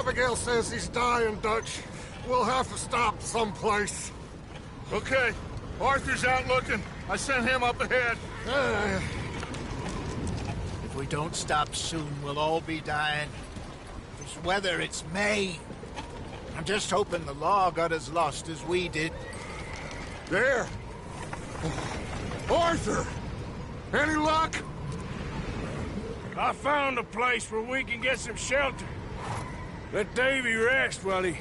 Abigail says he's dying, Dutch. We'll have to stop someplace. Okay. Arthur's out looking. I sent him up ahead. If we don't stop soon, we'll all be dying. This weather, it's May. I'm just hoping the law got as lost as we did. There. Arthur! Any luck? I found a place where we can get some shelter. Let Davy rest while he...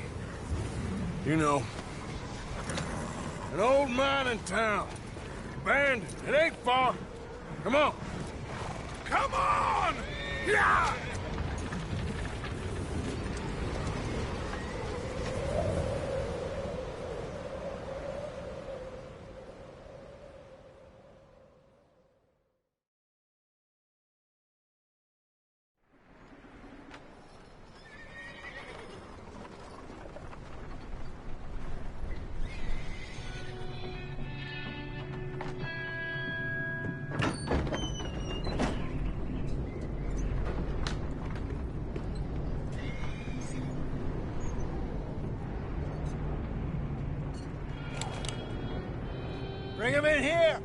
You know. An old mining town. Abandoned. It ain't far. Come on. Come on! Yeah! Bring him in here!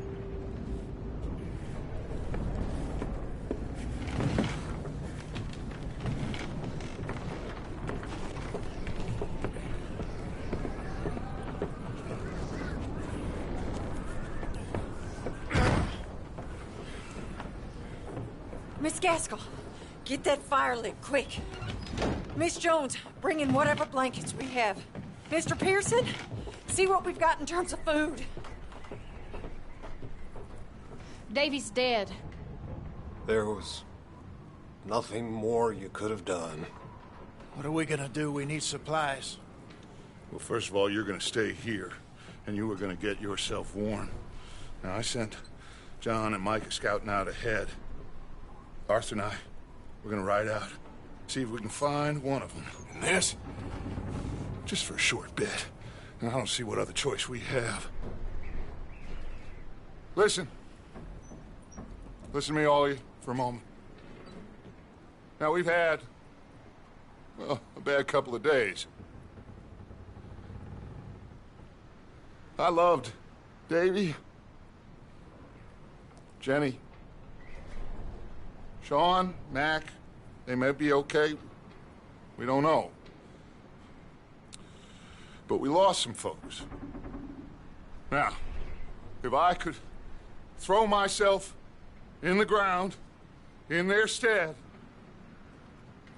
Miss Gaskell, get that fire lit, quick. Miss Jones, bring in whatever blankets we have. Mr. Pearson, see what we've got in terms of food. Davy's dead. There was nothing more you could have done. What are we gonna do? We need supplies. Well, first of all, you're gonna stay here, and you were gonna get yourself warm. Now, I sent John and Micah scouting out ahead. Arthur and I, we're gonna ride out, see if we can find one of them. And this? Just for a short bit. And I don't see what other choice we have. Listen, listen to me, all of you, for a moment. Now, we've had, well, a bad couple of days. I loved Davy, Jenny, Sean, Mac. They may be okay. We don't know. But we lost some folks. Now, if I could throw myself in the ground in their stead,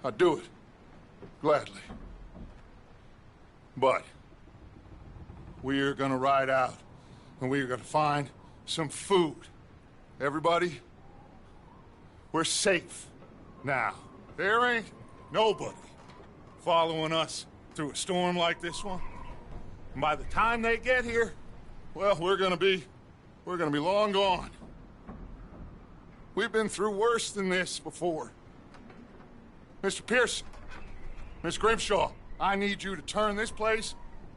I'd do it. Gladly. But we are gonna ride out and we are gonna find some food. Everybody, we're safe now. There ain't nobody following us through a storm like this one. And by the time they get here, well, we're gonna be long gone. We've been through worse than this before. Mr. Pearson, Miss Grimshaw, I need you to turn this place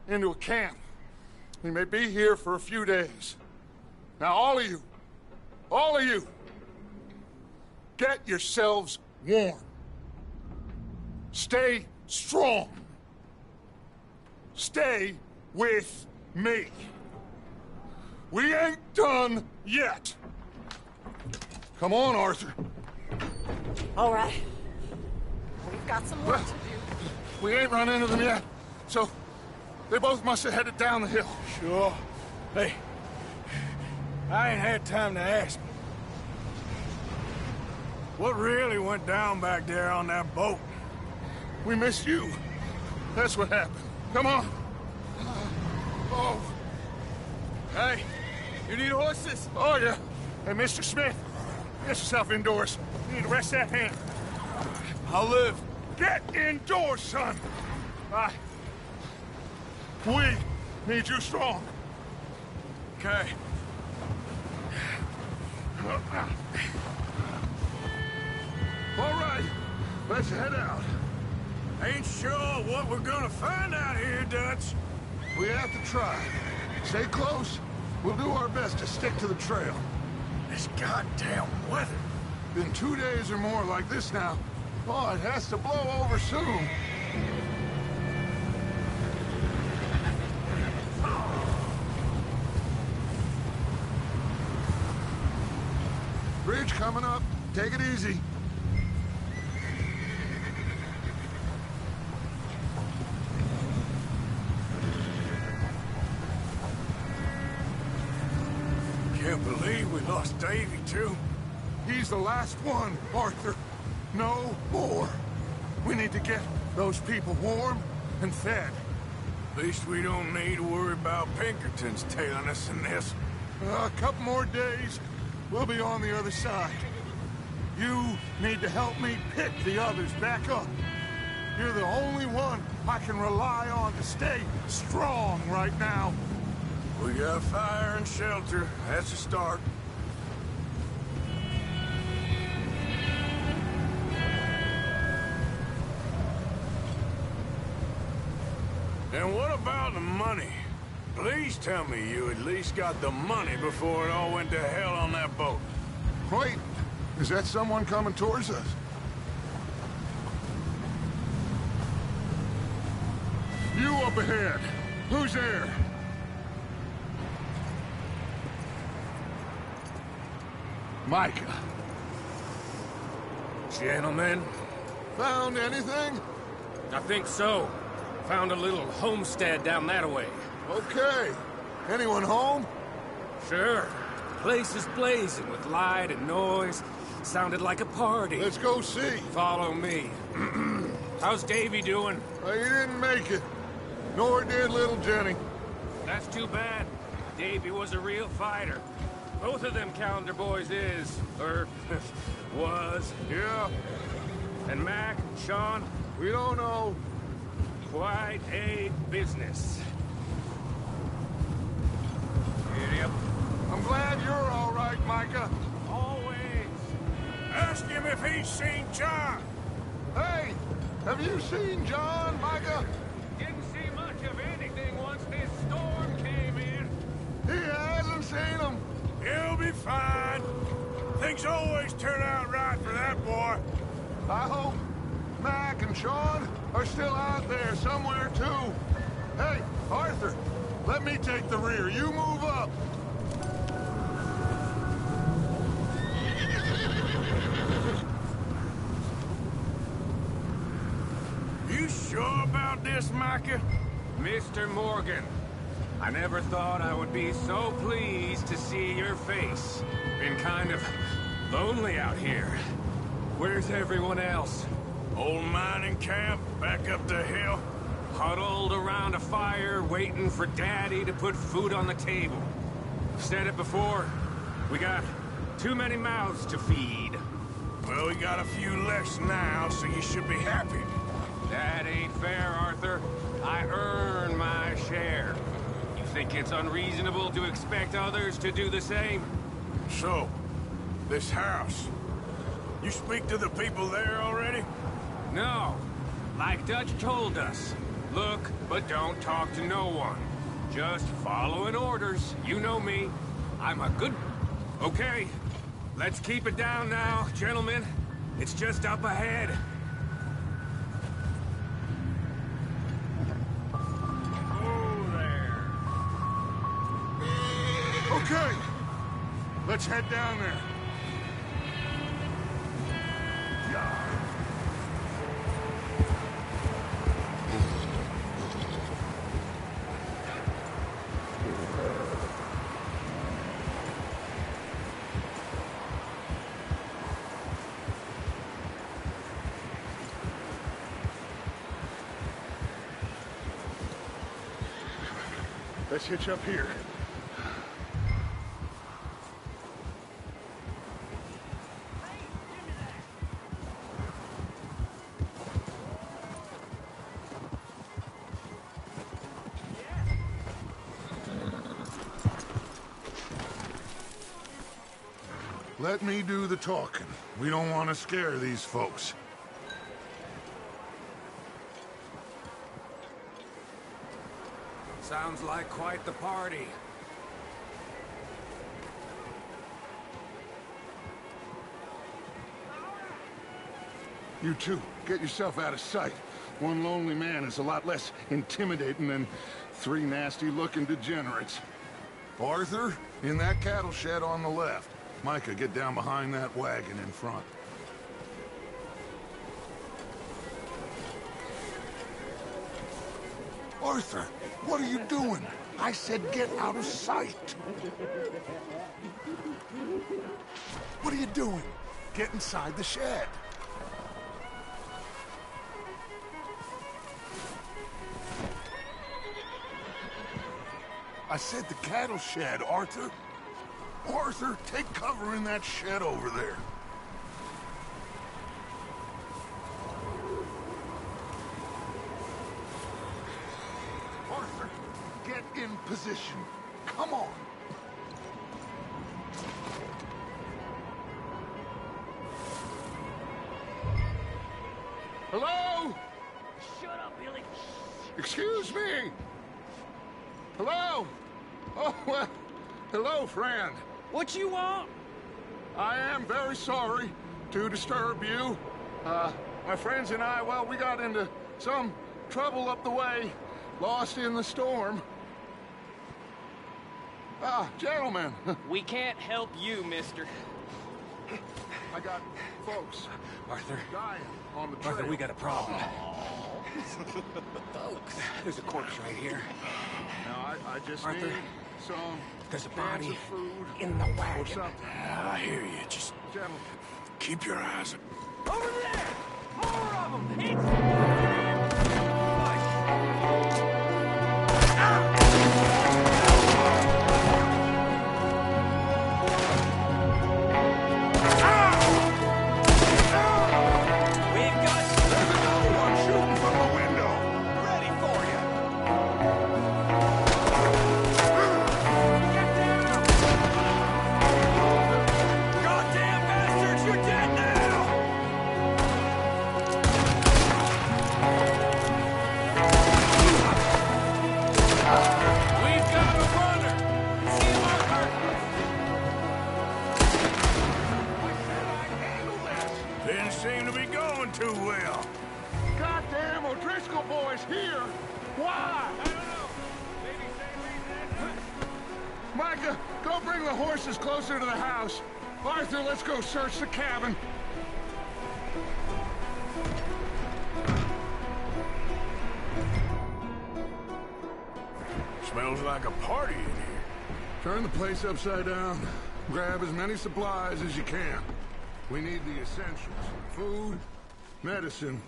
into a camp. We may be here for a few days. Now, all of you, get yourselves warm. Stay strong. Stay with me. We ain't done yet. Come on, Arthur. All right. We've got some work to do. We ain't run into them yet, so they both must have headed down the hill. Sure. Hey, I ain't had time to ask. What really went down back there on that boat? We missed you. That's what happened. Come on. Oh. Hey, you need horses? Oh, yeah. Hey, Mr. Smith, get yourself indoors. You need to rest that hand. I'll live. Get indoors, son. We need you strong. Okay. All right, let's head out. Ain't sure what we're gonna find out here, Dutch. We have to try. Stay close. We'll do our best to stick to the trail. This goddamn weather. Been 2 days or more like this now. Oh, it has to blow over soon. Bridge coming up. Take it easy. Can't believe we lost Davy, too. He's the last one, Arthur. No more. We need to get those people warm and fed. At least we don't need to worry about Pinkertons tailing us in this. A couple more days, we'll be on the other side. You need to help me pick the others back up. You're the only one I can rely on to stay strong right now. We got fire and shelter. That's a start. And what about the money? Please tell me you at least got the money before it all went to hell on that boat. Wait, is that someone coming towards us? You up ahead. Who's there? Micah. Gentlemen, Found anything? I think so. Found a little homestead down that way. Okay. Anyone home? Sure. Place is blazing with light and noise. Sounded like a party. Let's go see. Follow me. How's Davy doing? He didn't make it. Nor did little Jenny. That's too bad. Davy was a real fighter. Both of them calendar boys is, or was. Yeah, And Mac, Sean, we don't know. quite a business. Yep. I'm glad you're all right, Micah. Always. Ask him if he's seen John. Hey, have you seen John, Micah? Didn't see much of anything once this storm came in. He hasn't seen him. He'll be fine. Things always turn out right for that boy. I hope Mac and Sean are still out there somewhere, too. Hey, Arthur, let me take the rear. You move up. You sure about this, Micah? Mr. Morgan, I never thought I would be so pleased to see your face. Been kind of lonely out here. Where's everyone else? Old mining camp, back up the hill. Huddled around a fire, waiting for Daddy to put food on the table. Said it before, we got too many mouths to feed. Well, we got a few less now, so you should be happy. That ain't fair, Arthur. I earn my share. You think it's unreasonable to expect others to do the same? So, this house. You speak to the people there already? No. Like Dutch told us. Look, but don't talk to no one. Just following orders. You know me. I'm a good... Okay. Let's keep it down now, gentlemen. It's just up ahead. Oh, there. Okay. Let's head down there. Let's hitch up here. Let me do the talking. We don't want to scare these folks. Sounds like quite the party. You two, get yourself out of sight. One lonely man is a lot less intimidating than three nasty-looking degenerates. Arthur, in that cattle shed on the left. Micah, get down behind that wagon in front. Arthur, what are you doing? I said get out of sight. What are you doing? Get inside the shed. I said the cattle shed, Arthur. Arthur, take cover in that shed over there. Arthur, get in position. Come on. Hello? Shut up, Billy. Excuse me. Hello? Oh, well, hello, friend. What you want? I am very sorry to disturb you. My friends and I, well, we got into some trouble up the way, lost in the storm. Gentlemen. We can't help you, mister. I got folks Arthur. dying on the trail. Arthur, we got a problem. Folks, there's a corpse right here. Now, I just Arthur, need some there's a cans body of food in the or wagon. something. I hear you. Just Gentlemen. keep your eyes up. Over there! More of them! There's another one shooting from the window. Ready for you! Get down! Goddamn bastards, you're dead now! too well. Goddamn O'Driscoll boys here! Why? I don't know. Maybe they read that. Micah, go bring the horses closer to the house. Arthur, let's go search the cabin. Smells like a party in here. Turn the place upside down. Grab as many supplies as you can. We need the essentials. Food, medicine,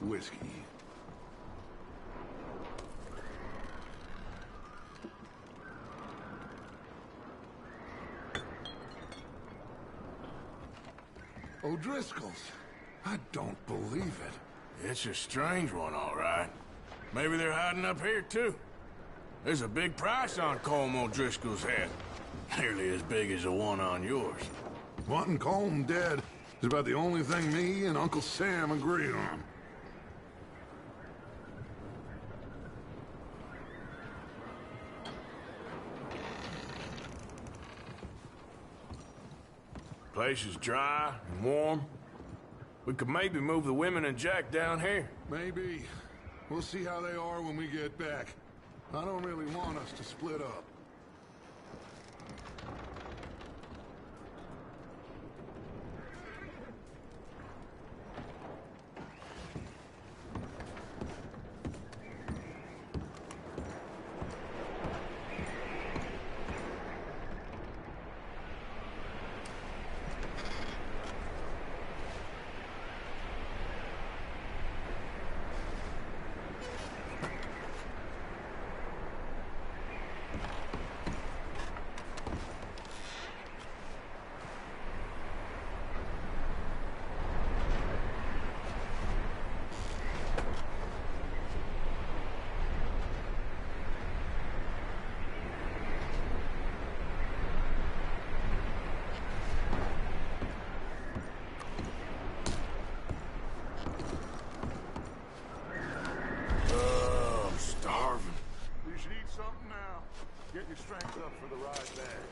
whiskey. O'Driscoll's. I don't believe it. It's a strange one, all right. Maybe they're hiding up here, too. There's a big price on Colm O'Driscoll's head. Nearly as big as the one on yours. Wanting Colm dead is about the only thing me and Uncle Sam agree on. Place is dry and warm. We could maybe move the women and Jack down here. Maybe. We'll see how they are when we get back. I don't really want us to split up. Get your strength up for the ride back.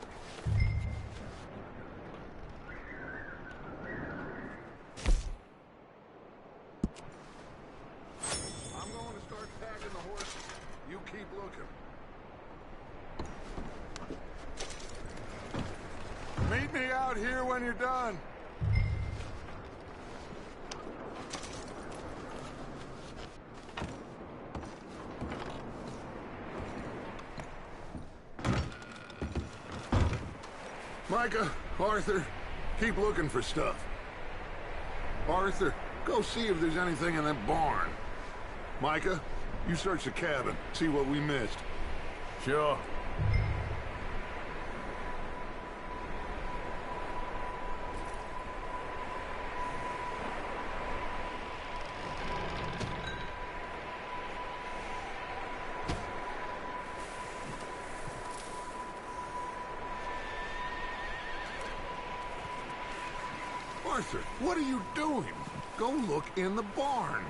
I'm going to start packing the horses. You keep looking. Meet me out here when you're done. Micah, Arthur, keep looking for stuff. Arthur, go see if there's anything in that barn. Micah, you search the cabin, see what we missed. Sure. Arthur, what are you doing? Go look in the barn.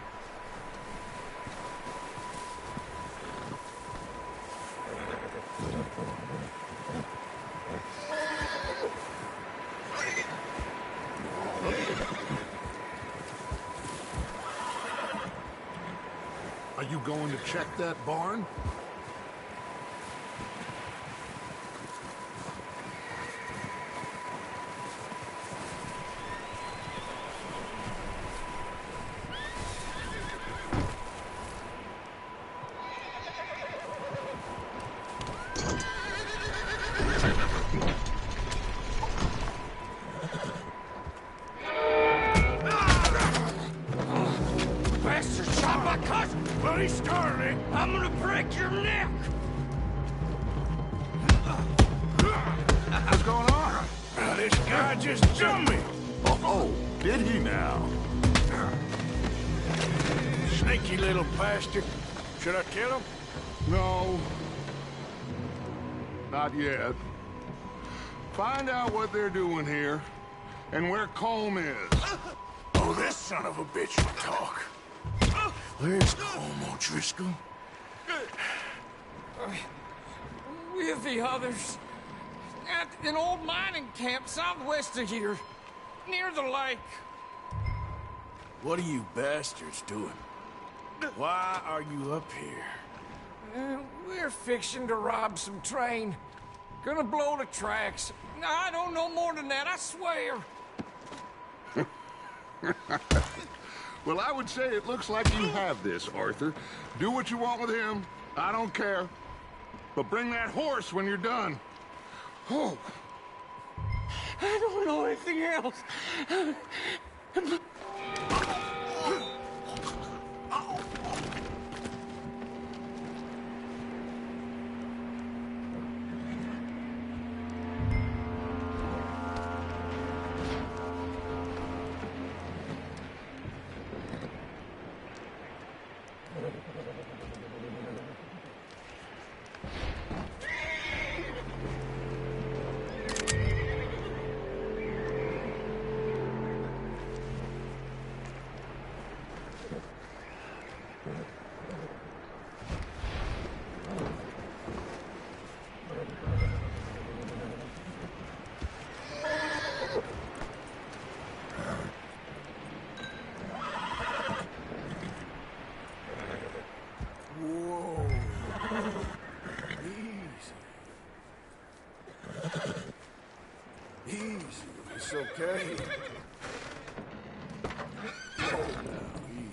Are you going to check that barn? Bloody starving! I'm gonna break your neck! What's going on? This guy just jumped me! Oh, did he now? Sneaky little bastard. Should I kill him? No. Not yet. Find out what they're doing here, and where Colm is. Oh, this son of a bitch will talk. Where's Colm O'Driscoll? With the others. At an old mining camp southwest of here. Near the lake. What are you bastards doing? Why are you up here? We're fixing to rob some train. Gonna blow the tracks. I don't know more than that, I swear. Well, I would say it looks like you have this, Arthur. Do what you want with him. I don't care. But bring that horse when you're done. Oh. I don't know anything else. Easy. It's okay. Oh, now, easy.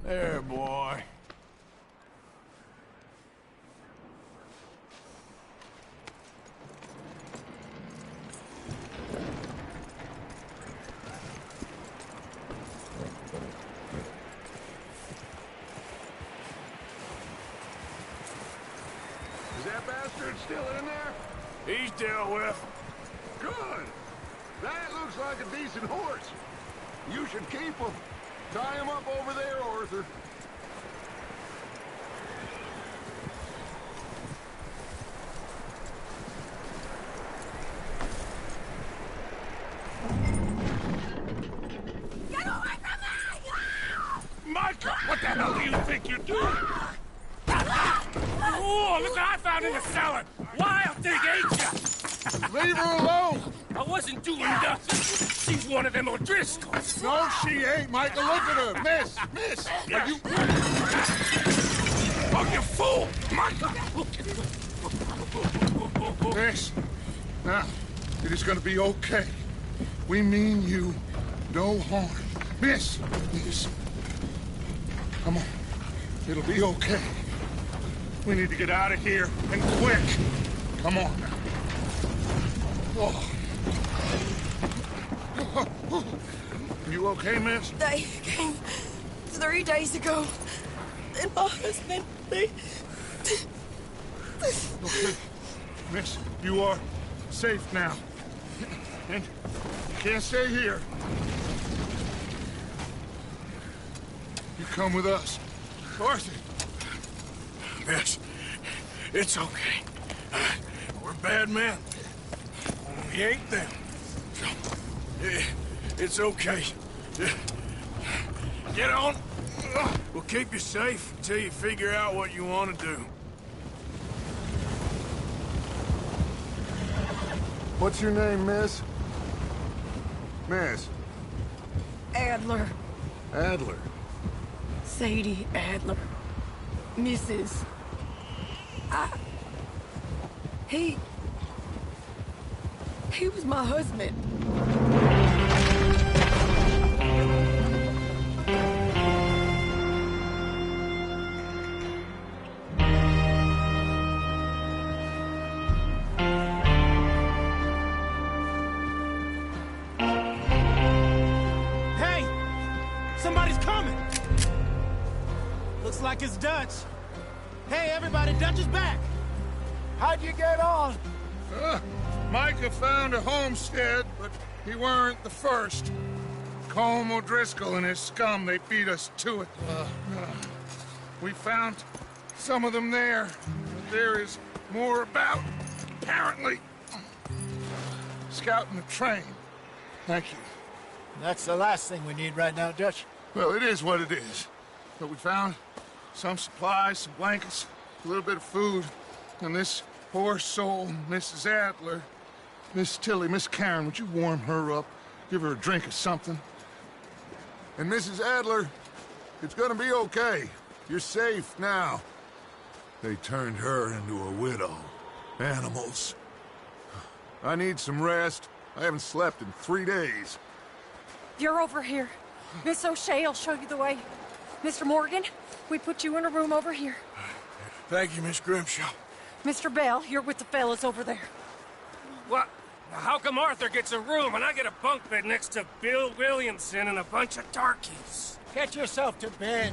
There, boy. Is that bastard still in there? He's dealt with. Good. That looks like a decent horse. You should keep him. Tie him up over there, Arthur. Get away from me! Micah, what the hell do you think you're doing? Oh, look what I found in the cellar! Wild thing, ain't ya? Leave her alone! I wasn't doing nothing. She's one of them O'Driscolls. No, she ain't, Micah. Look at her. Miss! Miss! Are you... Oh, you fool! Micah! Miss, now, it is gonna be okay. We mean you no harm. Miss! Miss. Come on. It'll be okay. We need to get out of here, and quick. Come on now. Oh. You okay, miss? They came 3 days ago. And my husband, they... Okay. Miss, you are safe now. And you can't stay here. You come with us. Arthur! Miss, it's okay. We're bad men. We ain't them. It's okay. Get on. We'll keep you safe until you figure out what you want to do. What's your name, miss? Miss? Adler. Adler. Sadie Adler. Mrs. He was my husband. Hey! Somebody's coming! Looks like it's Dutch. Hey, everybody, Dutch is back! How'd you get on? Micah found a homestead, but he weren't the first. Colm O'Driscoll and his scum, they beat us to it. We found some of them there, but there is more about, apparently. Scouting the train. Thank you. That's the last thing we need right now, Dutch. Well, it is what it is. But we found some supplies, some blankets, a little bit of food, and this poor soul, Mrs. Adler, Miss Tilly, Miss Karen, would you warm her up? Give her a drink or something? And Mrs. Adler, it's gonna be okay. You're safe now. They turned her into a widow. Animals. I need some rest. I haven't slept in 3 days. You're over here. Miss O'Shea will show you the way. Mr. Morgan, we put you in a room over here. Thank you, Miss Grimshaw. Mr. Bell, you're with the fellas over there. What? How come Arthur gets a room and I get a bunk bed next to Bill Williamson and a bunch of darkies? Get yourself to bed.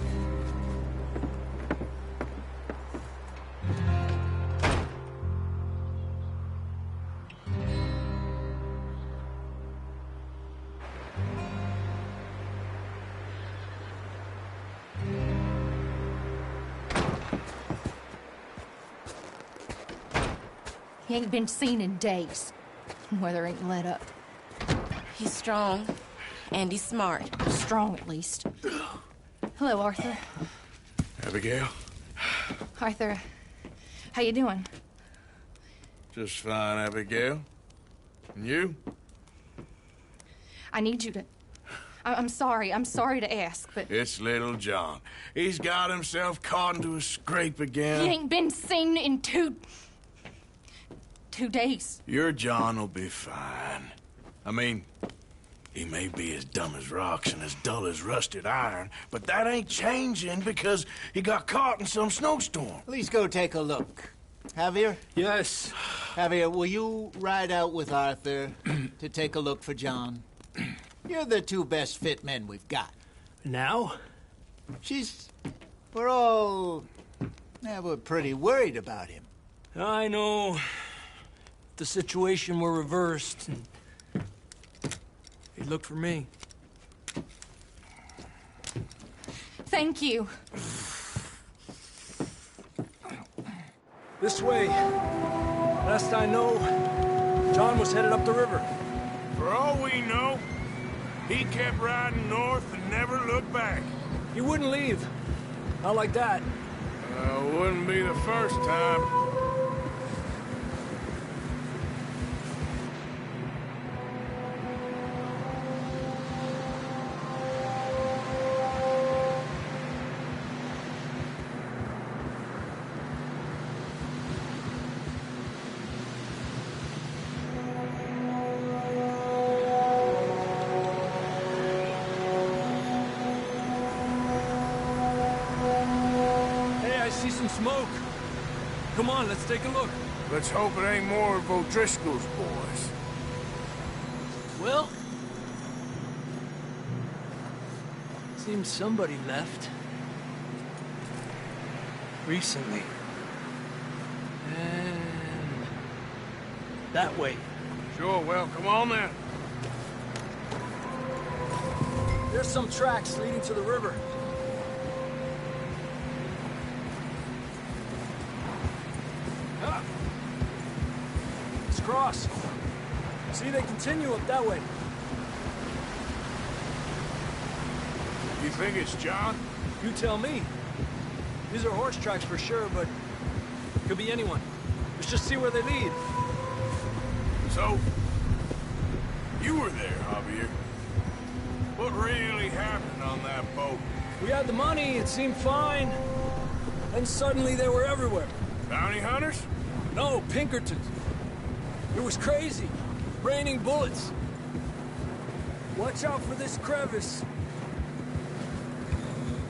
He ain't been seen in days. Weather ain't let up. He's strong, and he's smart. Strong, at least. Hello, Arthur. Abigail? Arthur, how you doing? Just fine, Abigail. And you? I need you to... I'm sorry to ask, but... It's little John. He's got himself caught into a scrape again. He ain't been seen in 2 days. Your John will be fine. I mean, he may be as dumb as rocks and as dull as rusted iron, but that ain't changing because he got caught in some snowstorm. Please go take a look. Javier? Yes. Javier, will you ride out with Arthur to take a look for John? You're the 2 best fit men we've got. Now? We're all... Yeah, we're pretty worried about him. I know. The situation were reversed, and he'd look for me. Thank you. This way. Last I know, John was headed up the river. For all we know, he kept riding north and never looked back. He wouldn't leave. Not like that. Wouldn't be the first time. Some smoke. Come on, let's take a look. Let's hope it ain't more of O'Driscoll's boys. Well, seems somebody left. Recently. And that way. Sure, well, come on then. There's some tracks leading to the river. Cross. See, they continue up that way. You think it's John? You tell me. These are horse tracks for sure, but could be anyone. Let's just see where they lead. So, you were there, Javier. What really happened on that boat? We had the money, it seemed fine. Then suddenly they were everywhere. Bounty hunters? No, Pinkertons. It was crazy. Raining bullets. Watch out for this crevice.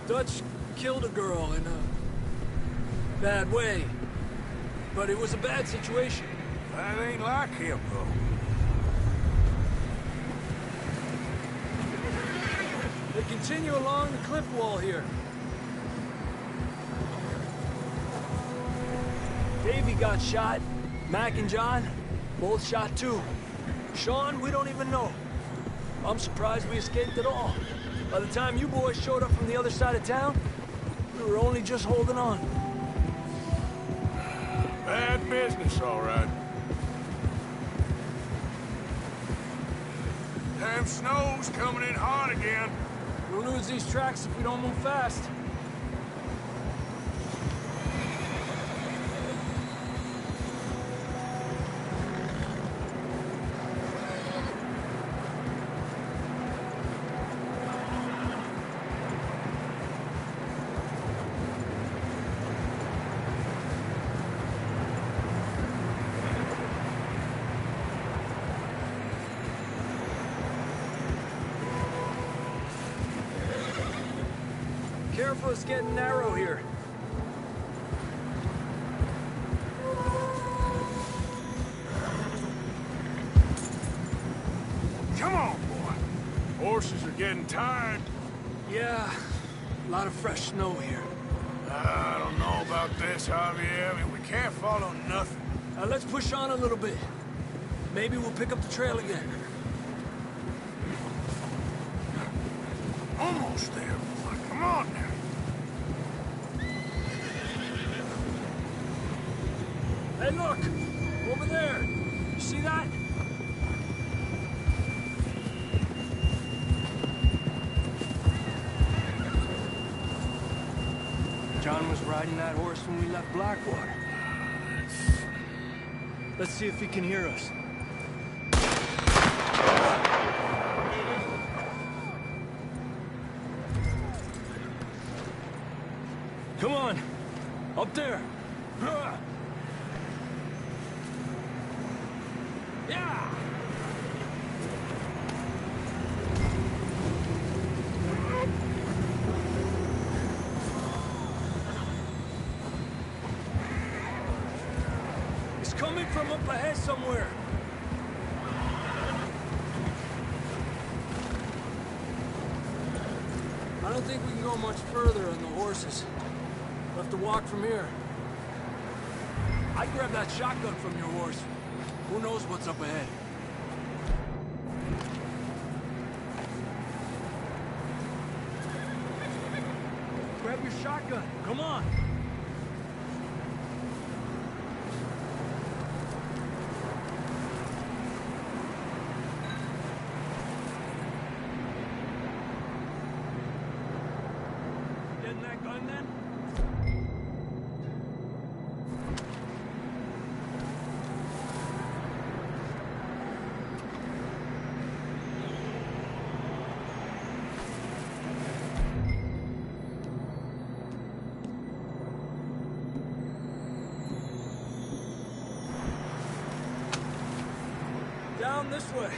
Dutch killed a girl in a bad way. But it was a bad situation. That ain't like him, though. They continue along the cliff wall here. Davey got shot. Mac and John, both shot too. Sean, we don't even know. I'm surprised we escaped at all. By the time you boys showed up from the other side of town, we were only just holding on. Bad business, all right. Damn snow's coming in hard again. We'll lose these tracks if we don't move fast. careful, it's getting narrow here. Come on, boy. Horses are getting tired. Yeah, a lot of fresh snow here. I don't know about this, Javier. I mean, we can't follow nothing. Let's push on a little bit. Maybe we'll pick up the trail again. Almost there, boy. Come on now. Hey, look! Over there! You see that? John was riding that horse when we left Blackwater. Let's see if he can hear us. Come on! Up there! Yeah! It's coming from up ahead somewhere. I don't think we can go much further on the horses. We'll have to walk from here. I'd grab that shotgun from your horse. Who knows what's up ahead? Grab your shotgun. Come on. Getting that gun then? Down this way.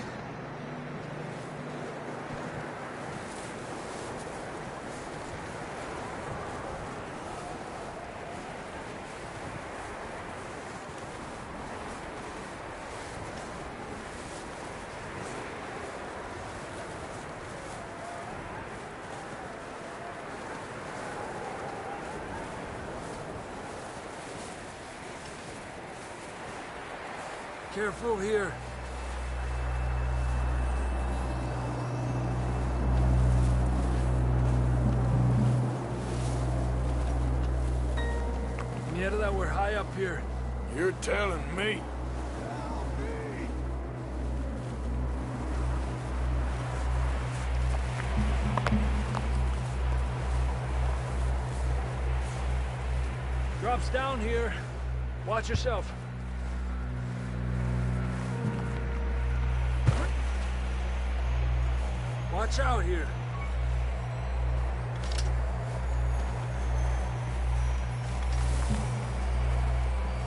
Careful here. Get that we're high up here. You're telling me. Drops down here. Watch yourself. Watch out here.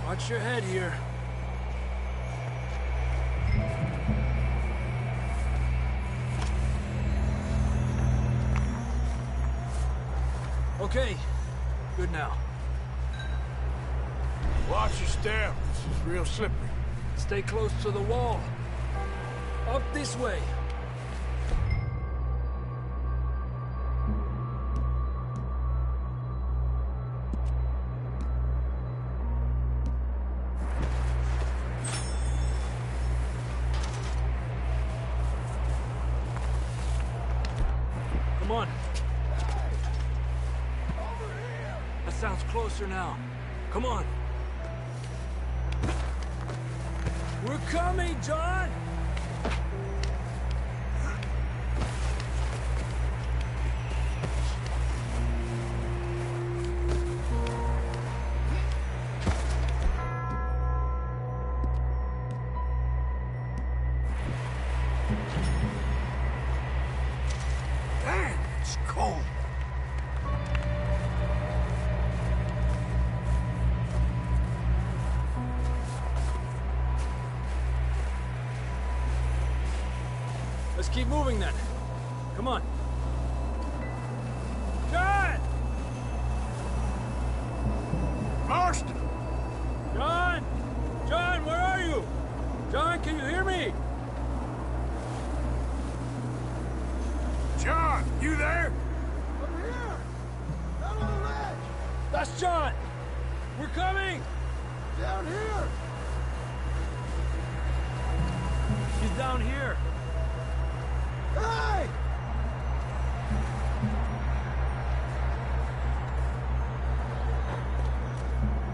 Watch your head here. Okay, good now. Watch your step. This is real slippery. Stay close to the wall. Up this way. Come on. That sounds closer now. Come on. We're coming, John! Damn, it's cold. Let's keep moving then. Come on. John! John, can you hear me? John, you there? I'm here! Down on the ledge! That's John! We're coming! Down here! He's down here. Hey!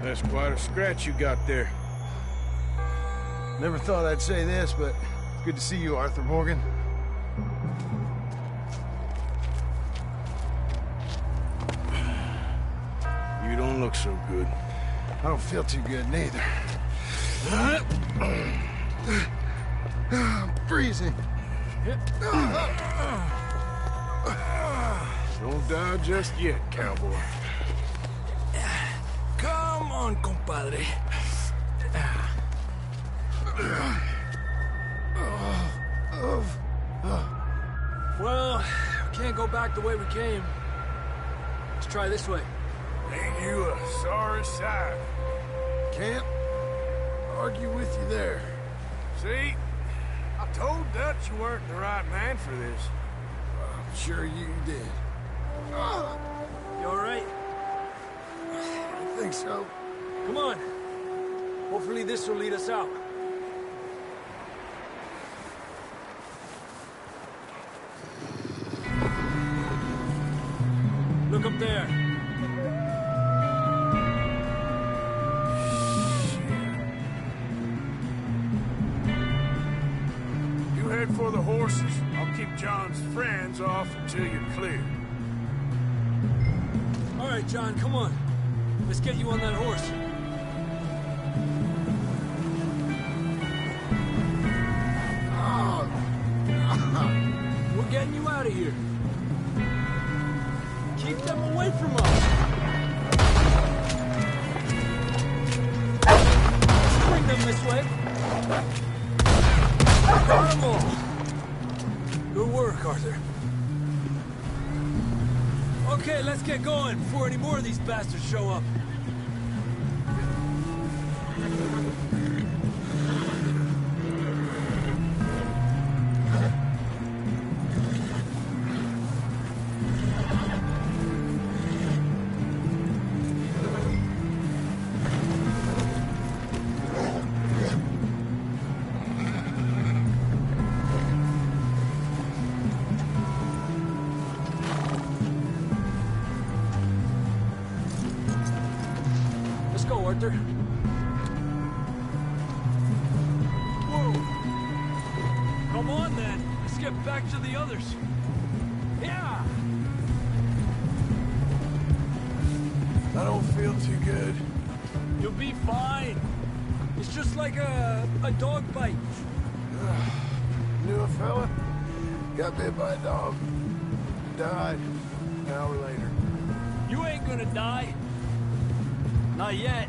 That's quite a scratch you got there. Never thought I'd say this, but it's good to see you, Arthur Morgan. You don't look so good. I don't feel too good, neither. I'm freezing. Don't die just yet, cowboy. Come on, compadre. Well, we can't go back the way we came. Let's try this way. Ain't you a sorry sight? Can't argue with you there. See? I told Dutch you weren't the right man for this. I'm sure you did. You all right? I think so. Come on. Hopefully this will lead us out. Look up there. You head for the horses. I'll keep John's friends off until you're clear. All right, John, come on. Let's get you on that horse. We're getting you out of here. Keep them away from us. Bring them this way. Got them all. Good work, Arthur. Okay, let's get going before any more of these bastards show up. Arthur. Whoa! Come on, then. Let's get back to the others. Yeah! I don't feel too good. You'll be fine. It's just like a dog bite. Knew a fella? Got bit by a dog. Died an hour later. You ain't gonna die. Not yet.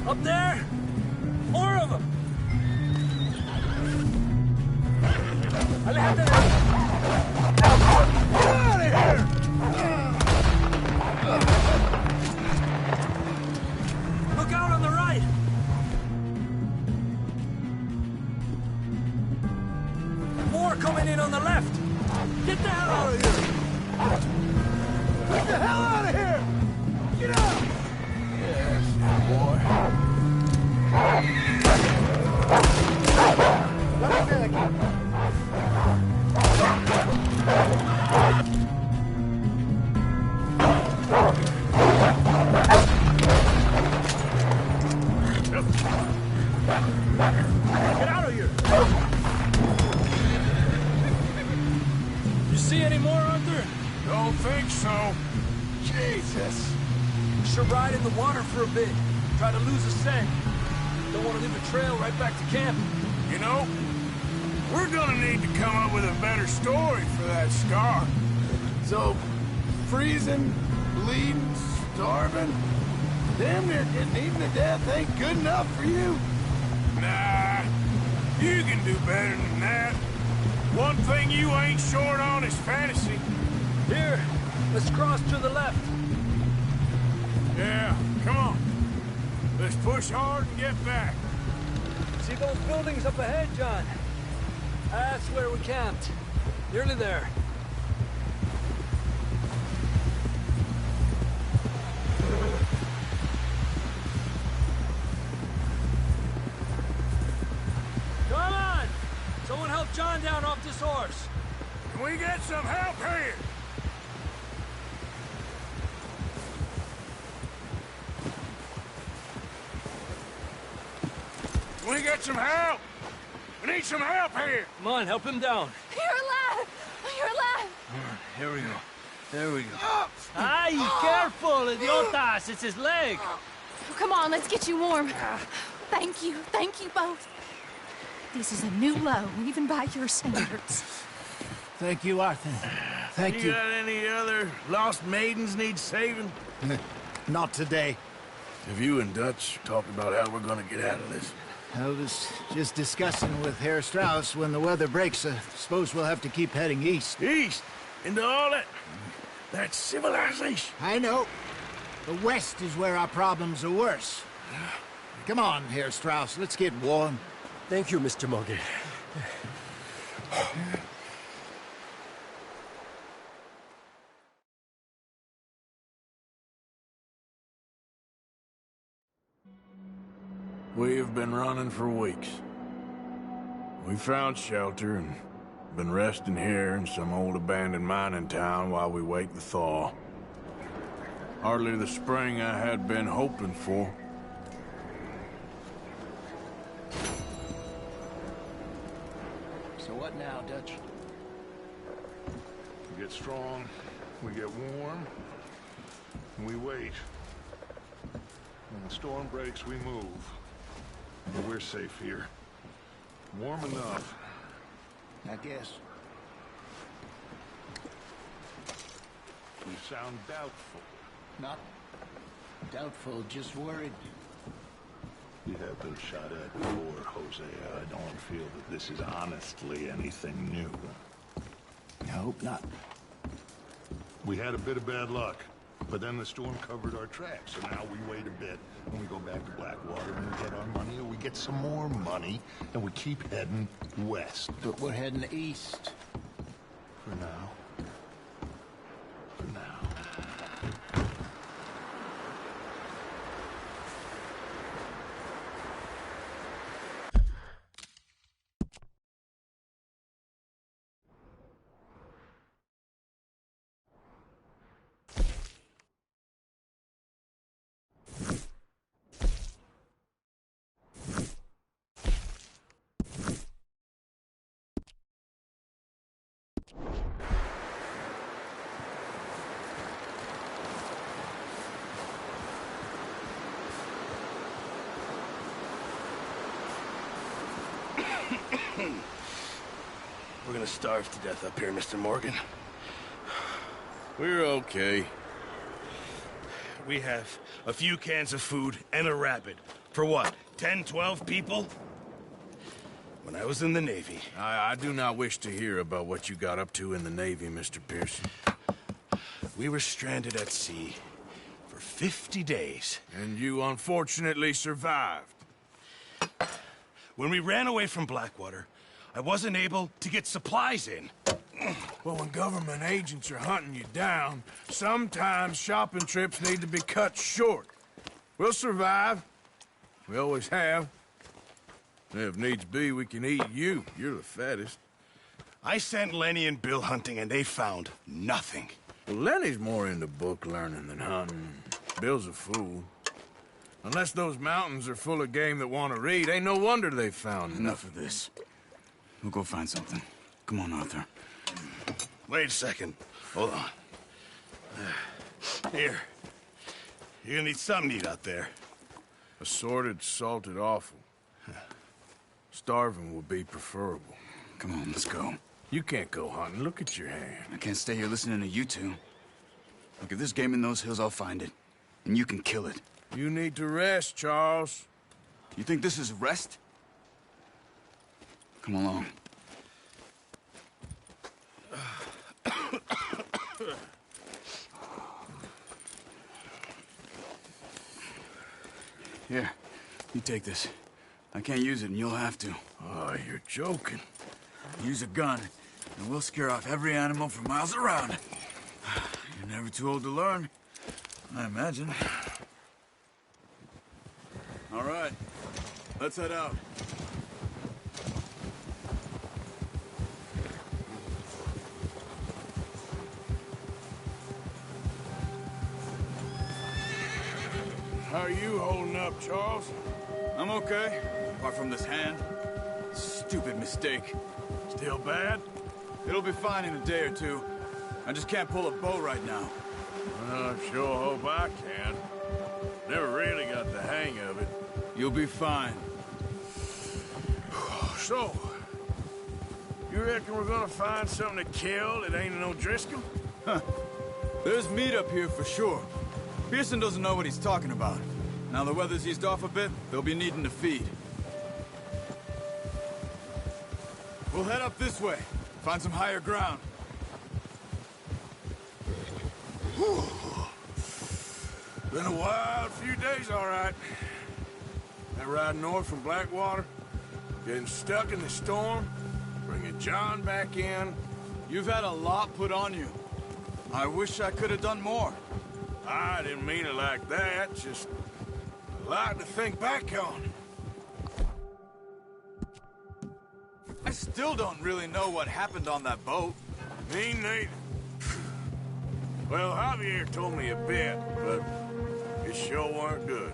Up there? More of them! Aléjate de ahí! Get out of here! Look out on the right! More coming in on the left! Get the hell out of here! Get the hell out of here! Get out! Yes, boy. Get out of here! You see any more, Arthur? Don't think so. Jesus! We should ride in the water for a bit. Try to lose a scent. Don't want to leave a trail right back to camp. You know, we're gonna need to come up with a better story for that scar. So, freezing, bleeding, starving, damn near getting eaten to death ain't good enough for you? Nah, you can do better than that. One thing you ain't short on is fantasy. Here, let's cross to the left. Yeah, come on. Let's push hard and get back. See those buildings up ahead, John? That's where we camped. Nearly there. Come on! Someone help John down off this horse. Can we get some help here? Can we get some help? We need some help here. Come on, help him down. You're alive! You're alive! Here we go. There we go. Ay, careful, idiotas! It's his leg. Oh, come on, let's get you warm. Thank you both. This is a new low, even by your standards. Thank you, Arthur. Thank you. You got any other lost maidens need saving? Not today. Have you and Dutch talked about how we're gonna get out of this? I was just discussing with Herr Strauss when the weather breaks. I suppose we'll have to keep heading east. East? Into all that civilization? I know. The west is where our problems are worse. Come on, Herr Strauss, let's get warm. Thank you, Mr. Morgan. We have been running for weeks. We found shelter and been resting here in some old abandoned mining town while we wait the thaw. Hardly the spring I had been hoping for. So what now, Dutch? We get strong, we get warm, and we wait. When the storm breaks, we move. But we're safe here. Warm enough. I guess. You sound doubtful. Not doubtful, just worried. You have been shot at before, Hosea. I don't feel that this is honestly anything new. I hope not. We had a bit of bad luck, but then the storm covered our tracks, so now we wait a bit, and we go back to Blackwater, and we get our money, or we get some more money, and we keep heading west. But we're heading east. For now. For now. We're gonna starve to death up here, Mr. Morgan. We're okay. We have a few cans of food and a rabbit. For what, 10, 12 people? When I was in the Navy... I do not wish to hear about what you got up to in the Navy, Mr. Pearson. We were stranded at sea for 50 days. And you unfortunately survived. When we ran away from Blackwater, I wasn't able to get supplies in. Well, when government agents are hunting you down, sometimes shopping trips need to be cut short. We'll survive. We always have. If needs be, we can eat you. You're the fattest. I sent Lenny and Bill hunting, and they found nothing. Well, Lenny's more into book learning than hunting. Bill's a fool. Unless those mountains are full of game that want to read, ain't no wonder they found Enough of this. We'll go find something. Come on, Arthur. Wait a second. Hold on. Here. You're gonna need something to eat out there. Assorted, salted offal. Starving would be preferable. Come on, let's go. You can't go hunting. Look at your hand. I can't stay here listening to you two. Look, if there's game in those hills, I'll find it. And you can kill it. You need to rest, Charles. You think this is rest? Come along. take this. I can't use it, and you'll have to. Oh, you're joking. Use a gun, and we'll scare off every animal for miles around. You're never too old to learn, I imagine. All right, let's head out. How are you holding up, Charles? I'm okay, apart from this hand. Stupid mistake. Still bad? It'll be fine in a day or two. I just can't pull a bow right now. I sure hope I can. Never really got the hang of it. You'll be fine. So, you reckon we're gonna find something to kill that ain't no Driscoll? Huh. There's meat up here for sure. Pearson doesn't know what he's talking about. Now the weather's eased off a bit, they'll be needing to feed. We'll head up this way. Find some higher ground. Whew. Been a wild few days, all right. That ride north from Blackwater, getting stuck in the storm, bringing John back in. You've had a lot put on you. I wish I could have done more. I didn't mean it like that, just a lot to think back on. I still don't really know what happened on that boat. Me neither. Well, Javier told me a bit, but it sure weren't good.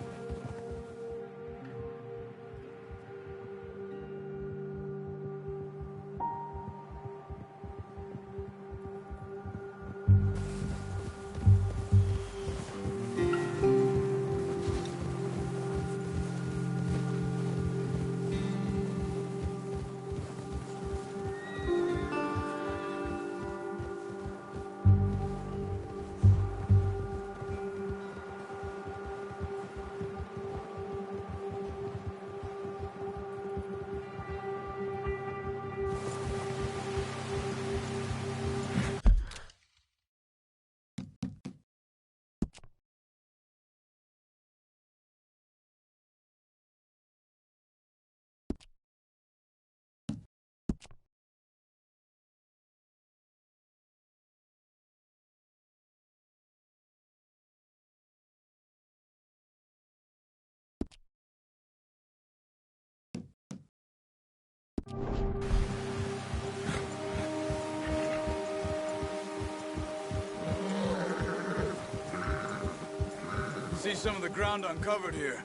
See some of the ground uncovered here.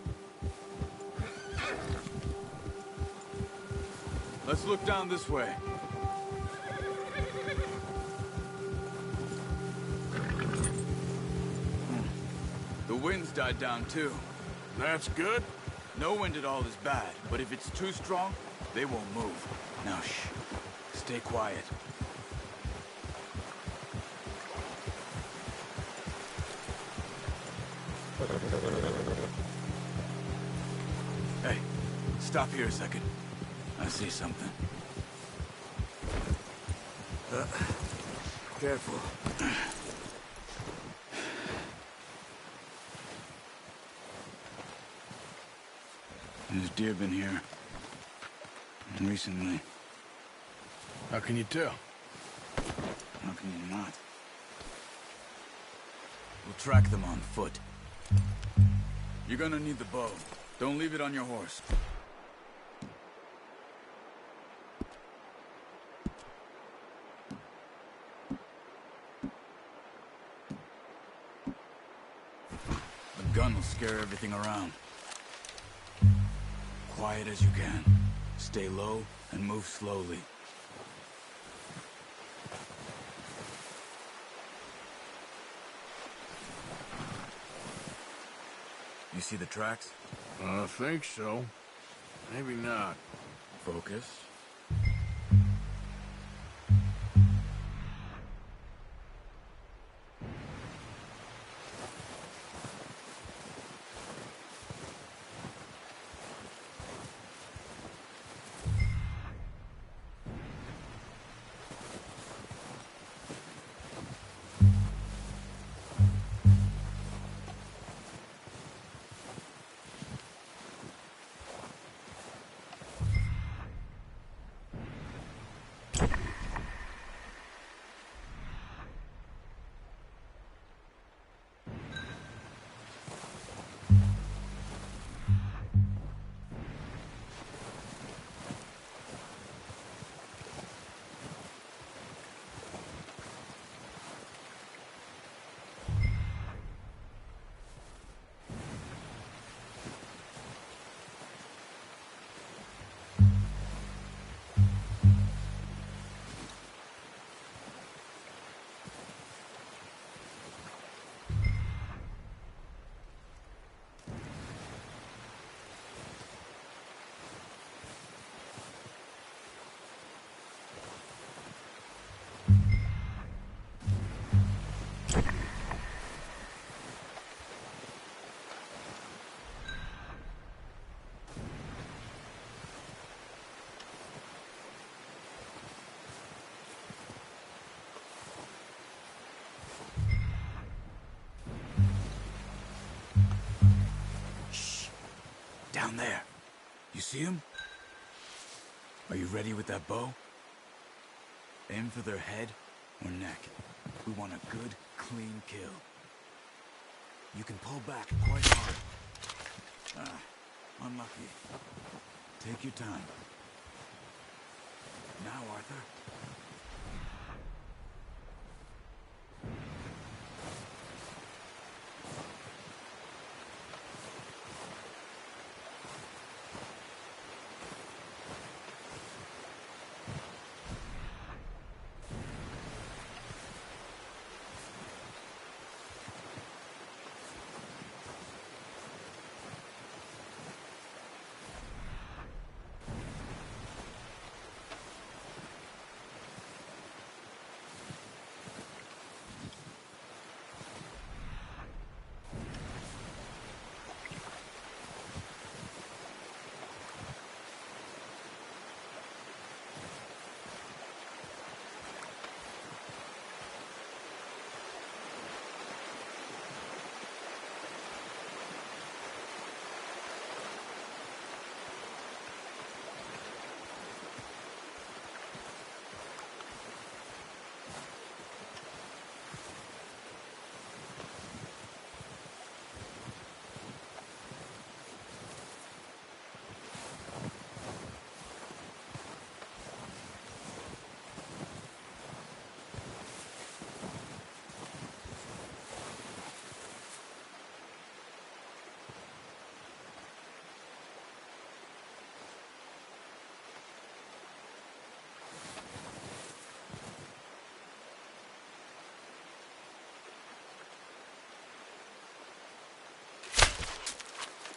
Let's look down this way. The wind's died down too. That's good. No wind at all is bad, but if it's too strong, they won't move. Now shh. Stay quiet. Hey, stop here a second. I see something. Careful. There's deer been here. Recently. How can you tell? How can you not? We'll track them on foot. You're gonna need the bow. Don't leave it on your horse. The gun will scare everything around. Quiet as you can. Stay low and move slowly. You see the tracks? I think so. Maybe not. Focus. see him? Are you ready with that bow? Aim for their head or neck. We want a good, clean kill. You can pull back quite hard. Unlucky. Take your time. Now, Arthur.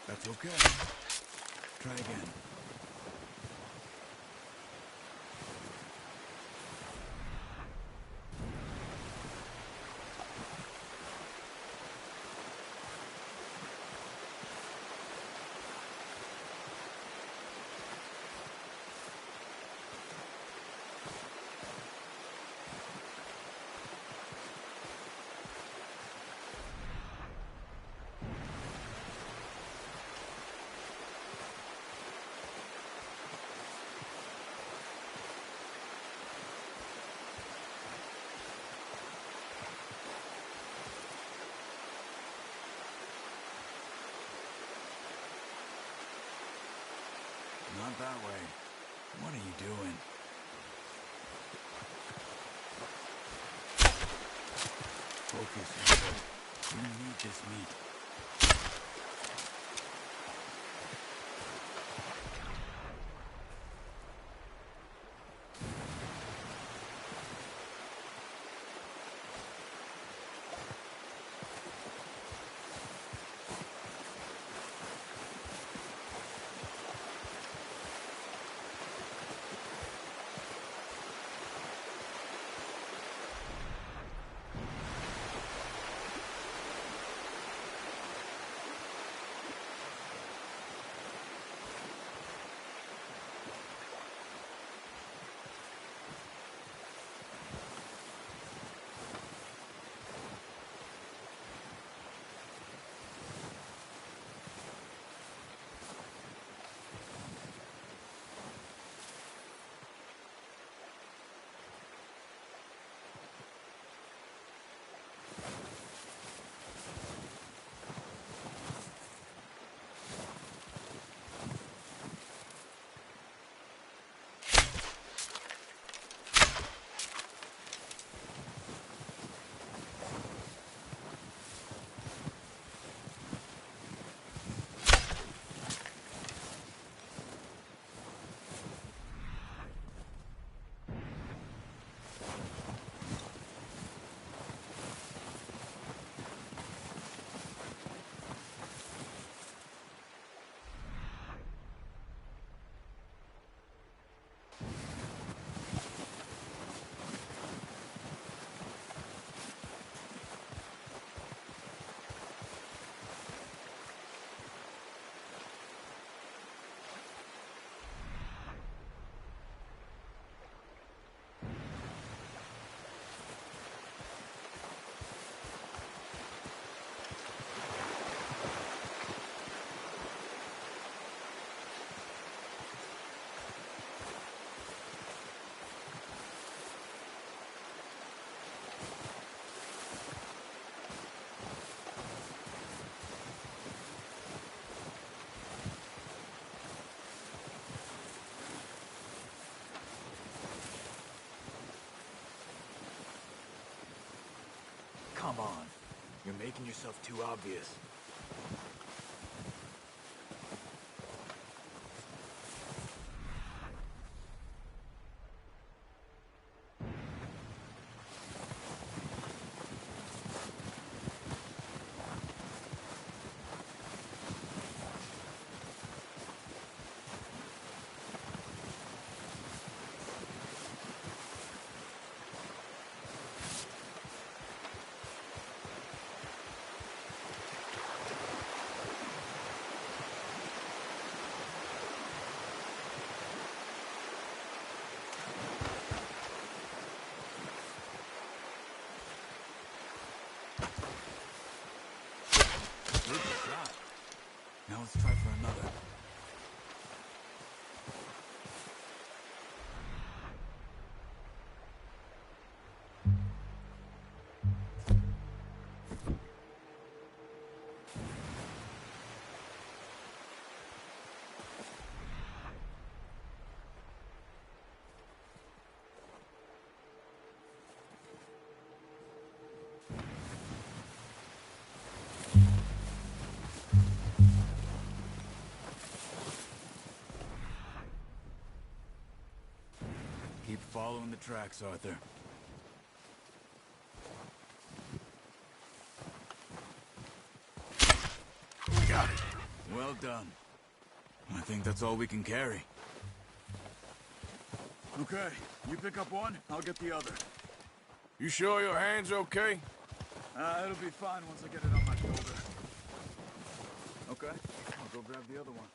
That's okay. Try again. Not that way. What are you doing? Focus. You need this meat. You're making yourself too obvious. Now let's try for another. Keep following the tracks, Arthur. We got it. Well done. I think that's all we can carry. Okay, you pick up one, I'll get the other. You sure your hand's okay? It'll be fine once I get it on my shoulder. Okay, I'll go grab the other one.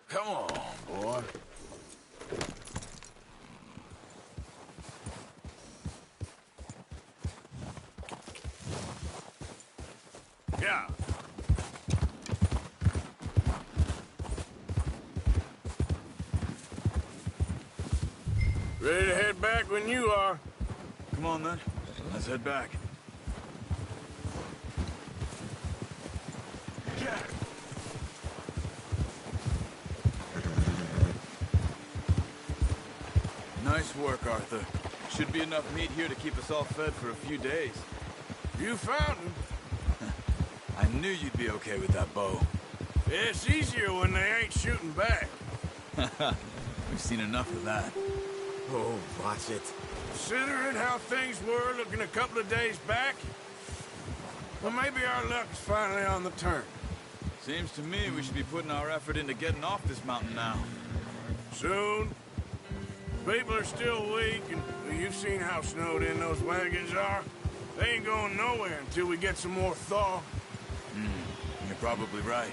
Come on, boy. Yeah. Ready to head back when you are. Come on, then. Let's head back. Yeah. Nice work, Arthur. Should be enough meat here to keep us all fed for a few days. You found him. I knew you'd be okay with that bow. It's easier when they ain't shooting back. We've seen enough of that. Oh, watch it. Considering how things were looking a couple of days back, well, maybe our luck is finally on the turn. Seems to me we should be putting our effort into getting off this mountain now. Soon. People are still weak, and you've seen how snowed in those wagons are. They ain't going nowhere until we get some more thaw. You're probably right.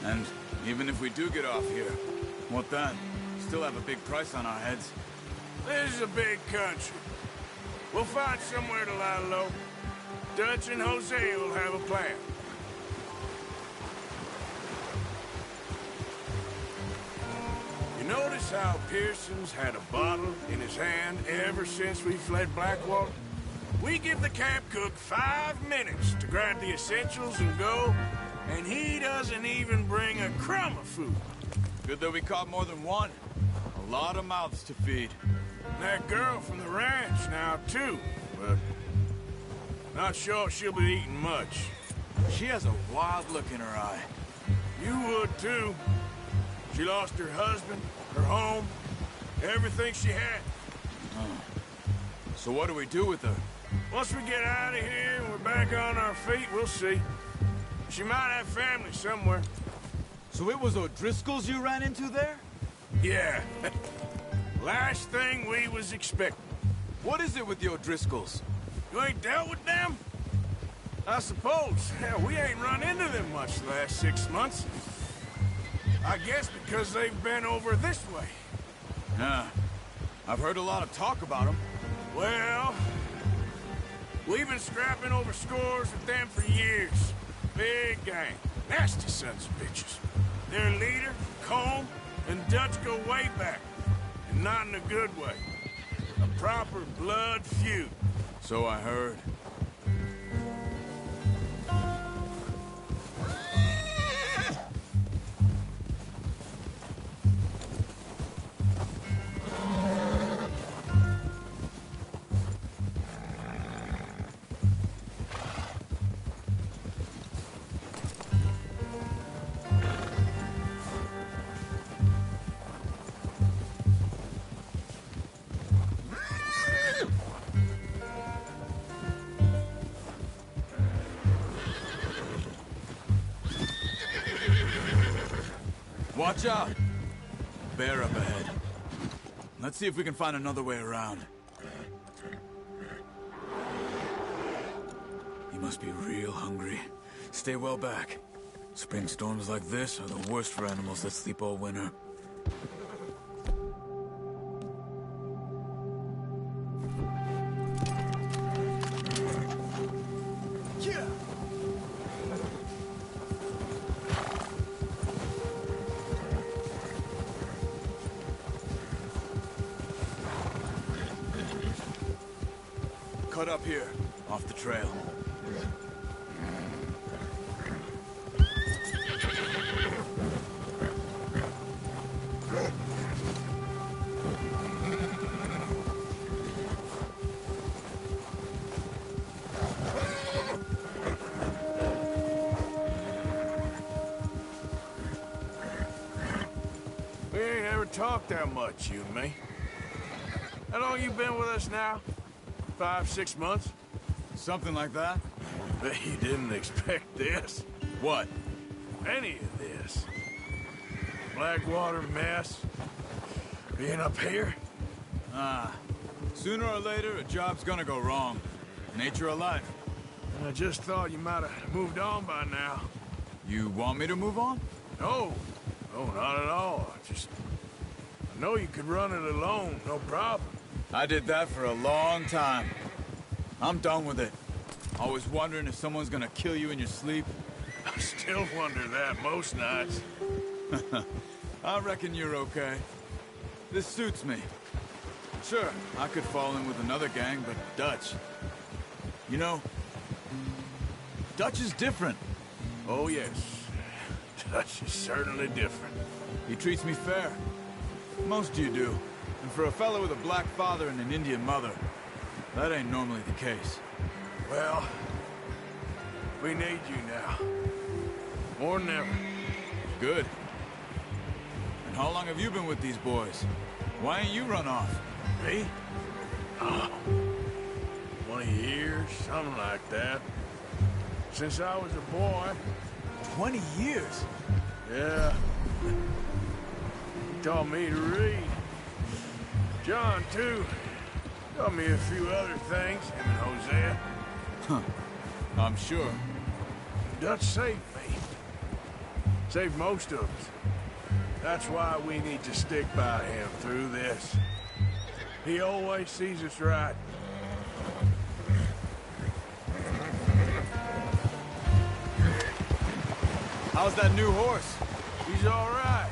And even if we do get off here, what then? Still have a big price on our heads. This is a big country. We'll find somewhere to lie low. Dutch and Jose will have a plan. You notice how Pearson's had a bottle in his hand ever since we fled Blackwater? We give the camp cook 5 minutes to grab the essentials and go, and he doesn't even bring a crumb of food. Good that we caught more than one. A lot of mouths to feed. And that girl from the ranch now, too, but not sure she'll be eating much. She has a wild look in her eye. You would, too. She lost her husband, her home, everything she had. So what do we do with her? Once we get out of here and we're back on our feet, we'll see. She might have family somewhere. So it was O'Driscoll's you ran into there? Yeah. Last thing we was expecting. What is it with the O'Driscolls? You ain't dealt with them? I suppose. Hell, we ain't run into them much the last 6 months. I guess because they've been over this way. Yeah, I've heard a lot of talk about them. Well, we've been scrapping over scores with them for years. Big gang. Nasty sons of bitches. Their leader, Colm, and Dutch go way back. And not in a good way. A proper blood feud. So I heard. Watch out! Bear up ahead. Let's see if we can find another way around. You must be real hungry. Stay well back. Spring storms like this are the worst for animals that sleep all winter. Cut up here, off the trail. We ain't ever talked that much, you and me. How long you been with us now? 5, 6 months? Something like that? Bet you didn't expect this. What? Any of this. Blackwater mess. Being up here. Sooner or later, a job's gonna go wrong. Nature of life. I just thought you might have moved on by now. You want me to move on? No. No, not at all. I know you could run it alone, no problem. I did that for a long time. I'm done with it. Always wondering if someone's gonna kill you in your sleep. I still wonder that most nights. I reckon you're okay. This suits me. Sure, I could fall in with another gang, but Dutch... You know, Dutch is different. Oh, yes. Dutch is certainly different. He treats me fair. Most of you do. And for a fellow with a black father and an Indian mother, that ain't normally the case. Well, we need you now. More than ever. Good. And how long have you been with these boys? Why ain't you run off? Me? Oh, 20 years, something like that. Since I was a boy. 20 years? Yeah. He taught me to read. John, too. Taught me a few other things, him and Hosea. Huh. I'm sure. Dutch saved me. Saved most of us. That's why we need to stick by him through this. He always sees us right. How's that new horse? He's all right.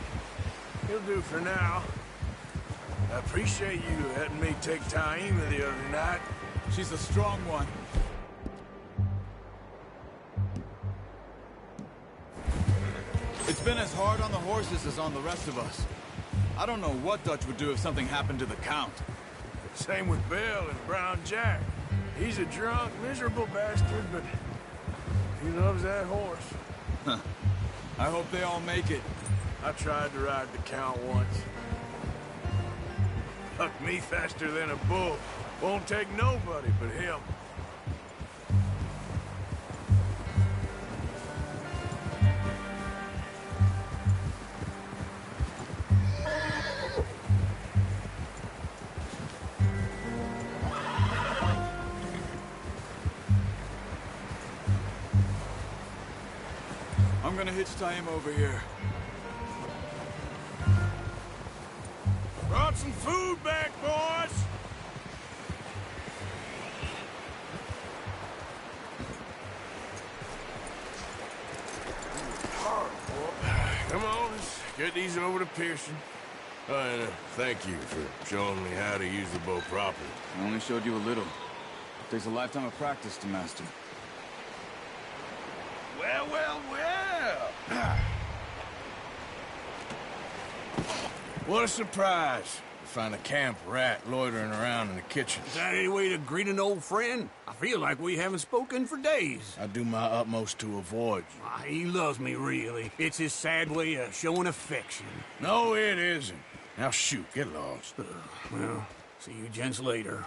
He'll do for now. I appreciate you letting me take Taima the other night. She's a strong one. It's been as hard on the horses as on the rest of us. I don't know what Dutch would do if something happened to the Count. Same with Bill and Brown Jack. He's a drunk, miserable bastard, but he loves that horse. Huh. I hope they all make it. I tried to ride the Count once. Hucked me faster than a bull. Won't take nobody but him. I'm gonna hitch tie him over here. Right. brought some food back, boys! Come on, let's get these over to Pearson. And thank you for showing me how to use the bow properly. I only showed you a little. It takes a lifetime of practice to master. Well, well, well! What a surprise. Find a camp rat loitering around in the kitchen. Is that any way to greet an old friend? I feel like we haven't spoken for days. I do my utmost to avoid you. He loves me, really. It's his sad way of showing affection. No, it isn't. Now shoot, get lost. Well, see you gents later.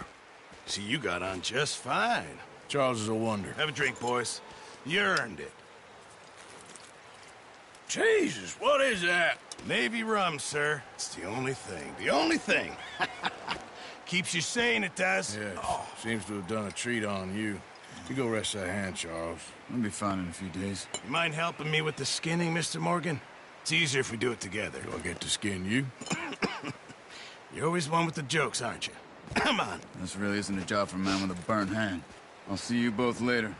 See, you got on just fine. Charles is a wonder. Have a drink, boys. You earned it. Jesus, what is that? Navy rum, sir. It's the only thing. The only thing. Keeps you sane, it does. Yes. Seems to have done a treat on you. You go rest that hand, Charles. I'll be fine in a few days. You mind helping me with the skinning, Mr. Morgan? It's easier if we do it together. Do I get to skin you? You're always one with the jokes, aren't you? Come on. This really isn't a job for a man with a burnt hand. I'll see you both later.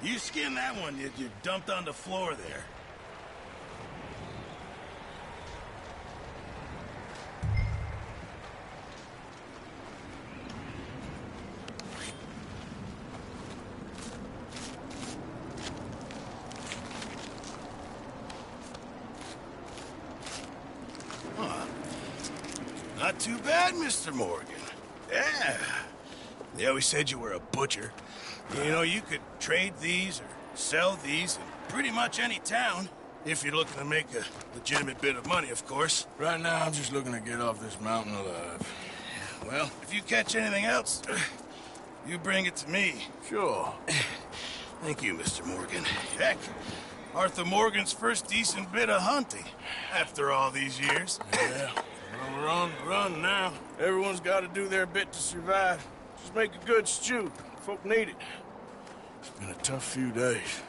You skinned that one you dumped on the floor there. Not too bad, Mr. Morgan. Yeah. They always said you were a butcher. You know, you could trade these or sell these in pretty much any town. If you're looking to make a legitimate bit of money, of course. Right now, I'm just looking to get off this mountain alive. Well, if you catch anything else, you bring it to me. Sure. Thank you, Mr. Morgan. Heck, Arthur Morgan's first decent bit of hunting after all these years. Yeah. Well, we're on the run now. Everyone's got to do their bit to survive. Just make a good stew. Folk need it. It's been a tough few days.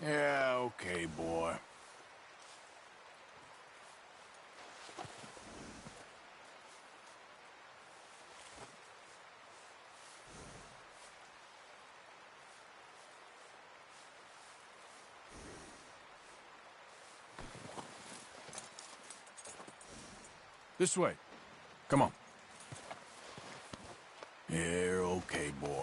Yeah, okay, boy. This way. Come on. Yeah, okay, boy.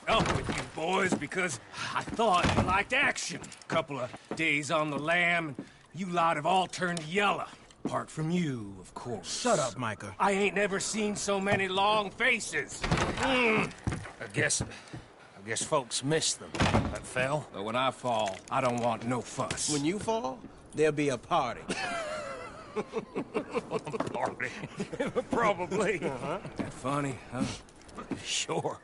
Up with you boys because I thought you liked action. Couple of days on the lam, and you lot have all turned yellow. Apart from you, of course. Shut up, Micah. I ain't never seen so many long faces. I guess folks miss them. That fell. But when I fall, I don't want no fuss. When you fall, there'll be a party. Party. Probably. That funny, huh? Sure.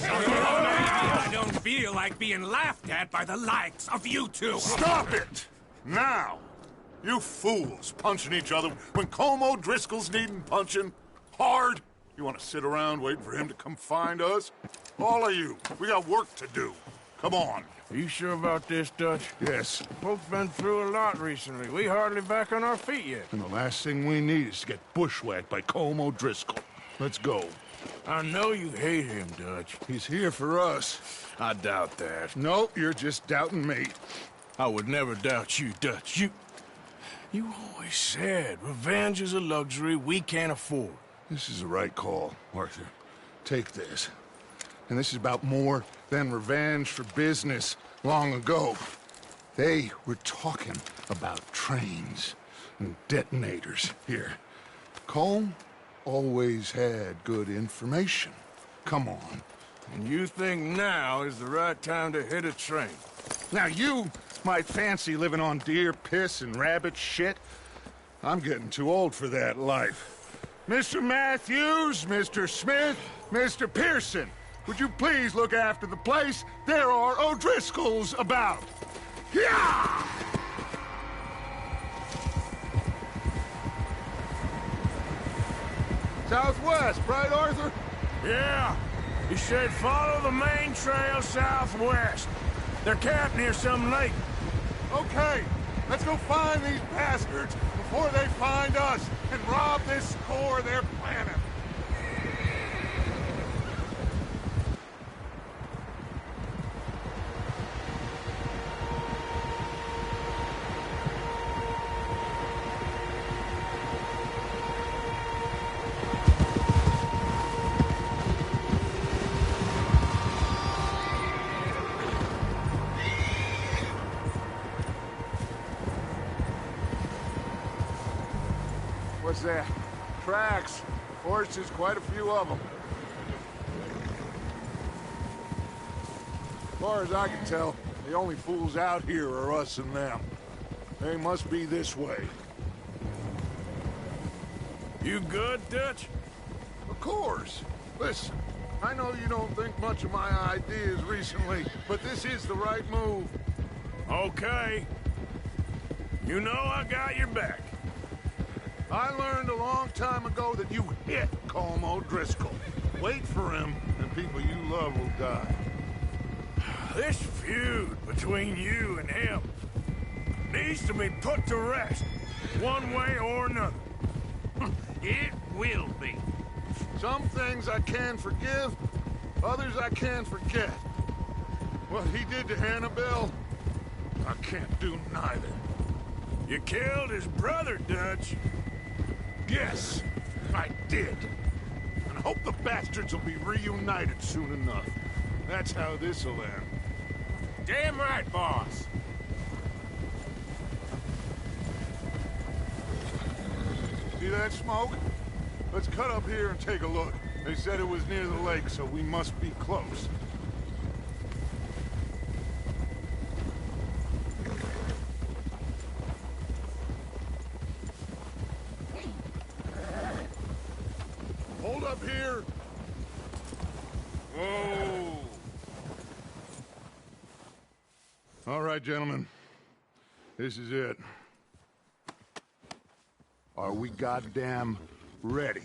I don't feel like being laughed at by the likes of you two. Stop it! Now! You fools punching each other when Como Driscoll's needing punching hard. You want to sit around waiting for him to come find us? All of you, we got work to do. Come on. Are you sure about this, Dutch? Yes. Folks been through a lot recently. We hardly back on our feet yet. And the last thing we need is to get bushwhacked by Como Driscoll. Let's go. I know you hate him, Dutch. He's here for us. I doubt that. No, you're just doubting me. I would never doubt you, Dutch. You always said revenge is a luxury we can't afford. This is the right call, Arthur. Take this. And this is about more than revenge for business long ago. They were talking about trains and detonators here. Colm always had good information. Come on. And you think now is the right time to hit a train? Now you might fancy living on deer piss and rabbit shit. I'm getting too old for that life. Mr. Matthews, Mr. Smith, Mr. Pearson, would you please look after the place? There are O'Driscolls about. Yeah! Southwest, right, Arthur? Yeah. He said follow the main trail southwest. They're camped near some lake. Okay, let's go find these bastards before they find us and rob this core they're planning. What's that? Tracks. Horses, quite a few of them. As far as I can tell, the only fools out here are us and them. They must be this way. You good, Dutch? Of course. Listen, I know you don't think much of my ideas recently, but this is the right move. Okay. You know I got your back. I learned a long time ago that you hit Colm O'Driscoll. Wait for him, and people you love will die. This feud between you and him needs to be put to rest, one way or another. It will be. Some things I can forgive, others I can't forget. What he did to Annabelle, I can't do neither. You killed his brother, Dutch. Yes, I did. And I hope the bastards will be reunited soon enough. That's how this'll end. Damn right, boss. See that smoke? Let's cut up here and take a look. They said it was near the lake, so we must be close. Hold up here. Whoa. All right, gentlemen. This is it. Are we goddamn ready?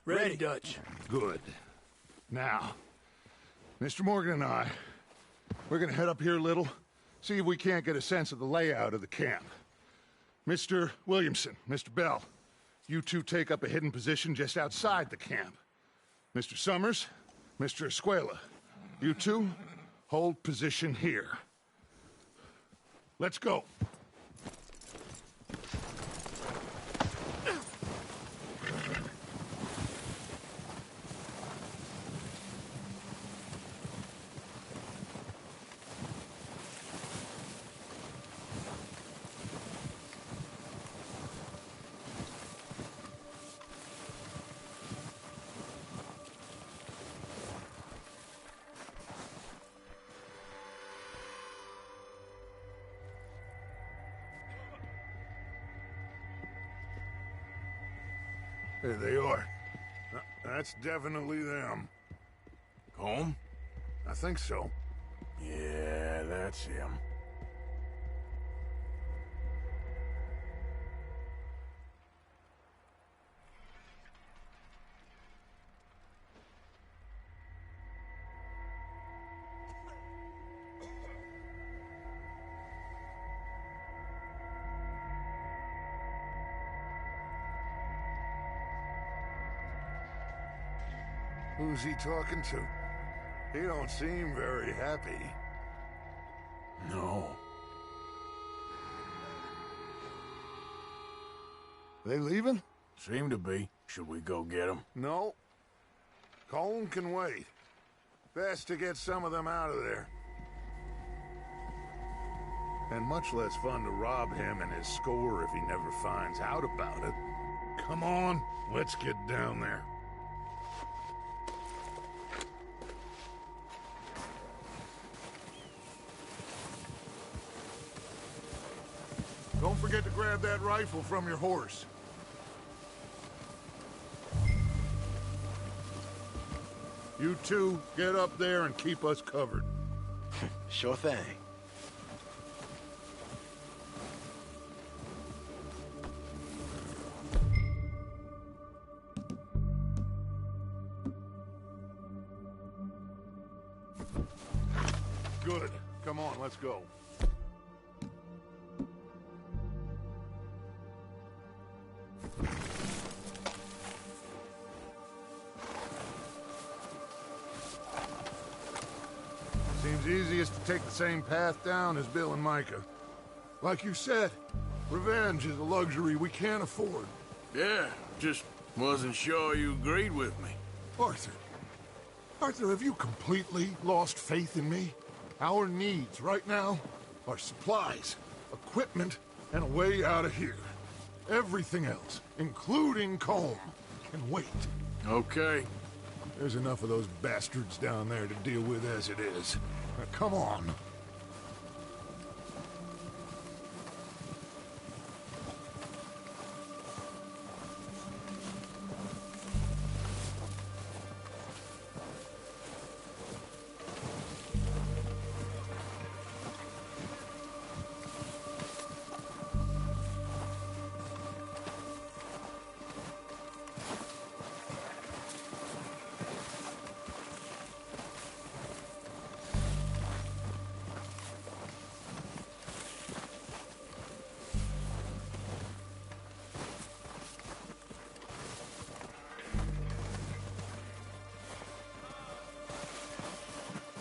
Ready, Dutch. Good. Now, Mr. Morgan and I, we're gonna head up here a little, see if we can't get a sense of the layout of the camp. Mr. Williamson, Mr. Bell, you two take up a hidden position just outside the camp. Mr. Summers, Mr. Escuela, you two hold position here. Let's go. There they are. That's definitely them. Home? I think so. Yeah, that's him. Who's he talking to? He don't seem very happy. No. They leaving? Seem to be. Should we go get them? No. Colm can wait. Best to get some of them out of there. And much less fun to rob him and his score if he never finds out about it. Come on, let's get down there. Don't forget to grab that rifle from your horse. You two, get up there and keep us covered. Sure thing. Good. Come on, let's go. Seems easiest to take the same path down as Bill and Micah. Like you said, revenge is a luxury we can't afford. Yeah, just wasn't sure you agreed with me. Arthur. Arthur, have you completely lost faith in me? Our needs right now are supplies, equipment, and a way out of here. Everything else, including Colm, can wait. Okay. There's enough of those bastards down there to deal with as it is. Now, come on.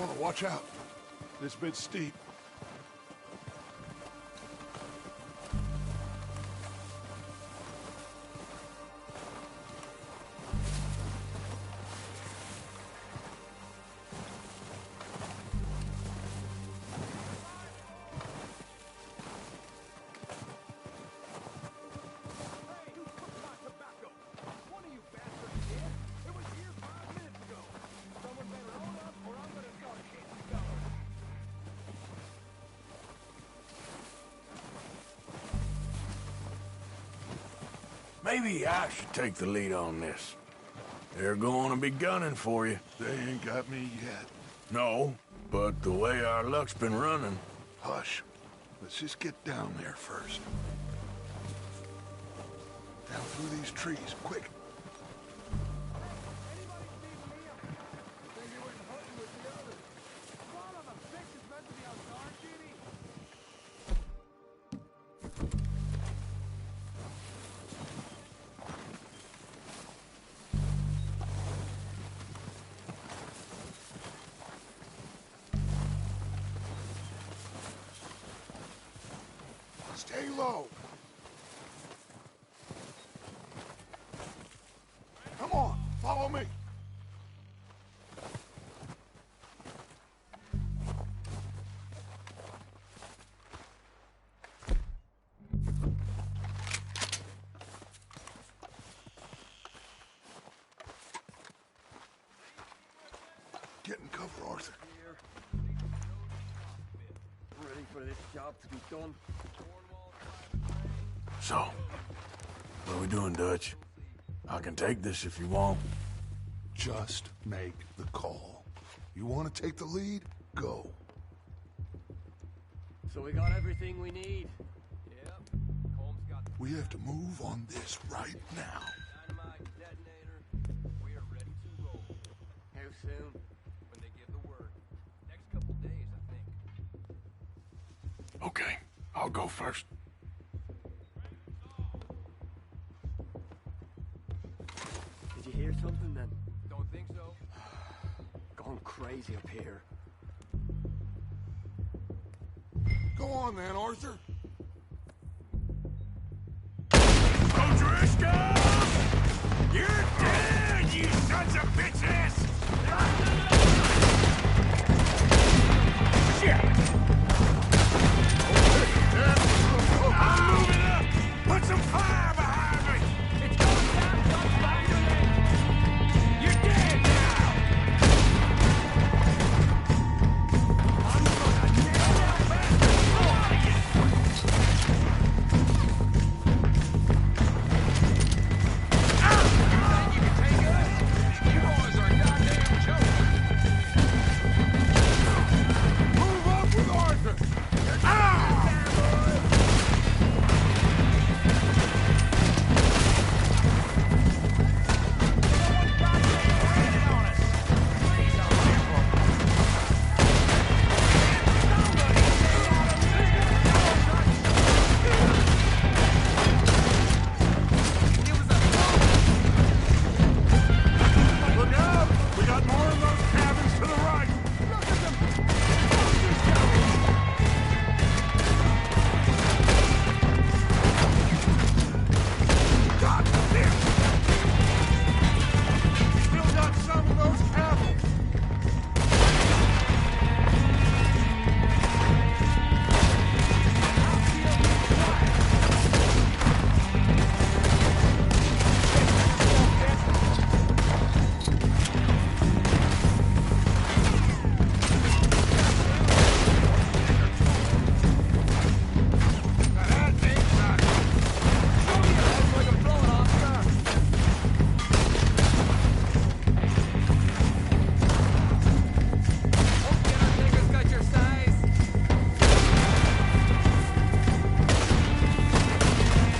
Oh, watch out. This bit's steep. Maybe I should take the lead on this. They're going to be gunning for you. They ain't got me yet. No, but the way our luck's been running... Hush. Let's just get down there first. Down through these trees, quick. Stay low. Come on, follow me. Get in cover, Arthur. Ready for this job to be done. So, what are we doing, Dutch? I can take this if you want. Just make the call. You want to take the lead? Go. So we got everything we need. Yep. Holmes got the... We have to move on this right now. Dynamite detonator. We are ready to roll. How soon? When they give the word. Next couple days, I think. Okay, I'll go first. Did you hear something then? Don't think so. Going crazy up here. Go on then, Arthur. O'Driscoll! You're dead, you sons of bitches! Shit! I'm moving up! Put some fire behind me! It's going down, don't find your leg! You're dead now! I'm gonna nail that bastard out of you! You think you can take us? You boys are goddamn joking! Move up with Arthur! Look out! We got more of those cabins to the right! Look at them! God damn! Still got some of those cabins!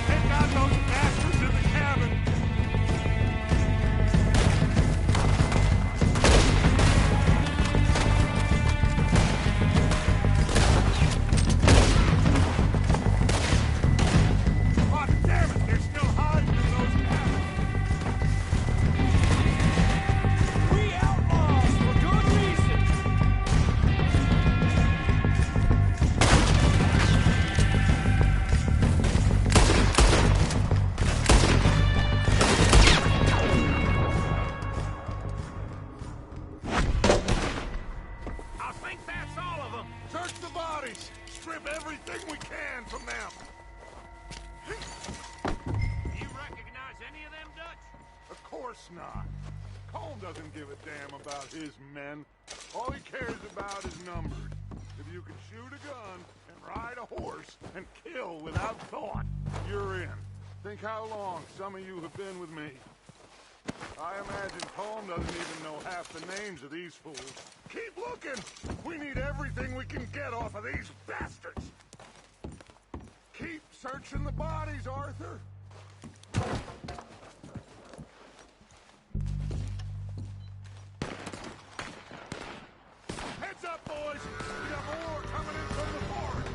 Take out those bastards in the cabin! Oh, damn it! They're still hiding in those cabins! We outlaws for good reason! I think that's all of them! Search the bodies! Strip everything we can from them! You recognize any of them, Dutch? Of course not. Colm doesn't give a damn about his men. All he cares about is numbers. If you can shoot a gun and ride a horse and kill without thought, you're in. Think how long some of you have been with me. I imagine Colm doesn't even know half the names of these fools. Keep looking! We need everything we can get off of these bastards! Keep searching the bodies, Arthur! Heads up, boys! We got more coming in from the forest!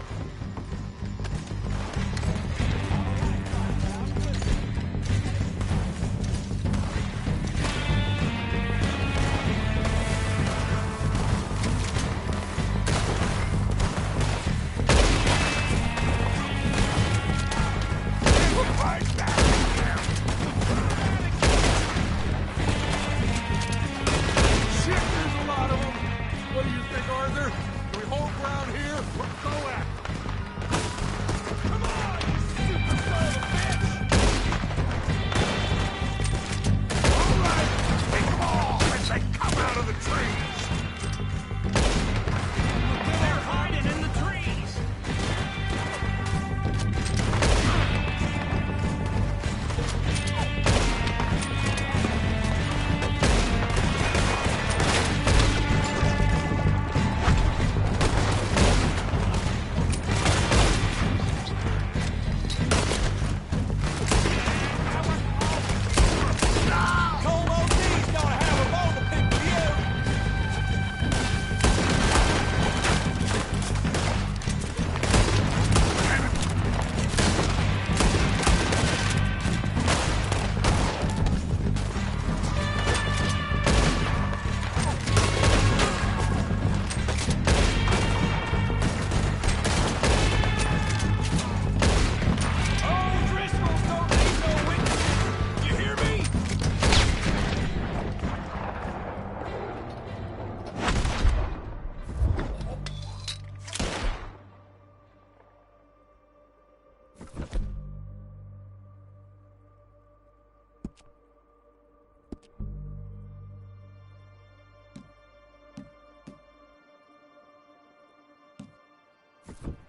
We're fighting!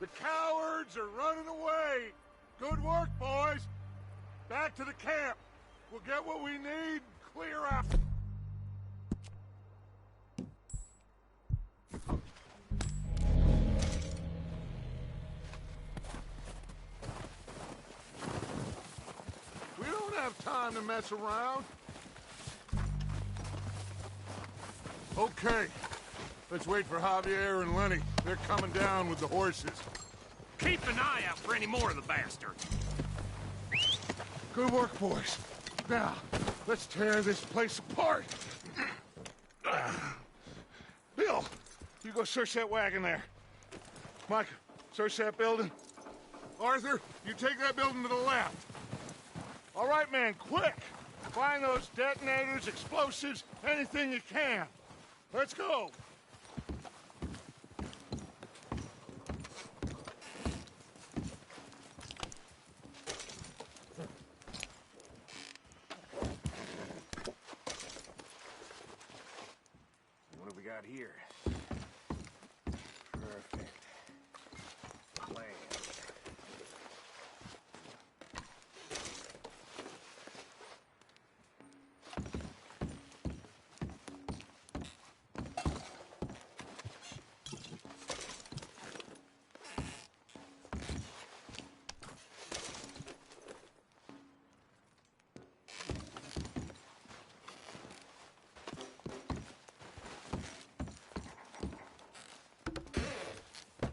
The cowards are running away. Good work, boys. Back to the camp. We'll get what we need and clear out. We don't have time to mess around. Okay. Let's wait for Javier and Lenny. They're coming down with the horses. Keep an eye out for any more of the bastards. Good work, boys. Now, let's tear this place apart. Bill, you go search that wagon there. Mike, search that building. Arthur, you take that building to the left. All right, man, quick. Find those detonators, explosives, anything you can. Let's go. What have we got here? Perfect. Plan.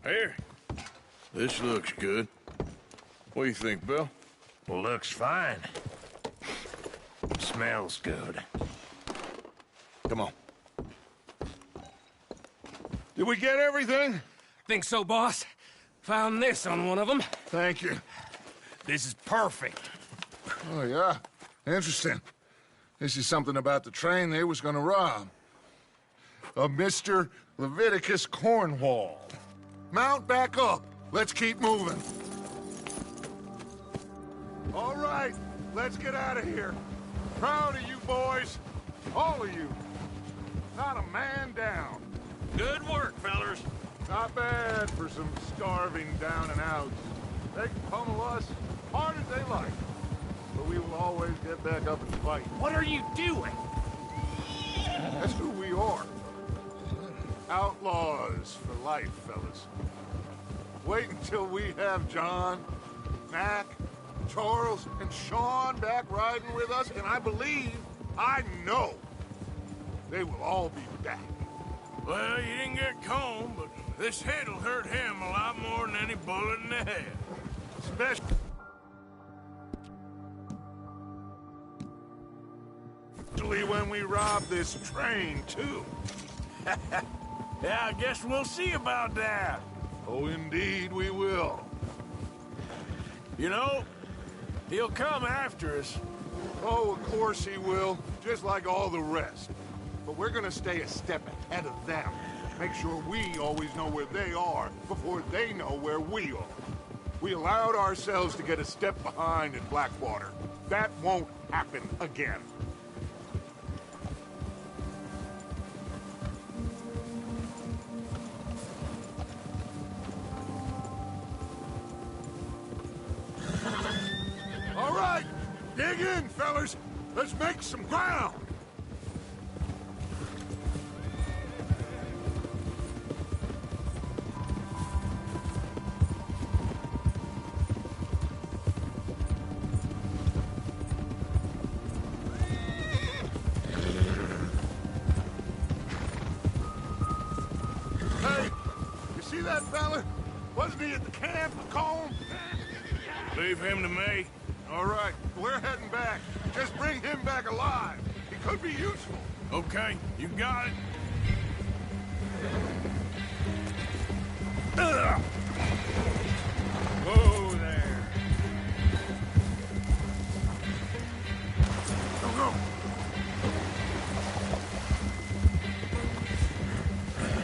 Here. This looks good. What do you think, Bill? Looks fine. Smells good. Come on. Did we get everything? Think so, boss? Found this on one of them. Thank you. This is perfect. Oh, yeah? Interesting. This is something about the train they was gonna rob. Of Mr. Leviticus Cornwall. Mount back up. Let's keep moving. All right, let's get out of here. Proud of you boys. All of you. Not a man down. Good work, fellers. Not bad for some starving down and outs. They can pummel us hard as they like. But we will always get back up and fight. What are you doing? That's who we are. Outlaws for life, fellas. Wait until we have John, Mac, Charles, and Sean back riding with us, and I know, they will all be back. Well, you didn't get Combe, but this hit'll hurt him a lot more than any bullet in the head. Especially when we rob this train, too. Yeah, I guess we'll see about that. Oh, indeed we will. You know, he'll come after us. Oh, of course he will, just like all the rest. But we're gonna stay a step ahead of them. Make sure we always know where they are before they know where we are. We allowed ourselves to get a step behind in Blackwater. That won't happen again. All right, dig in, fellas. Let's make some ground. Hey, you see that fella? Wasn't he at the camp, Combe? Leave him to me. All right, we're heading back. Just bring him back alive. He could be useful. Okay, you got it. Whoa there. Go, go.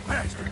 Faster.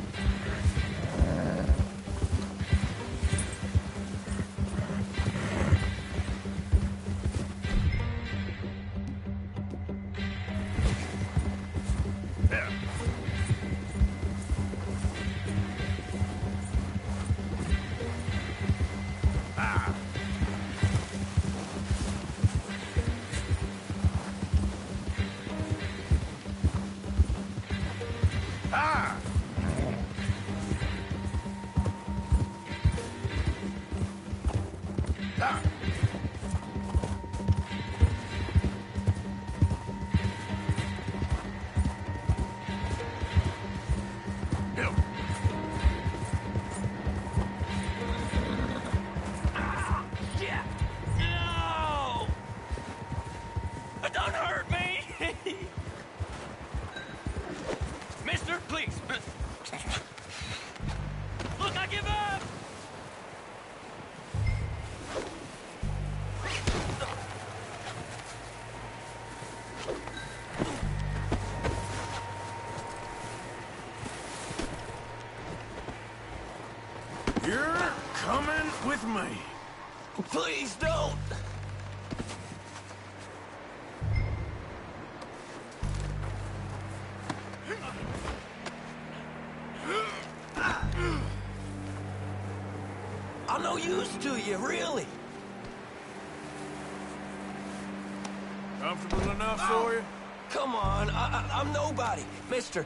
No! Don't hurt me! Mister, please. Look, I give up! You're coming with me. Please don't! I'm no use to you, really. Comfortable enough for you? Come on, I'm nobody, mister.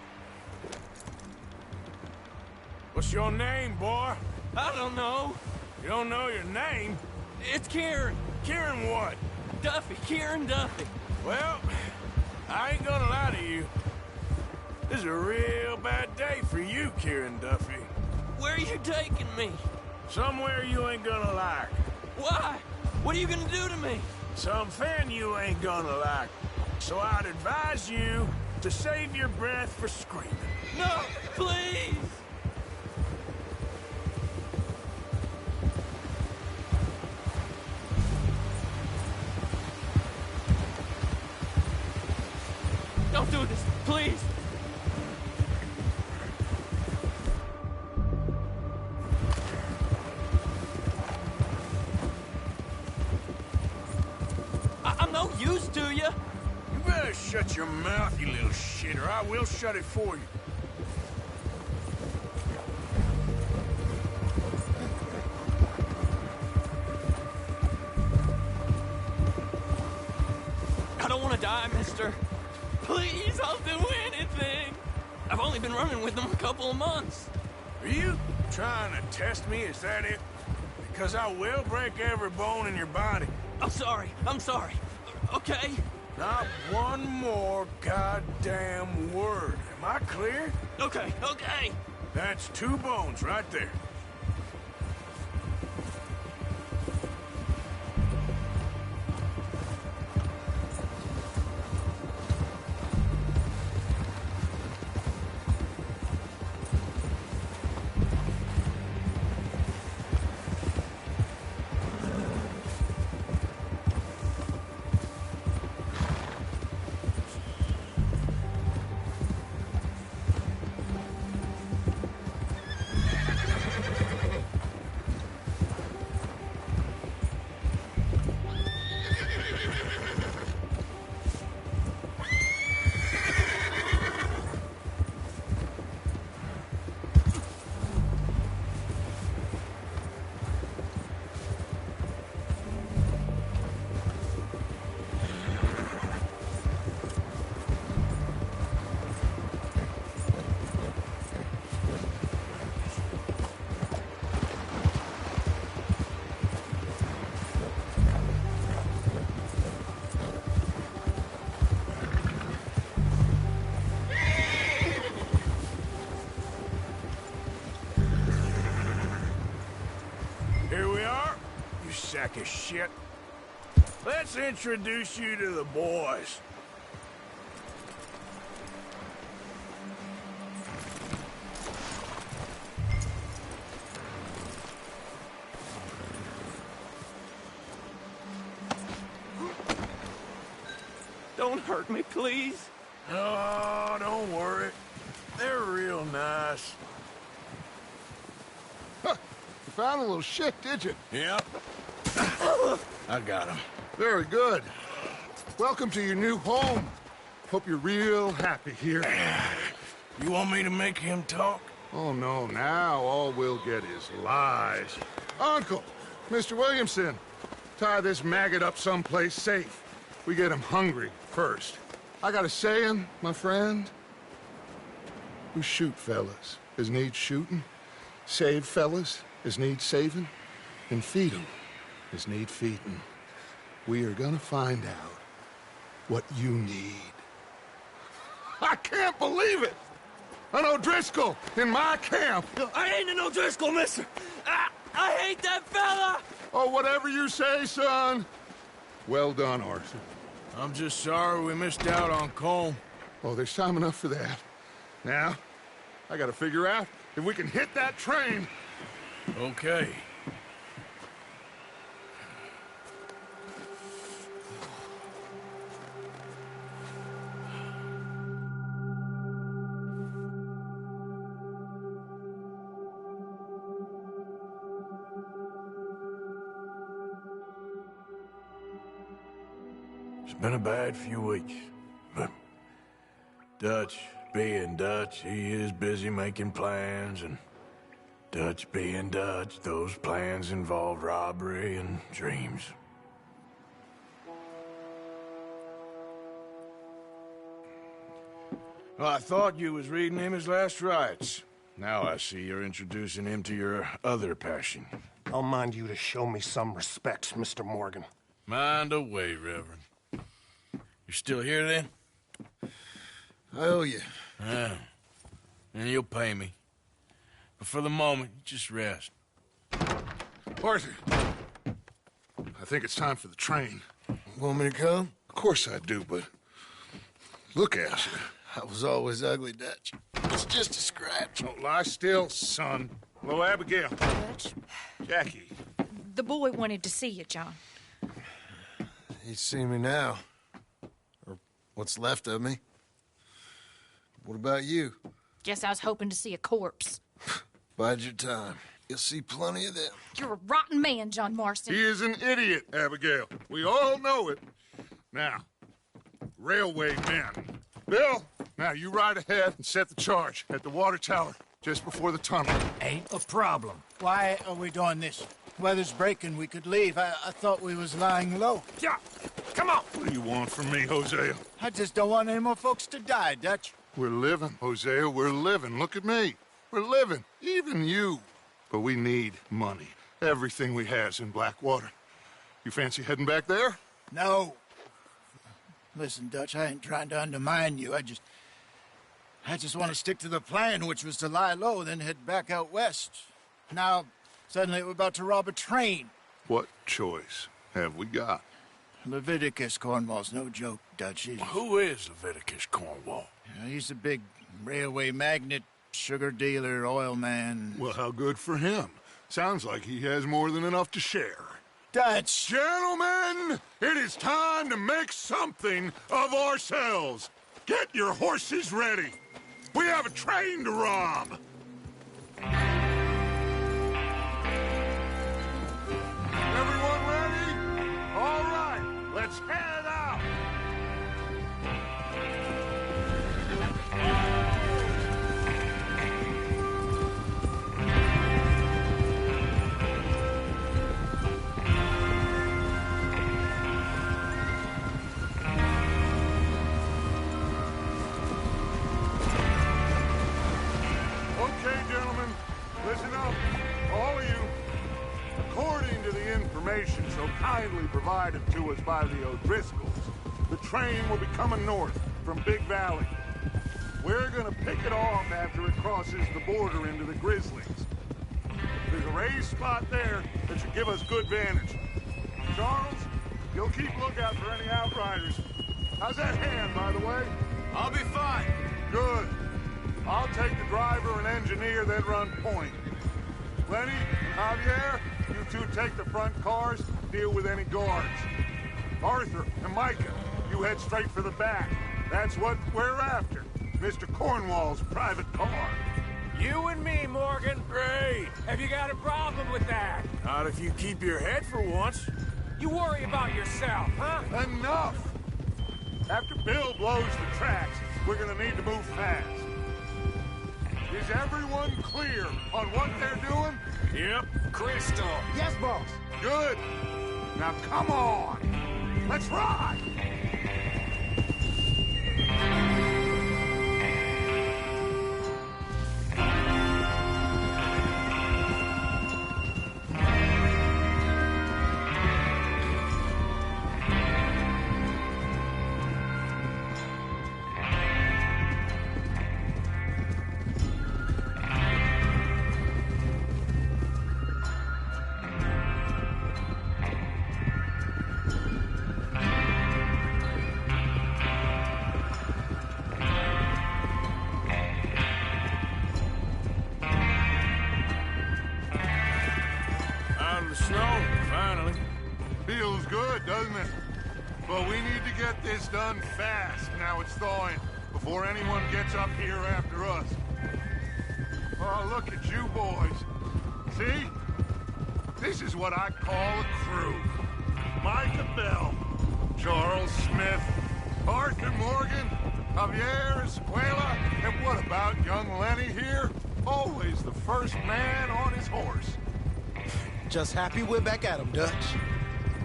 What's your name, boy? I don't know. You don't know your name? It's Kieran. Kieran what? Duffy, Kieran Duffy. Well, I ain't gonna lie to you. This is a real bad day for you, Kieran Duffy. Where are you taking me? Somewhere you ain't gonna like. Why? What are you gonna do to me? Something you ain't gonna like. So I'd advise you to save your breath for screaming. No, please! Don't do this, please! I'm no use to you! You better shut your mouth, you little shit, or I will shut it for you. I don't want to die, mister. Please, I'll do anything. I've only been running with them a couple of months. Are you trying to test me? Is that it? Because I will break every bone in your body. I'm sorry. Okay? Not one more goddamn word. Am I clear? Okay. That's 2 bones right there. Here we are, you sack of shit. Let's introduce you to the boys. Don't hurt me, please. Oh, don't worry. They're real nice. Huh. You found a little shit, did you? Yep. I got him. Very good. Welcome to your new home. Hope you're real happy here. You want me to make him talk? Oh, no. Now all we'll get is lies. Uncle, Mr. Williamson, tie this maggot up someplace safe. We get him hungry first. I got a saying, my friend. We shoot fellas as need shooting, save fellas as need saving, and feed 'em is need feeding. We are gonna find out what you need. I can't believe it! An O'Driscoll in my camp! I ain't an O'Driscoll, mister! I hate that fella! Oh, whatever you say, son. Well done, Arthur. I'm just sorry we missed out on Colm. Oh, there's time enough for that. Now, I gotta figure out if we can hit that train. Okay. It's been a bad few weeks, but Dutch being Dutch, he is busy making plans, and Dutch being Dutch, those plans involve robbery and dreams. Well, I thought you was reading him his last rites. Now I see you're introducing him to your other passion. I'll mind you to show me some respect, Mr. Morgan. Mind away, Reverend. You still here, then? I owe you. Yeah. And you'll pay me. But for the moment, just rest. Arthur, I think it's time for the train. Want me to come? Of course I do, but look at you. I was always ugly, Dutch. It's just a scratch. Don't lie still, son. Hello, Abigail. Dutch, Jackie. the boy wanted to see you, John. He'd see me now. Or what's left of me. What about you? Guess I was hoping to see a corpse. Bide your time. You'll see plenty of them. You're a rotten man, John Marston. He is an idiot, Abigail. We all know it. Now, railway men. Bill, now you ride ahead and set the charge at the water tower just before the tunnel. Ain't a problem. Why are we doing this? Weather's breaking. We could leave. I thought we was lying low. Yeah, come on. What do you want from me, Hosea? I just don't want any more folks to die, Dutch. We're living, Hosea. We're living. Look at me. We're living. Even you. But we need money. Everything we has in Blackwater. You fancy heading back there? No. Listen, Dutch, I ain't trying to undermine you. I just want to stick to the plan, which was to lie low, then head back out west. Now, suddenly we're about to rob a train. What choice have we got? Leviticus Cornwall's no joke, Dutch. Who is Leviticus Cornwall? He's a big railway magnate, sugar dealer, oil man. Well, how good for him. Sounds like he has more than enough to share. Dutch! Gentlemen, it is time to make something of ourselves. Get your horses ready. We have a train to rob. Everyone ready? All right, let's head out. Okay, gentlemen, listen up, all of you. According to the information so kindly provided to us by the O'Driscolls, the train will be coming north from Big Valley. We're gonna pick it off after it crosses the border into the Grizzlies. There's a raised spot there that should give us good vantage. Charles, you'll keep lookout for any outriders. How's that hand, by the way? I'll be fine. Good. I'll take the driver and engineer that run point. Lenny, Javier, you two take the front cars, deal with any guards. Arthur and Micah, you head straight for the back. That's what we're after. Mr. Cornwall's private car. You and me, Morgan. Great. Have you got a problem with that? Not if you keep your head for once. You worry about yourself, huh? Enough! After Bill blows the tracks, we're gonna need to move fast. Is everyone clear on what they're doing? Yep. Crystal. Yes, boss. Good. Now come on. Let's ride. good, doesn't it? But we need to get this done fast. Now it's thawing, before anyone gets up here after us. Oh, look at you boys. See? This is what I call a crew. Micah Bell, Charles Smith, Arthur Morgan, Javier Escuela, and what about young Lenny here? Always the first man on his horse. Just happy we're back at him, Dutch.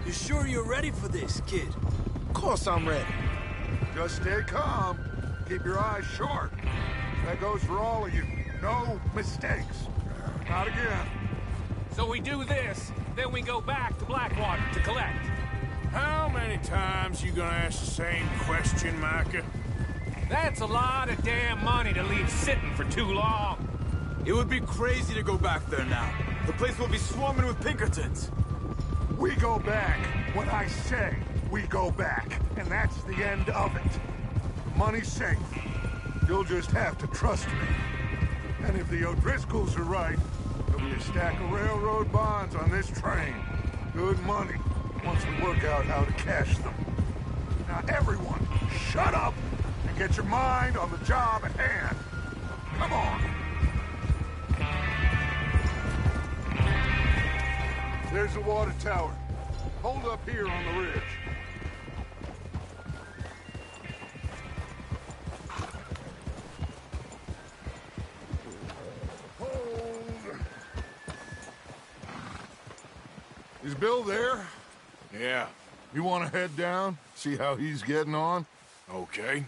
You sure you're ready for this, kid? Of course I'm ready. Just stay calm. Keep your eyes sharp. That goes for all of you. No mistakes. Not again. So we do this, then we go back to Blackwater to collect. How many times you gonna ask the same question, Micah? That's a lot of damn money to leave sitting for too long. It would be crazy to go back there now. The place will be swarming with Pinkertons. We go back when I say we go back, and that's the end of it. The money's safe. You'll just have to trust me. And if the O'Driscolls are right, there'll be a stack of railroad bonds on this train. Good money, once we work out how to cash them. Now everyone, shut up and get your mind on the job at hand. Come on. There's the water tower. Hold up here on the ridge. Hold. Is Bill there? Yeah. You want to head down? See how he's getting on? Okay.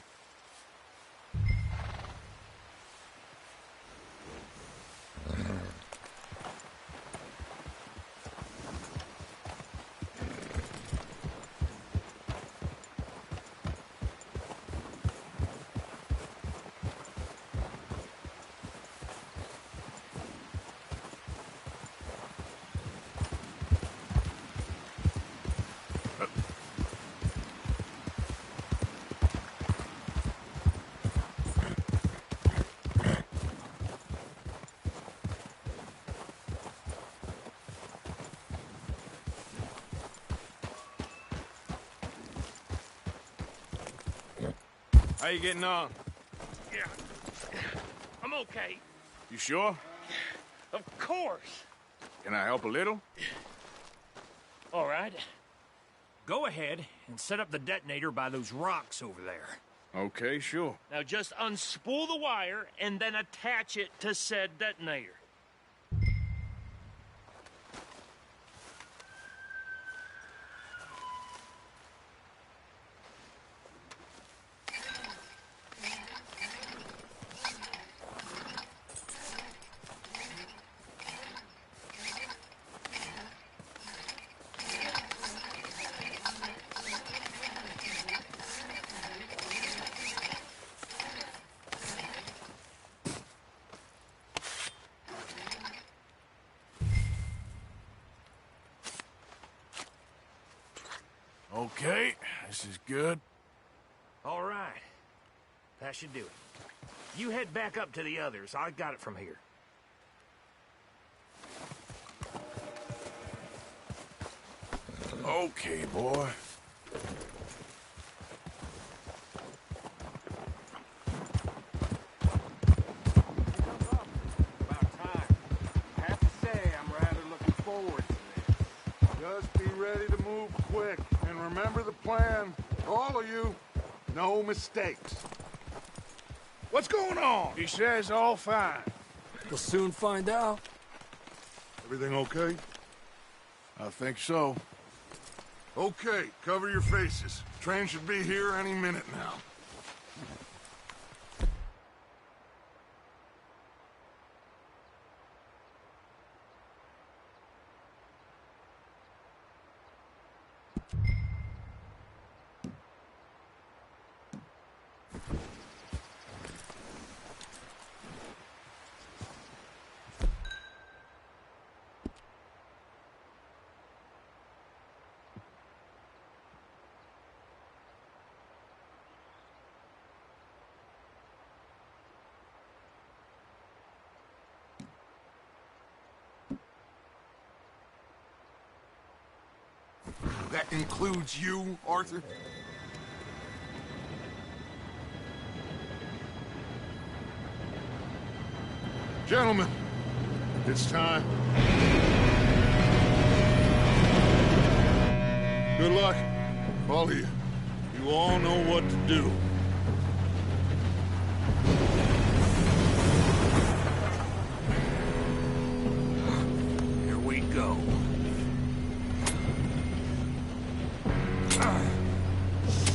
How you getting on? Yeah. I'm okay. You sure? Of course. Can I help a little? All right. Go ahead and set up the detonator by those rocks over there. Okay, sure. Now just unspool the wire and then attach it to said detonator. Okay, this is good. All right. That should do it. You head back up to the others. I got it from here. Okay, boy. About time. I have to say, I'm rather looking forward to this. Just be ready to move quick. And remember the plan. All of you, no mistakes. What's going on? He says all fine. We'll soon find out. Everything okay? I think so. Okay, cover your faces. Train should be here any minute now. That includes you, Arthur? Gentlemen, it's time. Good luck, all of you. You all know what to do. Here we go.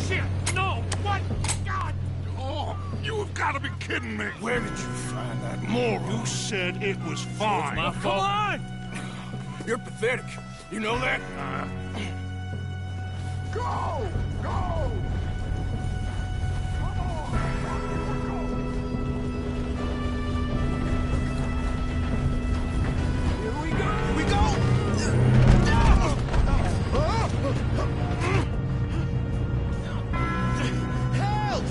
Shit! No! What? God! Oh, you have got to be kidding me! Where did you find that moron? You said it was fine. It's my fault. Come on! You're pathetic. You know that? Go! Go! Here we go! Here we go! Help!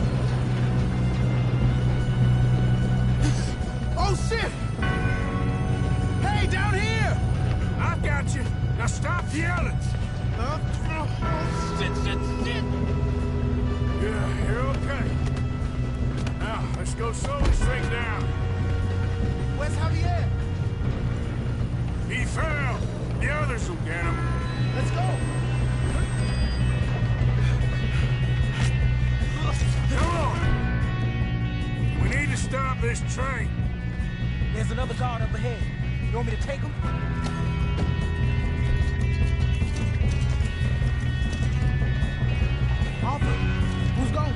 Oh, shit! Hey, down here! I got you. Now stop yelling. Oh, shit, shit, shit! Yeah, you're okay. Now, let's go slowly straight down. Where's Javier? He fell. The others will get him. Let's go! Come on. We need to stop this train. There's another guard up ahead. You want me to take him? Alfred, who's going?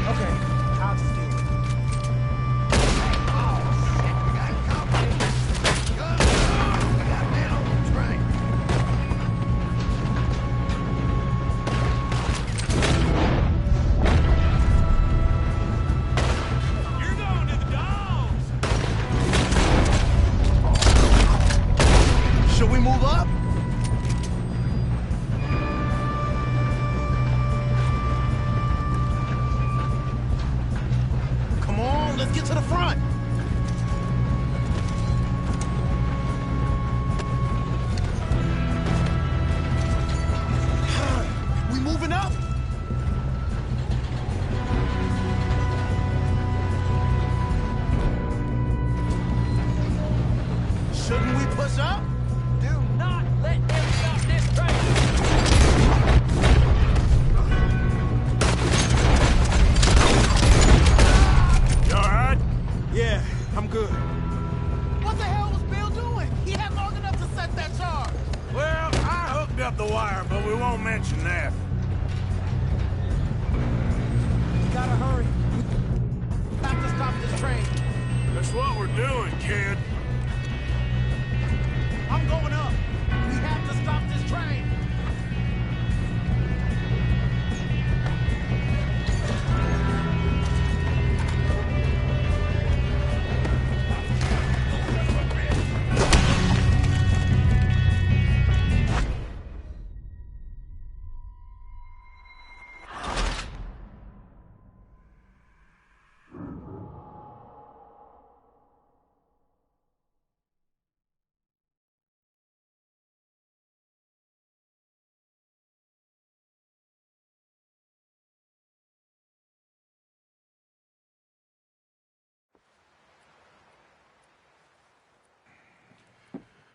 Okay, I'll just do it. You're going to the dogs. Should we move up? Come on, let's get to the front. We moving up? Shouldn't we push up? Do not let them stop this train! You all right? Yeah, I'm good. What the hell was Bill doing? He had long enough to set that charge. Well, I hooked up the wire, but we won't mention that. We gotta hurry. We have to stop this train. That's what we're doing, kid. I'm going up. We have to stop this train.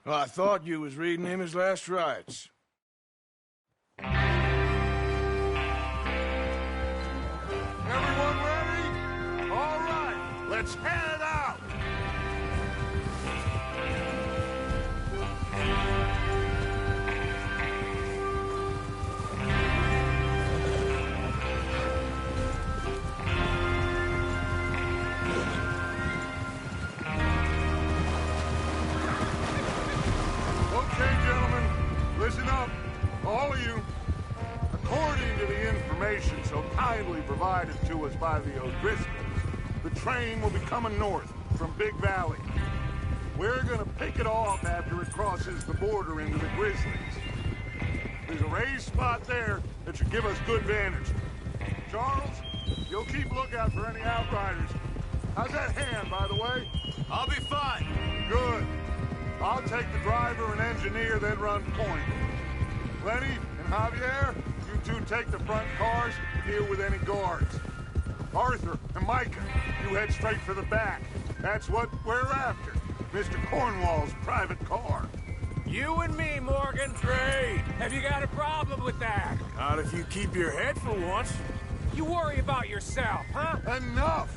Well, I thought you was reading him his last rites. Everyone ready? All right, let's head out! Okay, gentlemen, listen up, all of you. According to the information so kindly provided to us by the O'Driscolls, the train will be coming north from Big Valley. We're gonna pick it off after it crosses the border into the Grizzlies. There's a raised spot there that should give us good vantage. Charles, you'll keep lookout for any outriders. How's that hand, by the way? I'll be fine. Good. I'll take the driver and engineer, then run point. Lenny and Javier, you two take the front cars and deal with any guards. Arthur and Micah, you head straight for the back. That's what we're after. Mr. Cornwall's private car. You and me, Morgan. Trade. Have you got a problem with that? Not if you keep your head for once. You worry about yourself, huh? Enough!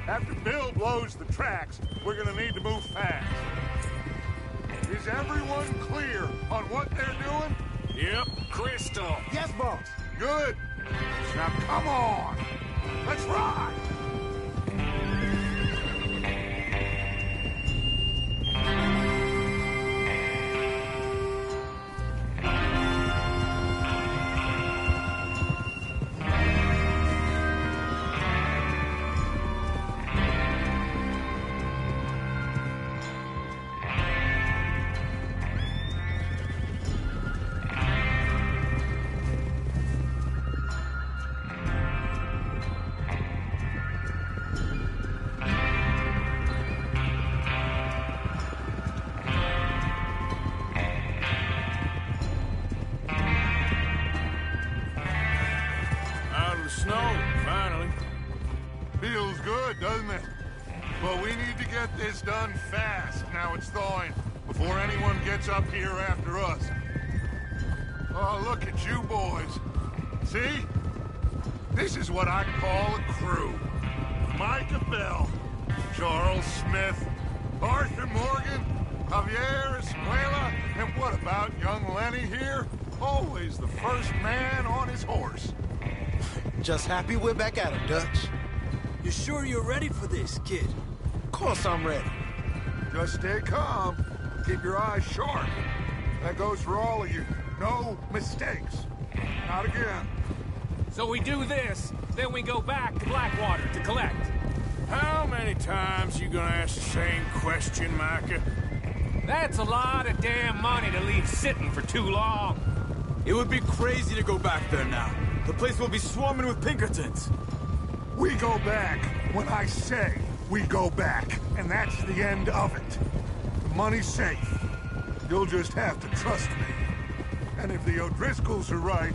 After Bill blows the tracks, we're gonna need to move fast. Is everyone clear on what they're doing? Yep, crystal. Yes, boss. Good. Now come on. Let's ride. Feels good, doesn't it? But we need to get this done fast, now it's thawing, before anyone gets up here after us. Oh, look at you boys. See? This is what I call a crew. Micah Bell, Charles Smith, Arthur Morgan, Javier Escuela, and what about young Lenny here? Always the first man on his horse. Just happy we're back at it, Dutch. You sure you're ready for this, kid? Of course I'm ready. Just stay calm. Keep your eyes sharp. That goes for all of you. No mistakes. Not again. So we do this, then we go back to Blackwater to collect. How many times you gonna ask the same question, Micah? That's a lot of damn money to leave sitting for too long. It would be crazy to go back there now. The place will be swarming with Pinkertons. We go back when I say we go back, and that's the end of it. The money's safe. You'll just have to trust me. And if the O'Driscolls are right,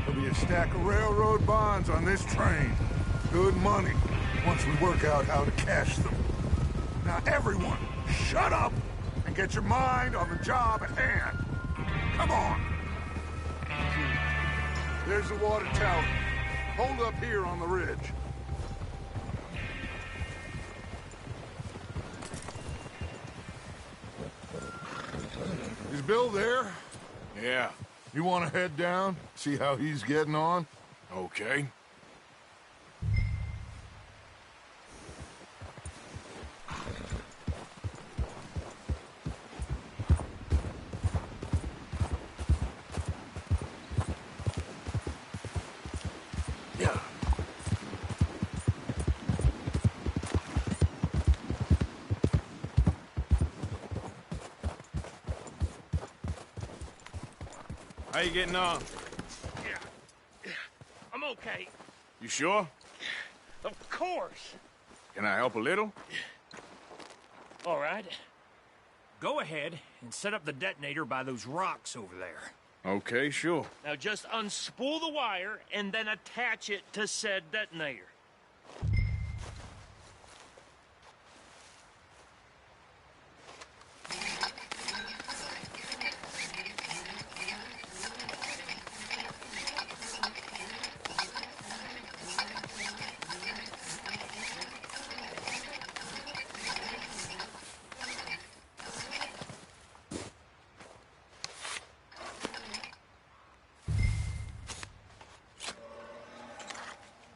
there'll be a stack of railroad bonds on this train. Good money, once we work out how to cash them. Now everyone, shut up and get your mind on the job at hand. Come on. There's the water tower. Hold up here on the ridge. Is Bill there? Yeah. You want to head down, see how he's getting on? Okay. Yeah. How you getting on? I'm okay. You sure? Of course. Can I help a little? All right. Go ahead and set up the detonator by those rocks over there. Okay, sure. Now just unspool the wire and then attach it to said detonator.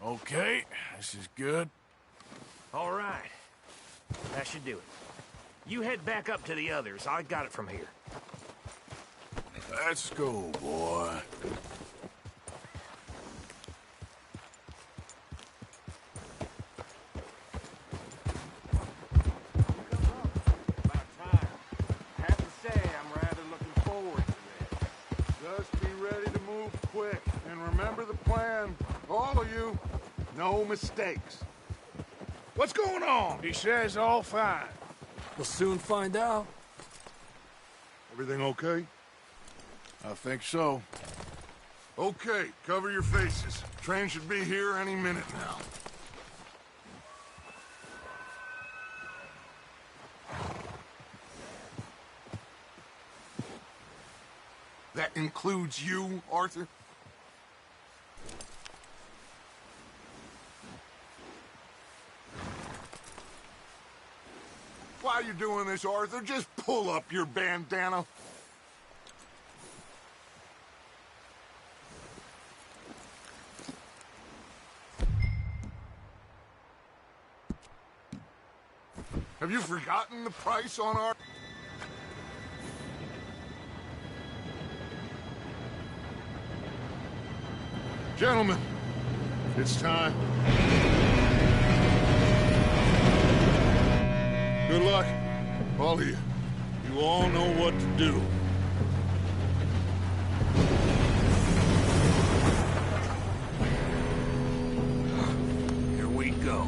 Okay, this is good. All right. That should do it. You head back up to the others. I got it from here. Let's go, boy. Have to say, I'm rather looking forward to this. Just be ready to move quick, and remember the plan. All of you, no mistakes. What's going on? He says all fine. We'll soon find out. Everything okay? I think so. Okay, cover your faces. Train should be here any minute now. That includes you, Arthur? Why are you doing this, Arthur? Just pull up your bandana. Have you forgotten the price on our... Gentlemen, it's time. Good luck, all of you. You all know what to do. Here we go.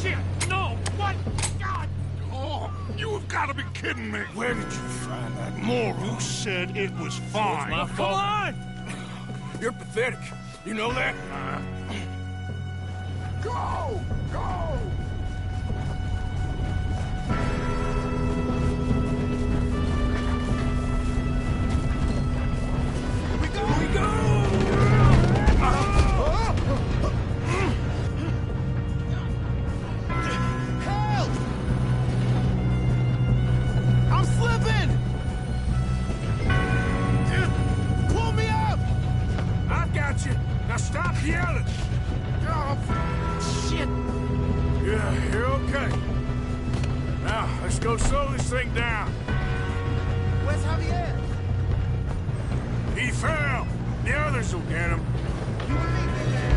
Shit! No! What? God! Oh, you have got to be kidding me. Where did you find that moron? You said it was fine. My fault. Come on! You're pathetic. You know that? Go! Go! We go! We go! Help! I'm slipping! Pull me up! I've got you. Now stop yelling. Shit! Yeah, you're okay. Now, let's go slow this thing down. Where's Javier? He fell. The others will get him. You and me, big man.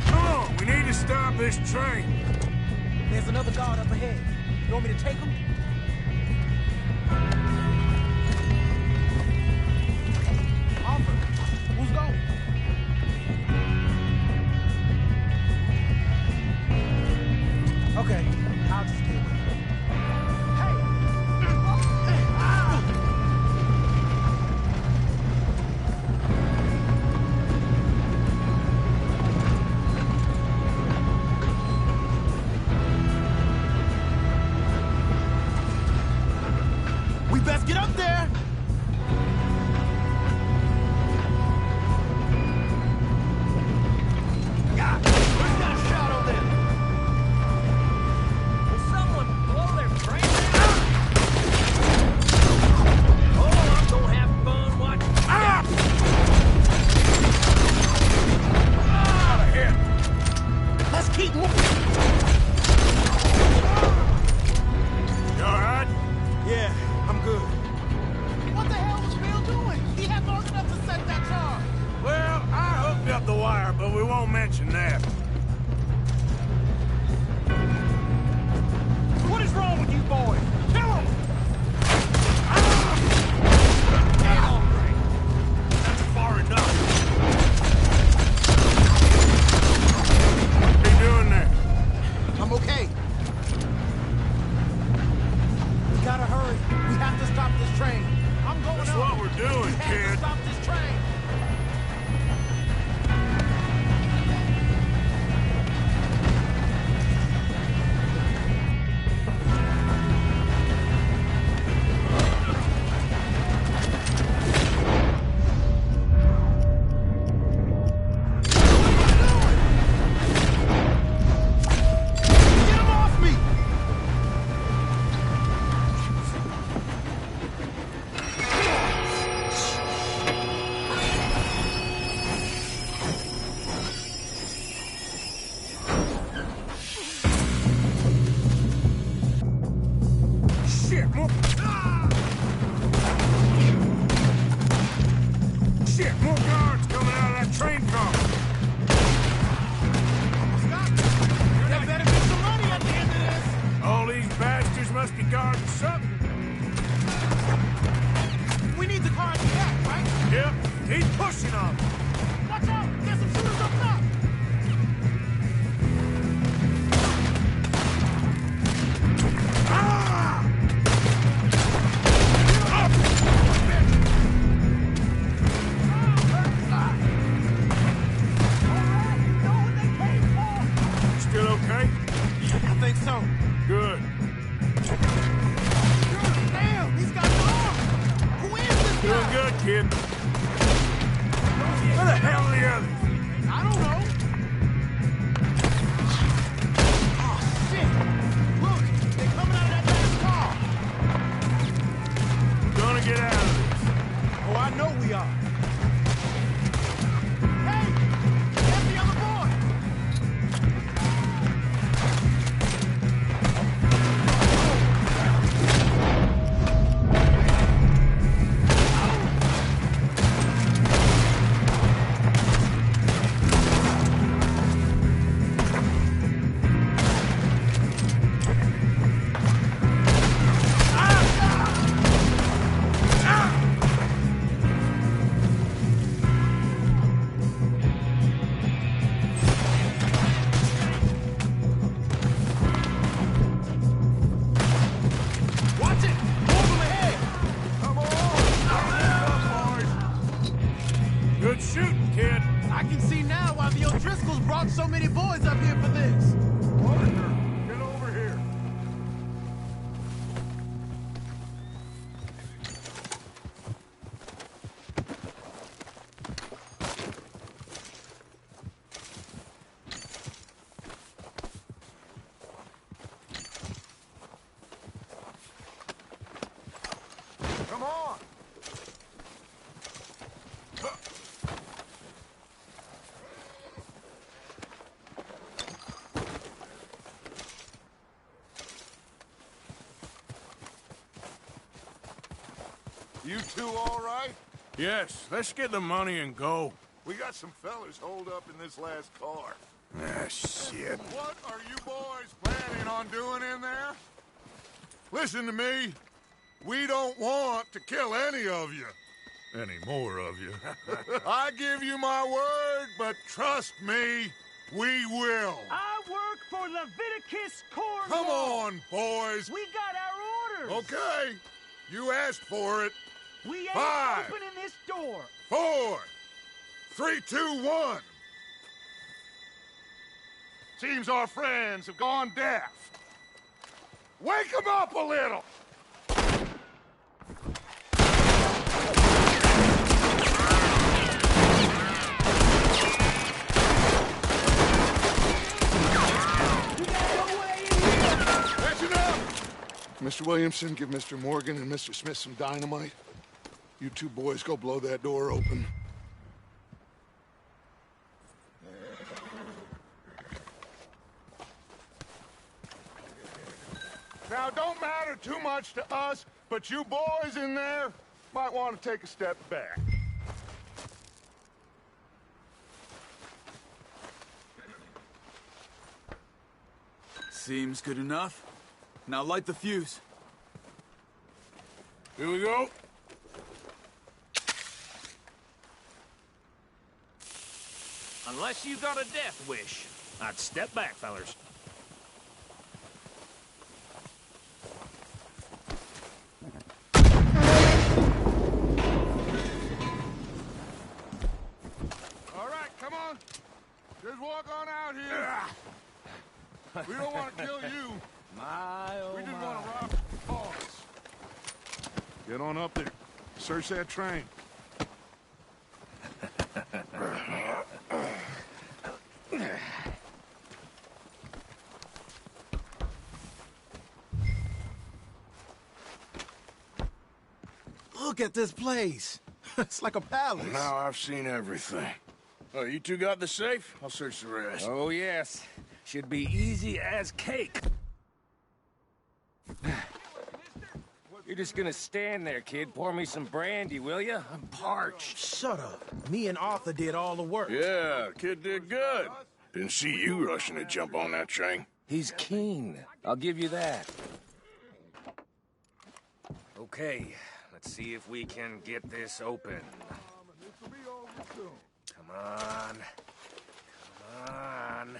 Come on, we need to stop this train. There's another guard up ahead. You want me to take him? Offer. Who's going? Okay, I'll just deal with it. Hey! We best get up there! God, who's got a shot on them? Will someone blow their brains out? Oh, I'm gonna have fun watching that. Out of here. Let's keep moving! You all right? Yeah, I'm good. What the hell was Bill doing? He had long enough to set that charge. Well, I hooked up the wire, but we won't mention that. What is wrong with you boys? Kill him! That's far enough. What are you doing there? I'm okay. We gotta hurry. We have to stop this train. I'm going That's up. what we're doing, We have kid. to stop this train. okay? I think so. Good. Damn, he's got an arm! Who is this Doing guy? good, kid. Where the hell are the others? I don't know. Oh, shit! Look, they're coming out of that last car. We're gonna get out of this. Oh, I know we are. Hey! That's the other boy! Watch it! More of them ahead! Good shooting, kid. I can see now why the O'Driscolls brought so many boys up here for this. Parker, get over here. Come on. You two all right? Yes, let's get the money and go. We got some fellas holed up in this last car. Ah, shit. What are you boys planning on doing in there? Listen to me. We don't want to kill any of you. Any more of you. I give you my word, but trust me, we will. I work for Leviticus Cornwall. Come on, boys. We got our orders. Okay. You asked for it. We ain't 5, opening this door. 4, 3, 2, 1. Seems our friends have gone deaf. Wake them up a little. That's enough. Mr. Williamson, give Mr. Morgan and Mr. Smith some dynamite. You two boys go blow that door open. Now, don't matter too much to us, but you boys in there might want to take a step back. Seems good enough. Now light the fuse. Here we go. Unless you got a death wish, I'd step back, fellers. All right, come on. Just walk on out here. We don't want to kill you. We just want to rob the cars. Get on up there. Search that train. Look at this place. It's like a palace. Now I've seen everything. Oh, you two got the safe? I'll search the rest. Oh, yes. Should be easy as cake. You're just gonna stand there, kid. Pour me some brandy, will you? I'm parched. Shut up. Me and Arthur did all the work. Yeah, kid did good. Didn't see you rushing to jump on that train. He's keen. I'll give you that. Okay, let's see if we can get this open. Come on. Come on.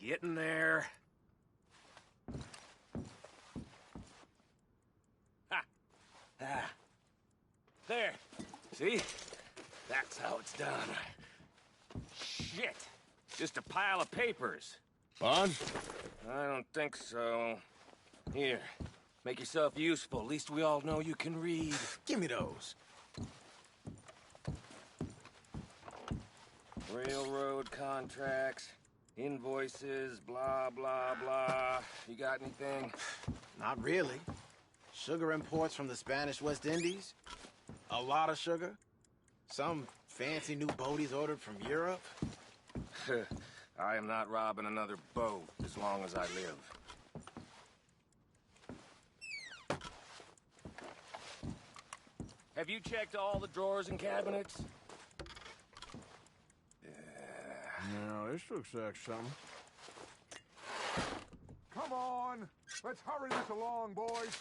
Get in there. Ha! Ah. There. See? That's how it's done. Shit. Just a pile of papers. Bonds? I don't think so. Here, make yourself useful. At least we all know you can read. Give me those. Railroad contracts, invoices, blah, blah, blah. You got anything? Not really. Sugar imports from the Spanish West Indies. A lot of sugar. Some fancy new boat he's ordered from Europe. I am not robbing another boat as long as I live. Have you checked all the drawers and cabinets? No, this looks like something. Come on! Let's hurry this along, boys!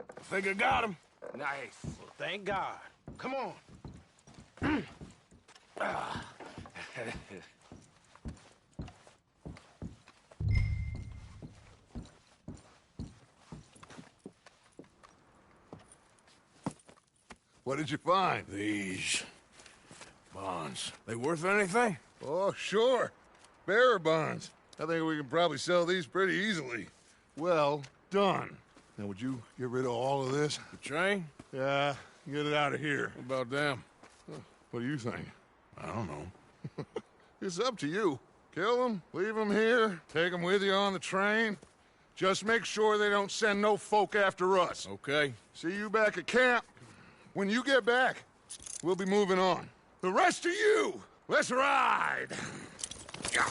I think I got him. Nice. Well, thank God. Come on. What did you find? These bonds. They worth anything? Oh, sure. Bearer bonds. I think we can probably sell these pretty easily. Well done. Now, would you get rid of all of this? The train? Yeah, get it out of here. What about them? What do you think? I don't know. It's up to you. Kill them, leave them here, take them with you on the train. Just make sure they don't send no folk after us. Okay. See you back at camp. When you get back, we'll be moving on. The rest of you, let's ride! Yeah.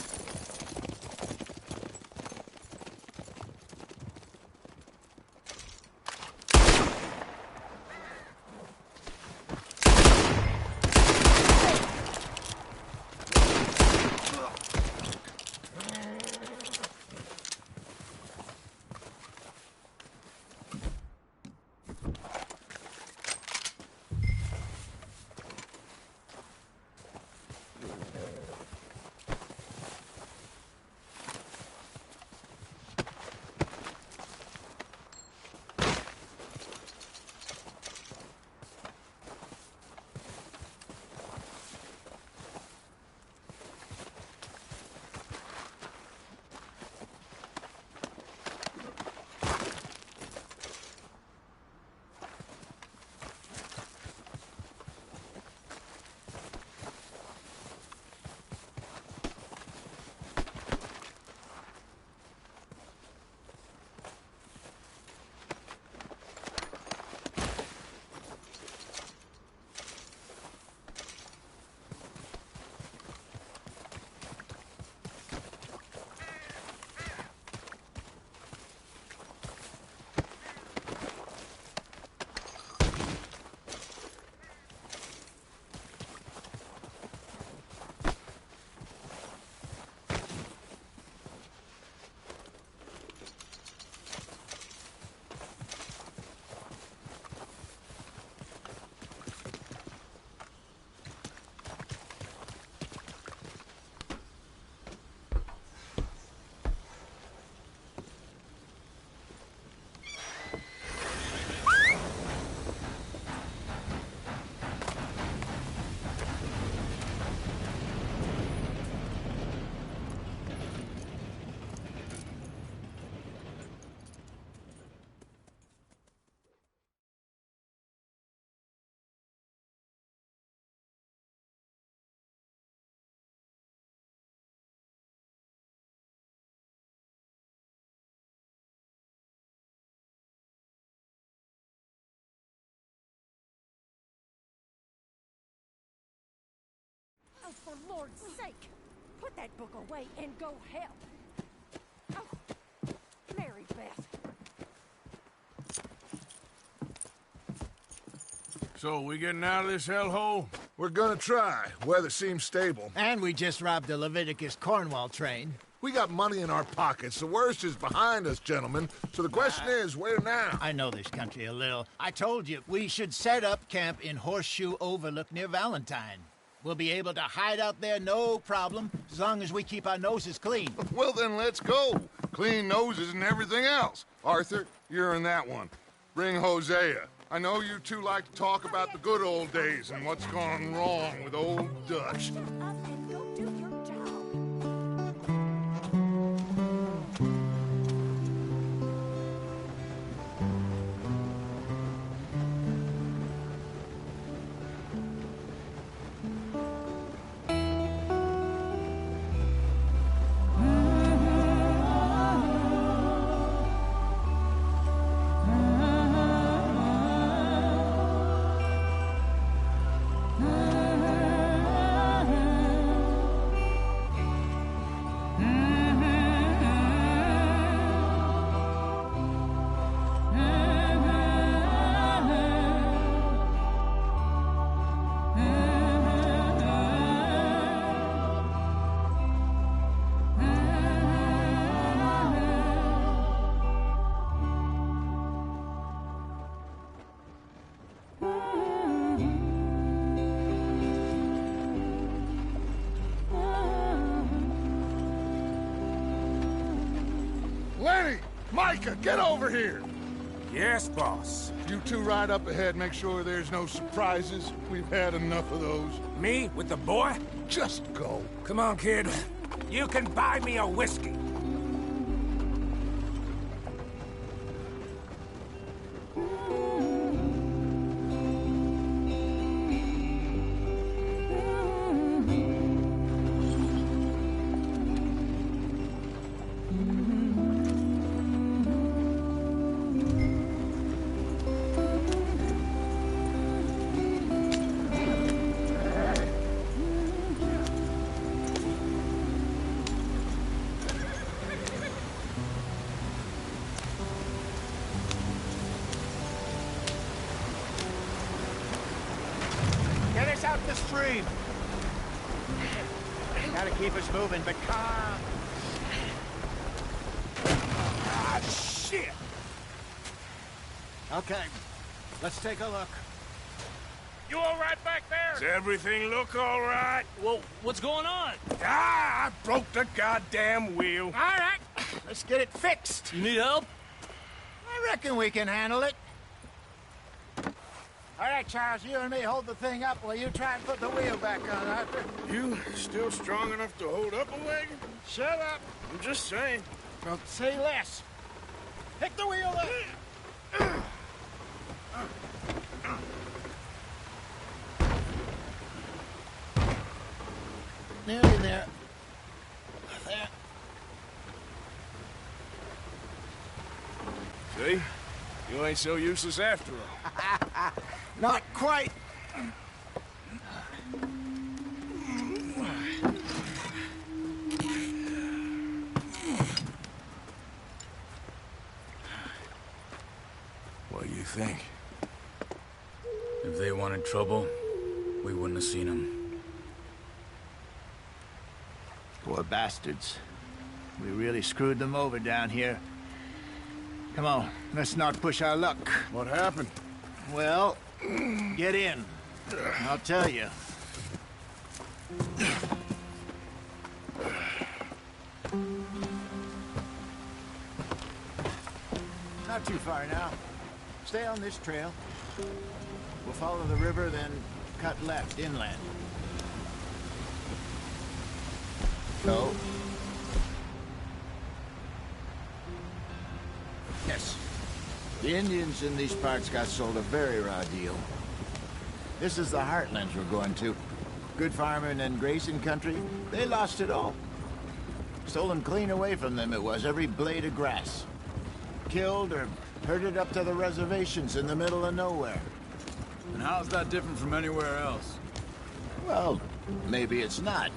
Oh, for Lord's sake! Put that book away and go help! Oh, Mary Beth. So, we getting out of this hellhole? We're gonna try. Weather seems stable. And we just robbed the Leviticus Cornwall train. We got money in our pockets. The worst is behind us, gentlemen. So the question is, where now? I know this country a little. I told you, we should set up camp in Horseshoe Overlook near Valentine. We'll be able to hide out there no problem, as long as we keep our noses clean. Well, then let's go. Clean noses and everything else. Arthur, you're in that one. Bring Hosea. I know you two like to talk about the good old days and what's gone wrong with old Dutch. Lenny! Micah, get over here! Yes, boss. You two ride up ahead, make sure there's no surprises. We've had enough of those. Me with the boy? Just go. Come on, kid. You can buy me a whiskey. Get us out the stream. Gotta keep us moving, but calm. Ah, shit! Okay, let's take a look. You all right back there? Does everything look all right? Well, what's going on? Ah, I broke the goddamn wheel. All right, let's get it fixed. You need help? I reckon we can handle it. All right, Charles, you and me hold the thing up while you try and put the wheel back on, Arthur. You still strong enough to hold up a wagon? Shut up. I'm just saying. Well, say less. Pick the wheel up. Nearly there. There. See? You ain't so useless after all. Not quite. What do you think? If they wanted trouble, we wouldn't have seen them. Poor bastards. We really screwed them over down here. Come on, let's not push our luck. What happened? Well, get in. I'll tell you. Not too far now. Stay on this trail. We'll follow the river, then cut left inland. Go. Yes. The Indians in these parts got sold a very raw deal. This is the heartlands we're going to. Good farming and grazing country, they lost it all. Stolen clean away from them it was, every blade of grass. Killed or herded up to the reservations in the middle of nowhere. And how's that different from anywhere else? Well, maybe it's not.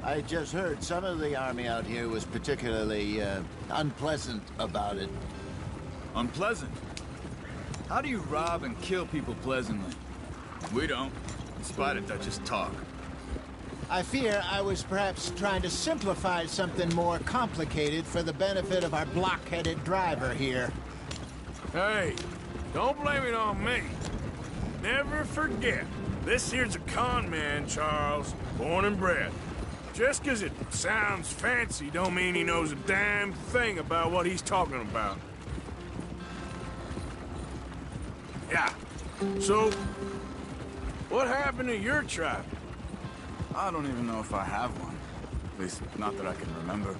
I just heard some of the army out here was particularly, unpleasant about it. Unpleasant? How do you rob and kill people pleasantly? We don't, in spite of Dutch's talk. I fear I was perhaps trying to simplify something more complicated for the benefit of our block-headed driver here. Hey, don't blame it on me. Never forget, this here's a con man, Charles, born and bred. Just 'cause it sounds fancy don't mean he knows a damn thing about what he's talking about. Yeah. So, what happened to your tribe? I don't even know if I have one. At least, not that I can remember.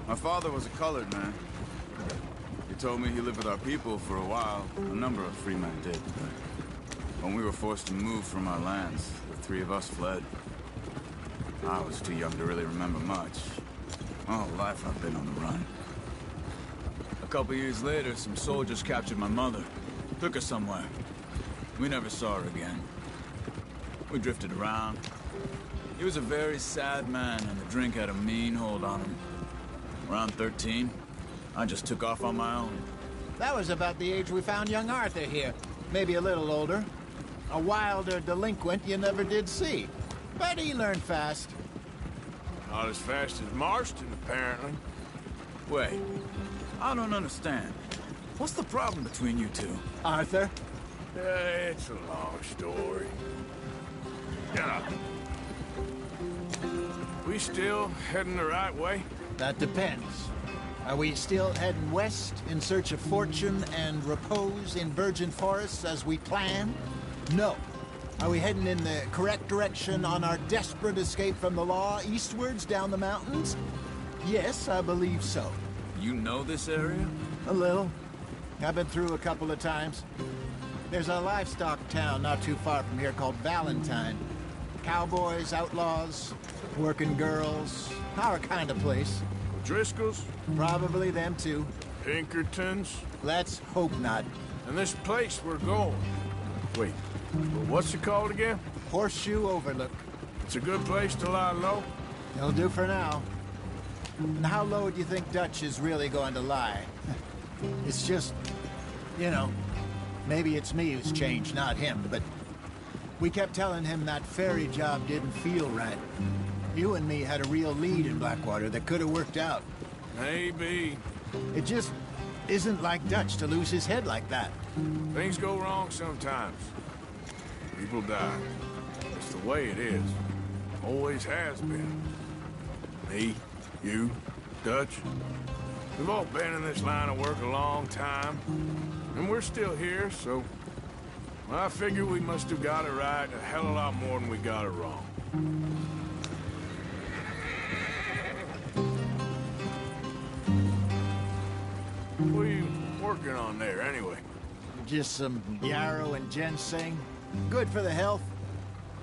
My father was a colored man. He told me he lived with our people for a while. A number of free men did. When we were forced to move from our lands, the three of us fled. I was too young to really remember much. My whole life I've been on the run. A couple years later, some soldiers captured my mother. Took her somewhere. We never saw her again. We drifted around. He was a very sad man, and the drink had a mean hold on him. Around 13, I just took off on my own. That was about the age we found young Arthur here. Maybe a little older. A wilder delinquent you never did see. But he learned fast. Not as fast as Marston, apparently. Wait, I don't understand. What's the problem between you two? Arthur? It's a long story. Yeah. We still heading the right way? That depends. Are we still heading west in search of fortune and repose in virgin forests as we planned? No. Are we heading in the correct direction on our desperate escape from the law eastwards down the mountains? Yes, I believe so. You know this area? A little. I've been through a couple of times. There's a livestock town not too far from here called Valentine. Cowboys, outlaws, working girls, our kind of place. Driscolls? Probably them too. Pinkertons? Let's hope not. And this place we're going. Wait, what's it called again? Horseshoe Overlook. It's a good place to lie low? It'll do for now. And how low do you think Dutch is really going to lie? It's just, you know, maybe it's me who's changed, not him, but we kept telling him that ferry job didn't feel right. You and me had a real lead in Blackwater that could have worked out. Maybe. It just isn't like Dutch to lose his head like that. Things go wrong sometimes. People die. It's the way it is. Always has been. Me, you, Dutch. We've all been in this line of work a long time. And we're still here, so... I figure we must have got it right a hell of a lot more than we got it wrong. What are you working on there, anyway? Just some yarrow and ginseng. Good for the health.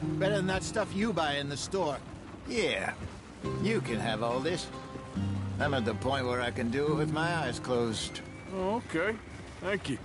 Better than that stuff you buy in the store. Yeah, you can have all this. I'm at the point where I can do it with my eyes closed. Oh, okay. Thank you.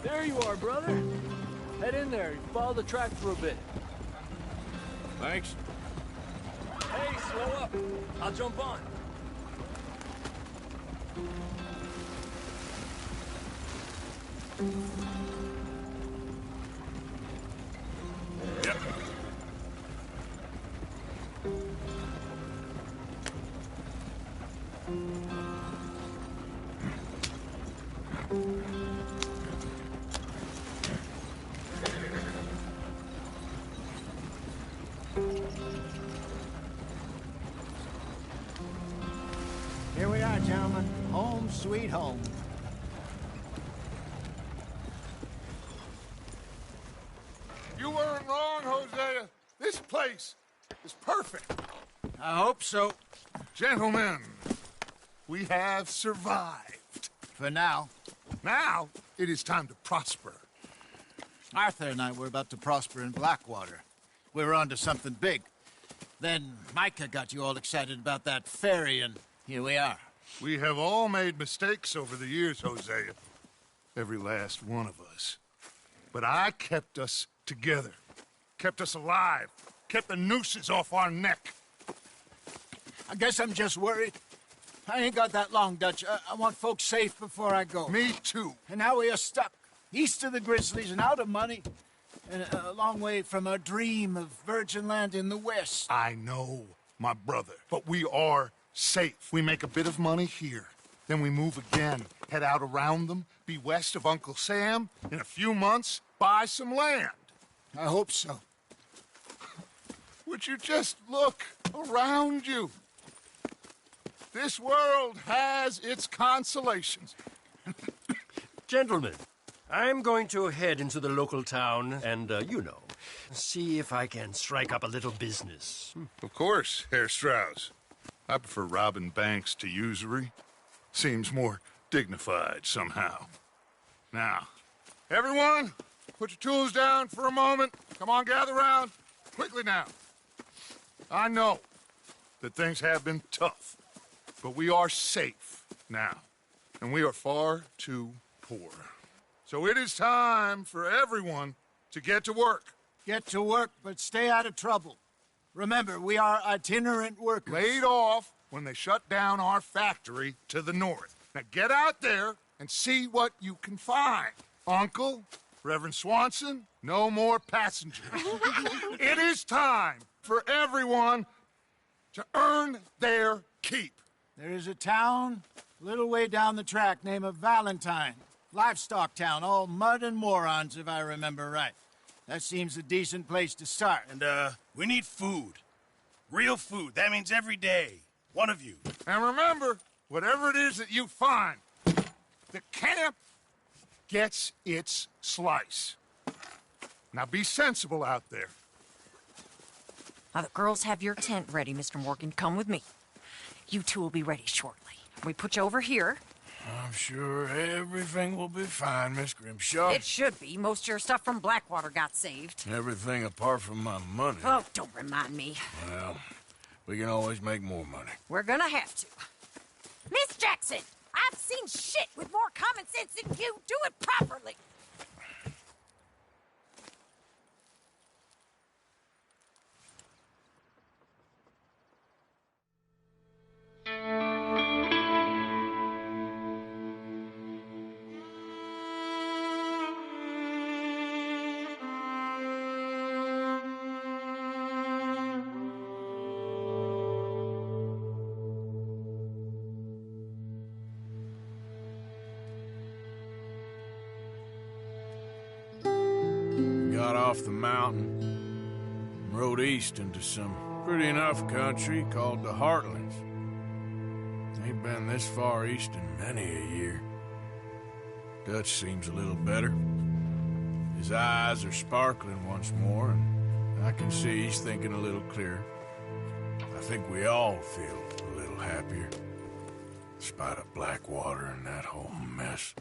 There you are, brother. Head in there. Follow the track for a bit. Thanks. Hey, slow up. I'll jump on. Yep. Here we are, gentlemen. Home sweet home. You weren't wrong, Hosea. This place is perfect. I hope so. Gentlemen, we have survived. For now. Now, it is time to prosper. Arthur and I were about to prosper in Blackwater. We were onto something big. Then Micah got you all excited about that ferry, and here we are. We have all made mistakes over the years, Hosea. Every last one of us. But I kept us together. Kept us alive. Kept the nooses off our neck. I guess I'm just worried. I ain't got that long, Dutch. I want folks safe before I go. Me too. And now we are stuck. East of the Grizzlies and out of money. and a long way from our dream of virgin land in the west. I know, my brother, but we are safe. We make a bit of money here. Then we move again, head out around them, be west of Uncle Sam. In a few months, buy some land. I hope so. Would you just look around you? This world has its consolations. Gentlemen, I'm going to head into the local town and, see if I can strike up a little business. Of course, Herr Strauss. I prefer robbing banks to usury. Seems more dignified somehow. Now, everyone, put your tools down for a moment. Come on, gather round. Quickly now. I know that things have been tough, but we are safe now, and we are far too poor. So it is time for everyone to get to work. Get to work, but stay out of trouble. Remember, we are itinerant workers. Laid off when they shut down our factory to the north. Now get out there and see what you can find. Uncle, Reverend Swanson, no more passengers. It is time for everyone to earn their keep. There is a town a little way down the track named Valentine. Livestock town, all mud and morons, if I remember right. That seems a decent place to start. And, we need food. Real food. That means every day. One of you. And remember, whatever it is that you find, the camp gets its slice. Now be sensible out there. Now, the girls have your tent ready, Mr. Morgan. Come with me. You two will be ready shortly. We put you over here. I'm sure everything will be fine, Miss Grimshaw. It should be. Most of your stuff from Blackwater got saved. Everything apart from my money. Oh, don't remind me. Well, we can always make more money. We're gonna have to. Miss Jackson, I've seen shit with more common sense than you. Do it properly. Got off the mountain and rode east into some pretty enough country called the Heartlands. Ain't been this far east in many a year. Dutch seems a little better. His eyes are sparkling once more, and I can see he's thinking a little clearer. I think we all feel a little happier, in spite of Blackwater and that whole mess.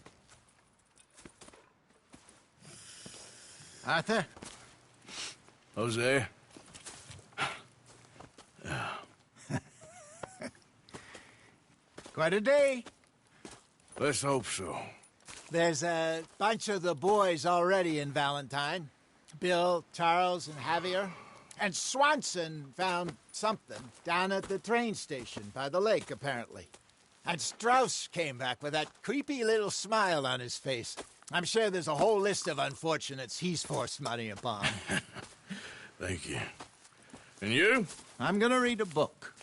Arthur? Jose? Quite a day. Let's hope so. There's a bunch of the boys already in Valentine. Bill, Charles, and Javier. And Swanson found something down at the train station by the lake, apparently. And Strauss came back with that creepy little smile on his face. I'm sure there's a whole list of unfortunates he's forced money upon. Thank you. And you? I'm gonna read a book.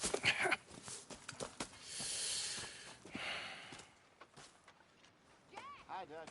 Hi, Dutch.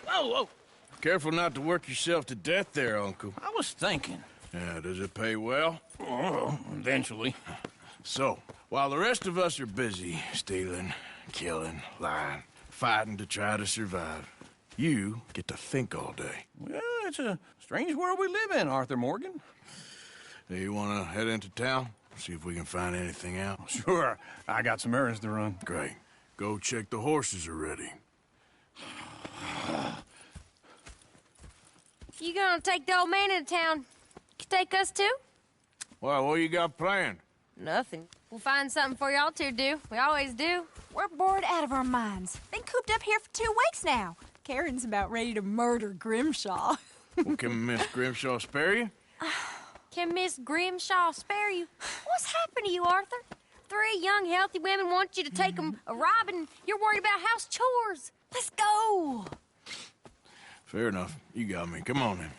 Whoa, whoa. Careful not to work yourself to death there, Uncle. I was thinking. Yeah, does it pay well? Oh, eventually. So, while the rest of us are busy stealing, killing, lying, fighting to try to survive, you get to think all day. Well, it's a strange world we live in, Arthur Morgan. Hey, you want to head into town? See if we can find anything out? Sure. I got some errands to run. Great. Go check the horses are ready. You gonna take the old man into town? You take us too? Well, what you got planned? Nothing. We'll find something for y'all to do. We always do. We're bored out of our minds. Been cooped up here for 2 weeks now. Karen's about ready to murder Grimshaw. Well, can Miss Grimshaw spare you? Can Miss Grimshaw spare you? What's happened to you, Arthur? 3 young, healthy women want you to take them a robbing. You're worried about house chores. Let's go. Fair enough. You got me. Come on, then.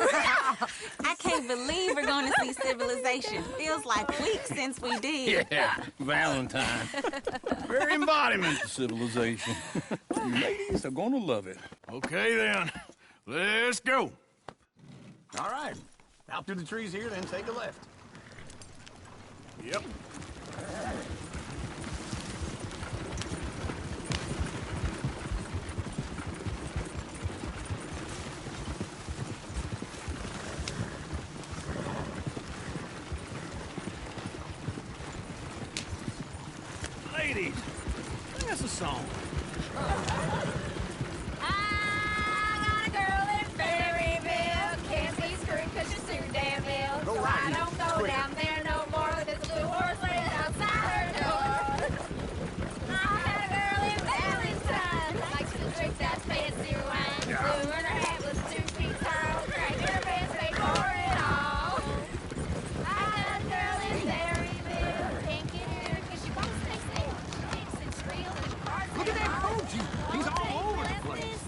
I can't believe we're going to see civilization. Feels like weeks since we did. Yeah, Valentine. Very embodiment of civilization. Ladies are gonna love it. Okay, then. Let's go. All right. Out through the trees here, then take a left. Yep. Ladies, sing us a song. I got a girl in Berryville. Can't be screwed 'cause she's too damn ill. Go So right I here. don't go Quick. down there no more. There's a blue horse laying outside her door. I had a girl in Valentine. Likes to drink that fancy wine. Blue and her hat was 2 feet tall. Dragging her pants, paid for it all. I got a girl in Berryville. Can't get her 'cause she won't stay still. She kicks and squeals and she barks. Look at that Koji. He's all over the place.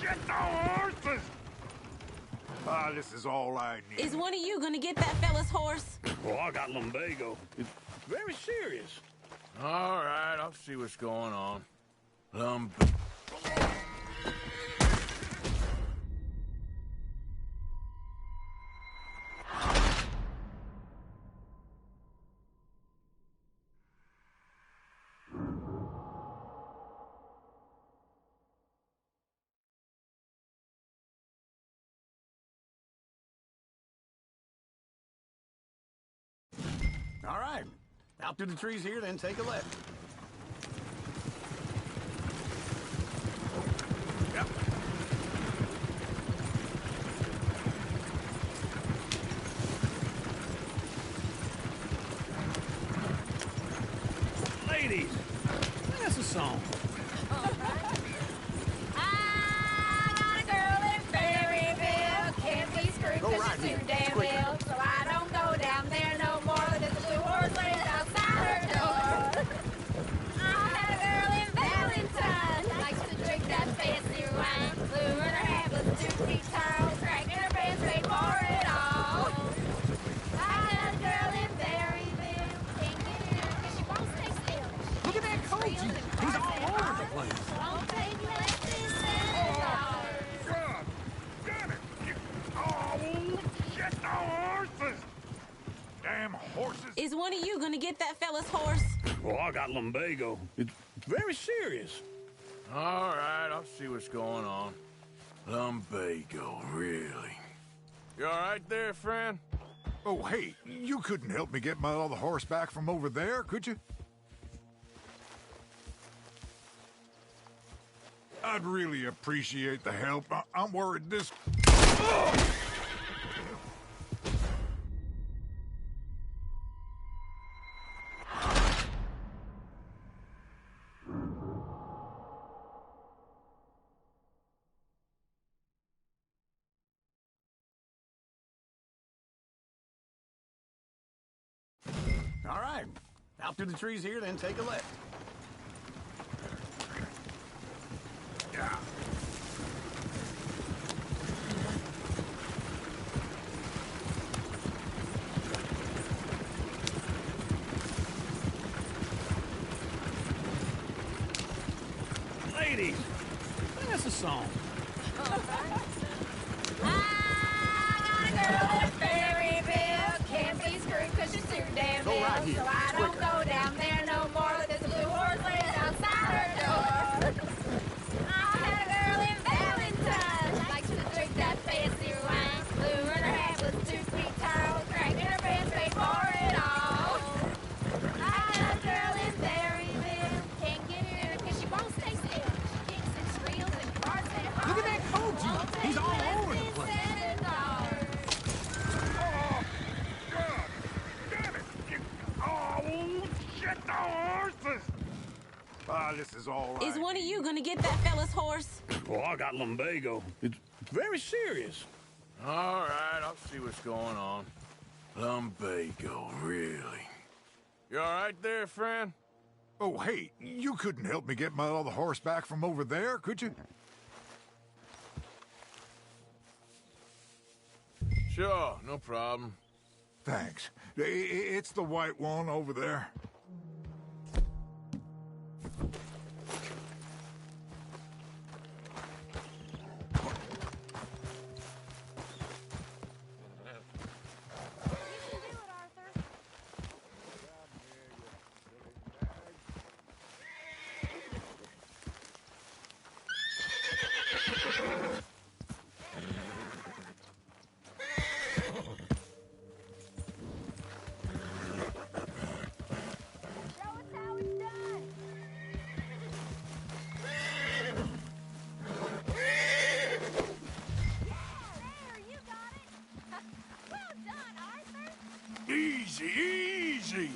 Shit, the horses! Ah, this is all I need. Is one of you going to get that fella's horse? Oh, I got lumbago. It's very serious. All right, I'll see what's going on. All right. Out through the trees here, then take a left. Yep. Ladies, sing us a song. I got a girl in Berryville. Can't be screwed 'cause right she's here. too damn Quicker. ill. So I don't go down there no more. There's a blue horse laying outside her door. I had a girl in Valentine. Likes to drink that fancy wine. Blue and her hat was 2 feet tall. Dragging her pants, paid for it all. I got a girl in Berryville. Can't get her 'cause she won't stay still. Look at that Koji. He's all over the place. Don't pay me less than $7. God damn it! Oh, shit, the horses! Damn horses! Is one of you going to get that fella's horse? Oh, I got lumbago. It's very serious. All right, I'll see what's going on. Lumbago, really? You all right there, friend? Oh, hey, you couldn't help me get my other horse back from over there, could you? I'd really appreciate the help. I'm worried this... All right. Out through the trees here, then take a left. Yeah. ladies, sing us a song. Can't be screwed 'cause she's too damn Go right ill, here. so I don't go down there no more. There's a blue horse laying outside her door. I had a girl in Valentine, likes to drink that fancy wine. Blue in her hat was 2 feet tall, crack in her pants paid for it all. I had a girl in Berryville, can't get her 'cause she won't stay still. She kicks and squeals and barks and hollers. Look at that Koji. He's all over the place. Oh, shit, the horses! Ah, this is all right. Is one of you gonna get that fella's horse? Well, I got lumbago. It's very serious. All right, I'll see what's going on. Lumbago, really? You all right there, friend? Oh, hey, you couldn't help me get my other horse back from over there, could you? Sure, no problem. Thanks. It's the white one over there. Easy, easy!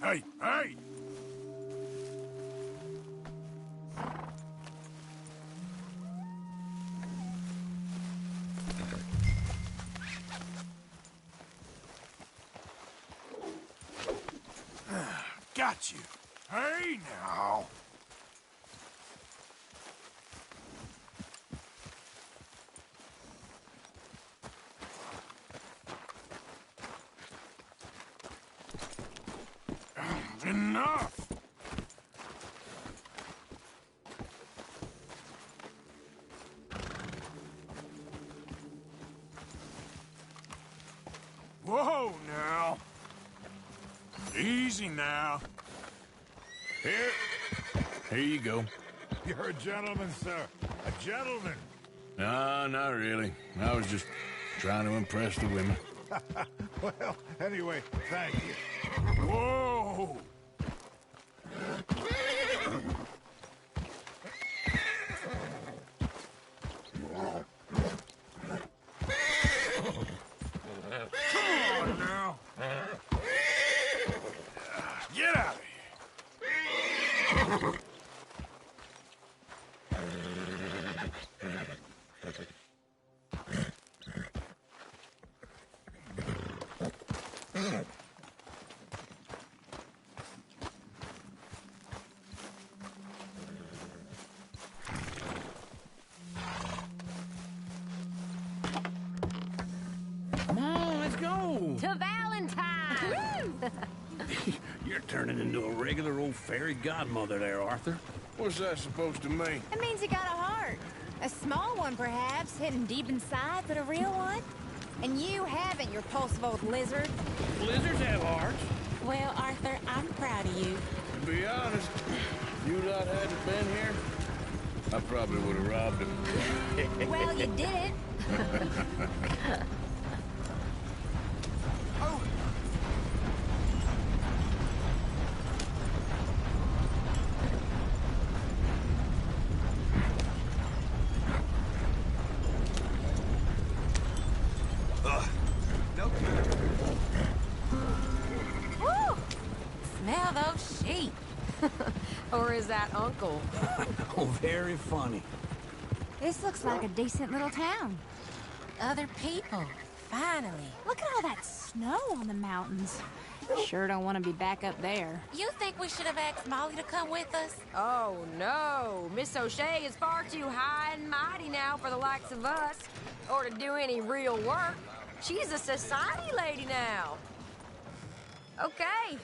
Hey, hey! Got you. Hey, now. Enough! Whoa, now. Easy now. Here you go. You're a gentleman, sir. A gentleman. No, not really. I was just trying to impress the women. Well, anyway, thank you. Whoa! Come on now. Get out of here. Come on, let's go. To Valentine! You're turning into a regular old fairy godmother there, Arthur. What's that supposed to mean? It means you got a heart. A small one, perhaps, hidden deep inside, but a real one. And you haven't, you repulsive old lizard. Lizards have hearts. Well, Arthur, I'm proud of you. To be honest, if you lot hadn't been here, I probably would have robbed him. Well, you did it. Woo! Smell those sheep. Or is that Uncle? Oh, very funny. This looks like a decent little town. Other people. Finally. Look at all that snow on the mountains. Sure don't want to be back up there. You think we should have asked Molly to come with us? Oh, no. Miss O'Shea is far too high and mighty now for the likes of us, or to do any real work. She's a society lady now. Okay.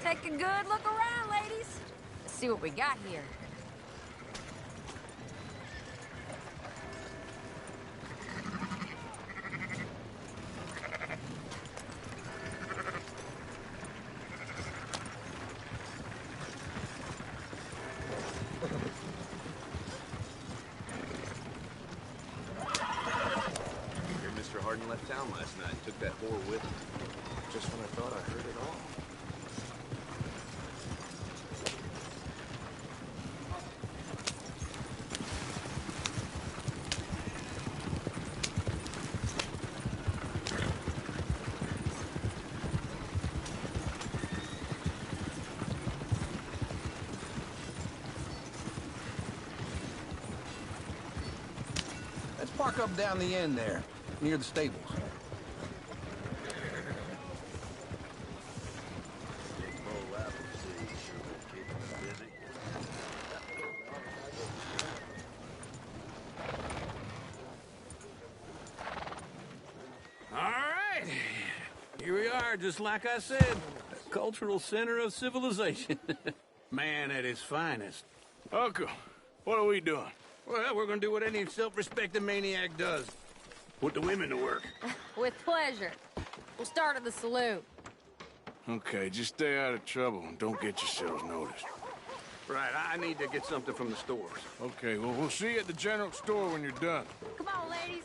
Take a good look around, ladies. Let's see what we got here. Mr. Harden left town last night and took that whore with him. Just when I thought I heard it all. Let's park up down the end there, near the stables. All right. Here we are, just like I said. A cultural center of civilization. Man at his finest. Uncle, what are we doing? Well, we're gonna do what any self-respecting maniac does. Put the women to work. With pleasure. We'll start at the saloon. Okay, just stay out of trouble and don't get yourselves noticed. Right, I need to get something from the stores. Okay, well, we'll see you at the general store when you're done. Come on, ladies.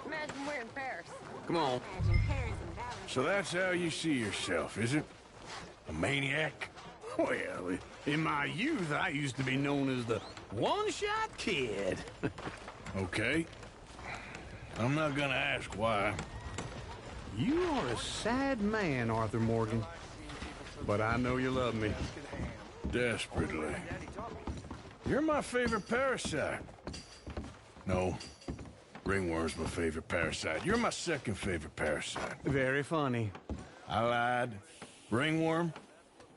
Imagine we're in Paris. Come on. Imagine Paris and Dallas. So that's how you see yourself, is it? A maniac? Well, in my youth, I used to be known as the one-shot kid. Okay. I'm not gonna ask why. You are a sad man, Arthur Morgan. But I know you love me. Desperately. You're my favorite parasite. No. Ringworm's my favorite parasite. You're my second favorite parasite. Very funny. I lied. Ringworm,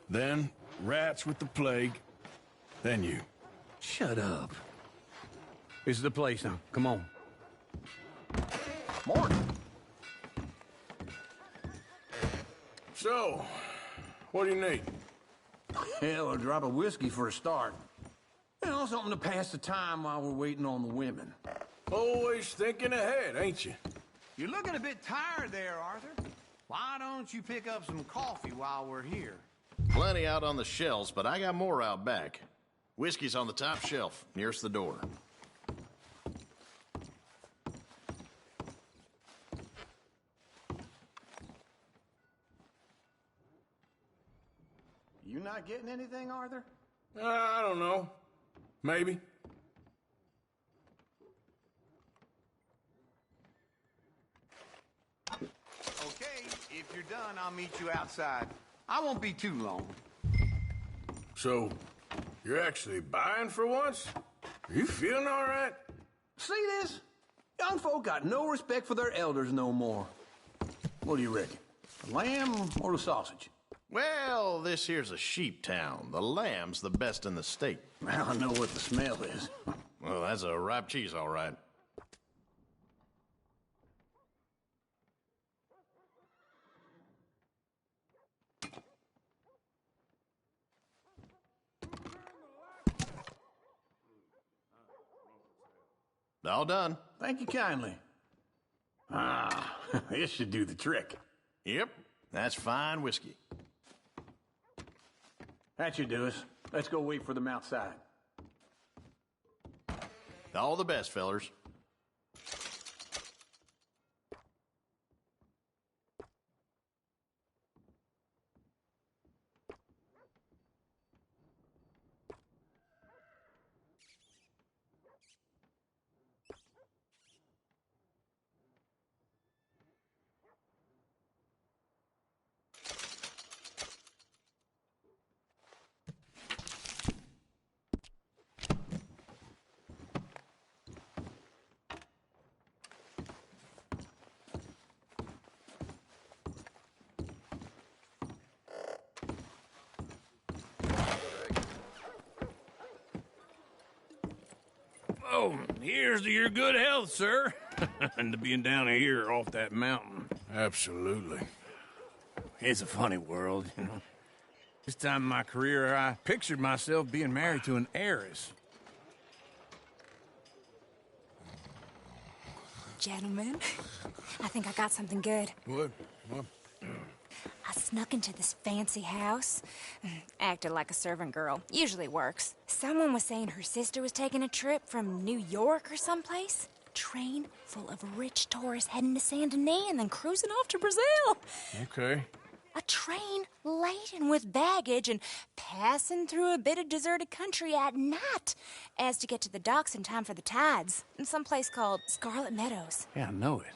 then rats with the plague, then you. Shut up. This is the place now. Come on. Morgan! So, what do you need? Hell, a drop of whiskey for a start. You know, something to pass the time while we're waiting on the women. Always thinking ahead, ain't you? You're looking a bit tired there, Arthur. Why don't you pick up some coffee while we're here? Plenty out on the shelves, but I got more out back. Whiskey's on the top shelf, nearest the door. You not getting anything, Arthur? I don't know. Maybe. Okay, if you're done, I'll meet you outside. I won't be too long. So, you're actually buying for once? Are you feeling all right? See this? Young folk got no respect for their elders no more. What do you reckon? The lamb or the sausage? Well, this here's a sheep town. The lamb's the best in the state. I know what the smell is. Well, that's a ripe cheese, all right. All done. Thank you kindly. Ah, this should do the trick. Yep, that's fine whiskey. That should do us. Let's go wait for them outside. All the best, fellers. Oh, here's to your good health, sir. And to being down here off that mountain. Absolutely. It's a funny world, you know. This time in my career, I pictured myself being married to an heiress. Gentlemen, I think I got something good. What? I snuck into this fancy house. Acted like a servant girl. Usually works. Someone was saying her sister was taking a trip from New York or someplace. Train full of rich tourists heading to Saint Denis and then cruising off to Brazil. Okay. A train laden with baggage and passing through a bit of deserted country at night as to get to the docks in time for the tides in some place called Scarlet Meadows. Yeah, I know it.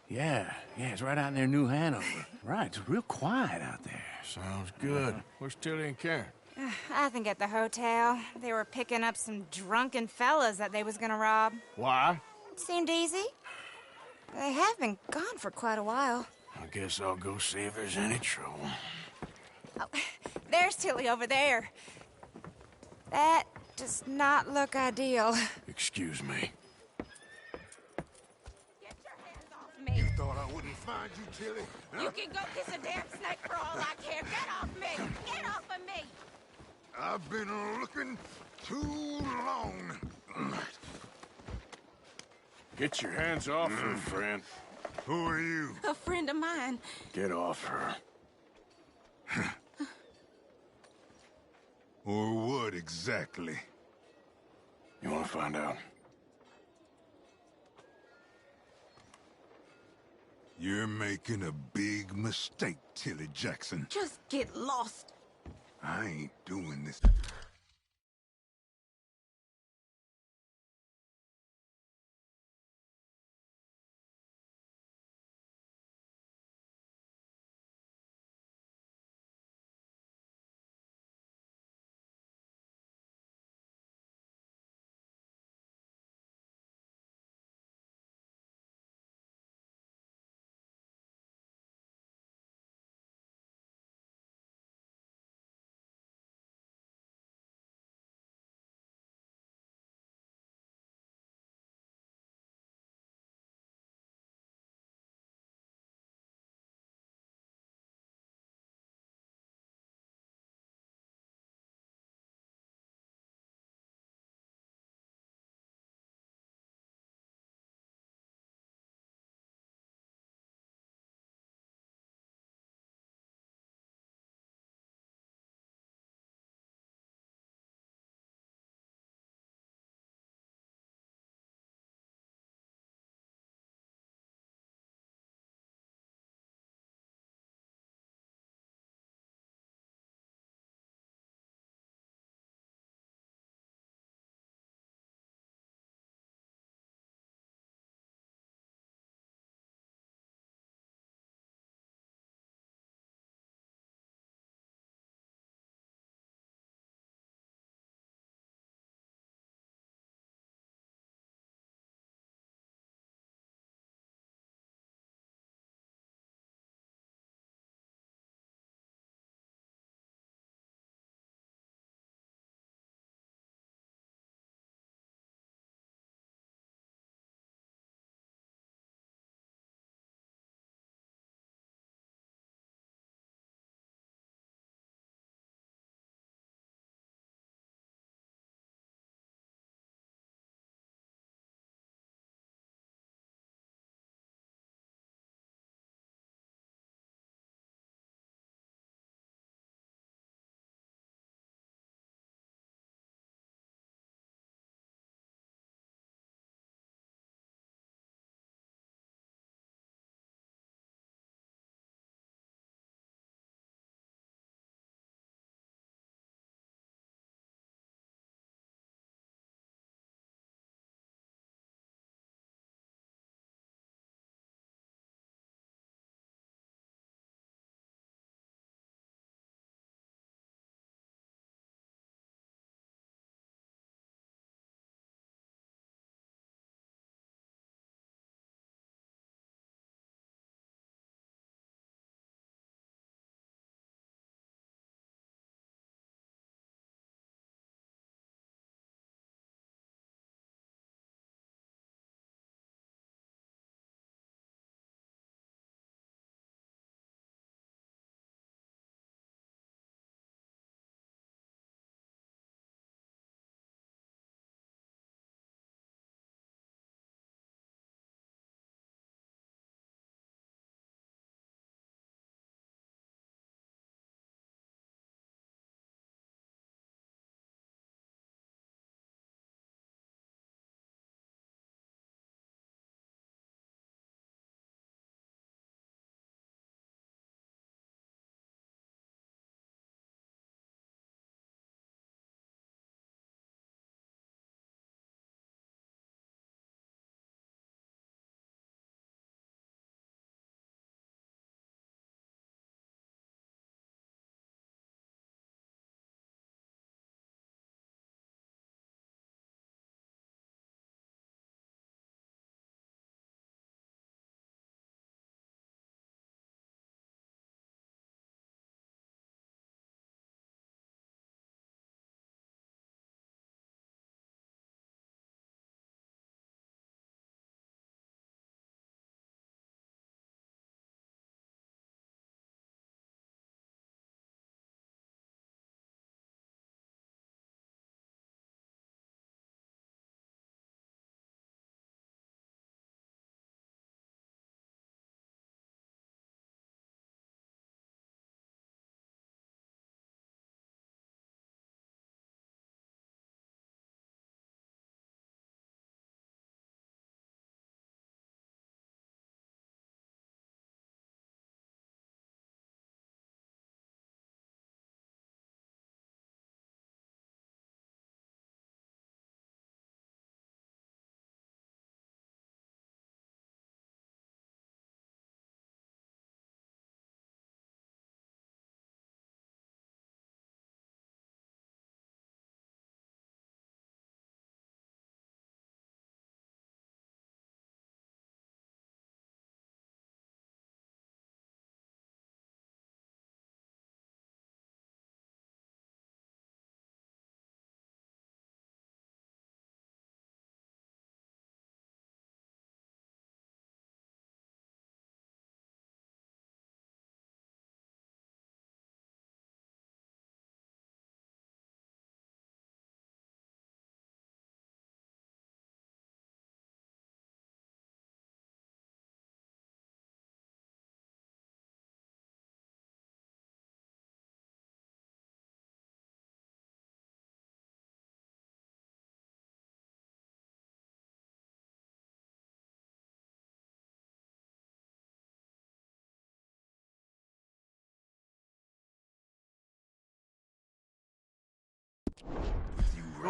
Yeah, it's right out near New Hanover. Right, it's real quiet out there. Sounds good. Where's Tilly and Karen? I think at the hotel. They were picking up some drunken fellas that they was gonna rob. Why? It seemed easy. They have been gone for quite a while. I guess I'll go see if there's any trouble. Oh, there's Tilly over there. That does not look ideal. Excuse me. Me. Thought I wouldn't find you, Tilly? You can go kiss a damn snake for all I care. Get off me! Get off of me! I've been looking too long. Get your hands off her, friend. Who are you? A friend of mine. Get off her. Or what exactly? You want to find out? You're making a big mistake, Tilly Jackson. Just get lost. I ain't doing this.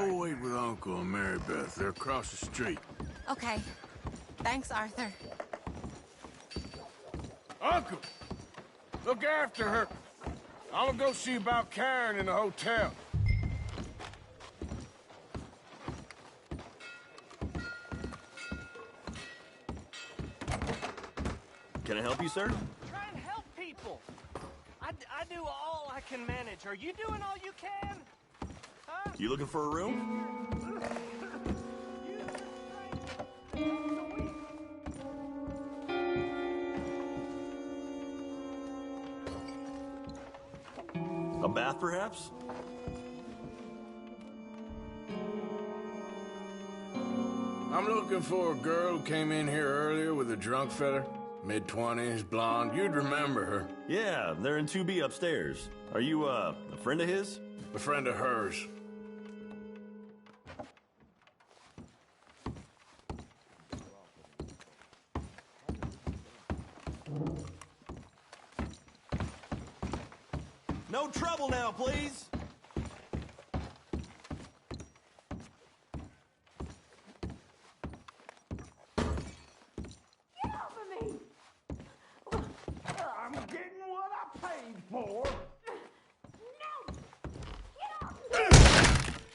Go wait with Uncle and Mary Beth. They're across the street. Okay. Thanks, Arthur. Uncle! Look after her. I'm gonna go see about Karen in the hotel. Can I help you, sir? Try and help people. I do all I can manage. Are you doing all you can? Huh? You looking for a room? A bath, perhaps? I'm looking for a girl who came in here earlier with a drunk fella. Mid-20s, blonde. You'd remember her. Yeah, they're in 2B upstairs. Are you, a friend of his? A friend of hers. No trouble now, please. Get off of me! I'm getting what I paid for. No! Get off!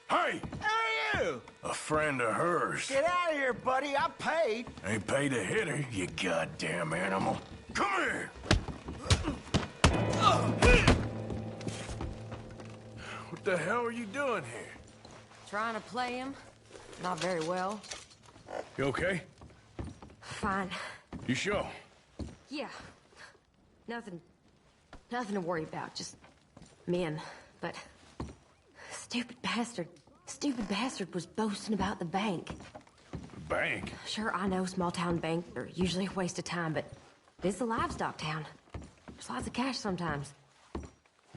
Hey! Who are you? A friend of hers. Get out of here, buddy. I paid. Ain't paid to hit her, you goddamn animal. Come here! What the hell are you doing here? Trying to play him. Not very well. You okay? Fine. You sure? Yeah. Nothing to worry about. Just men. But stupid bastard was boasting about the bank. The bank? Sure, I know small town banks are usually a waste of time, but this is a livestock town. There's lots of cash sometimes.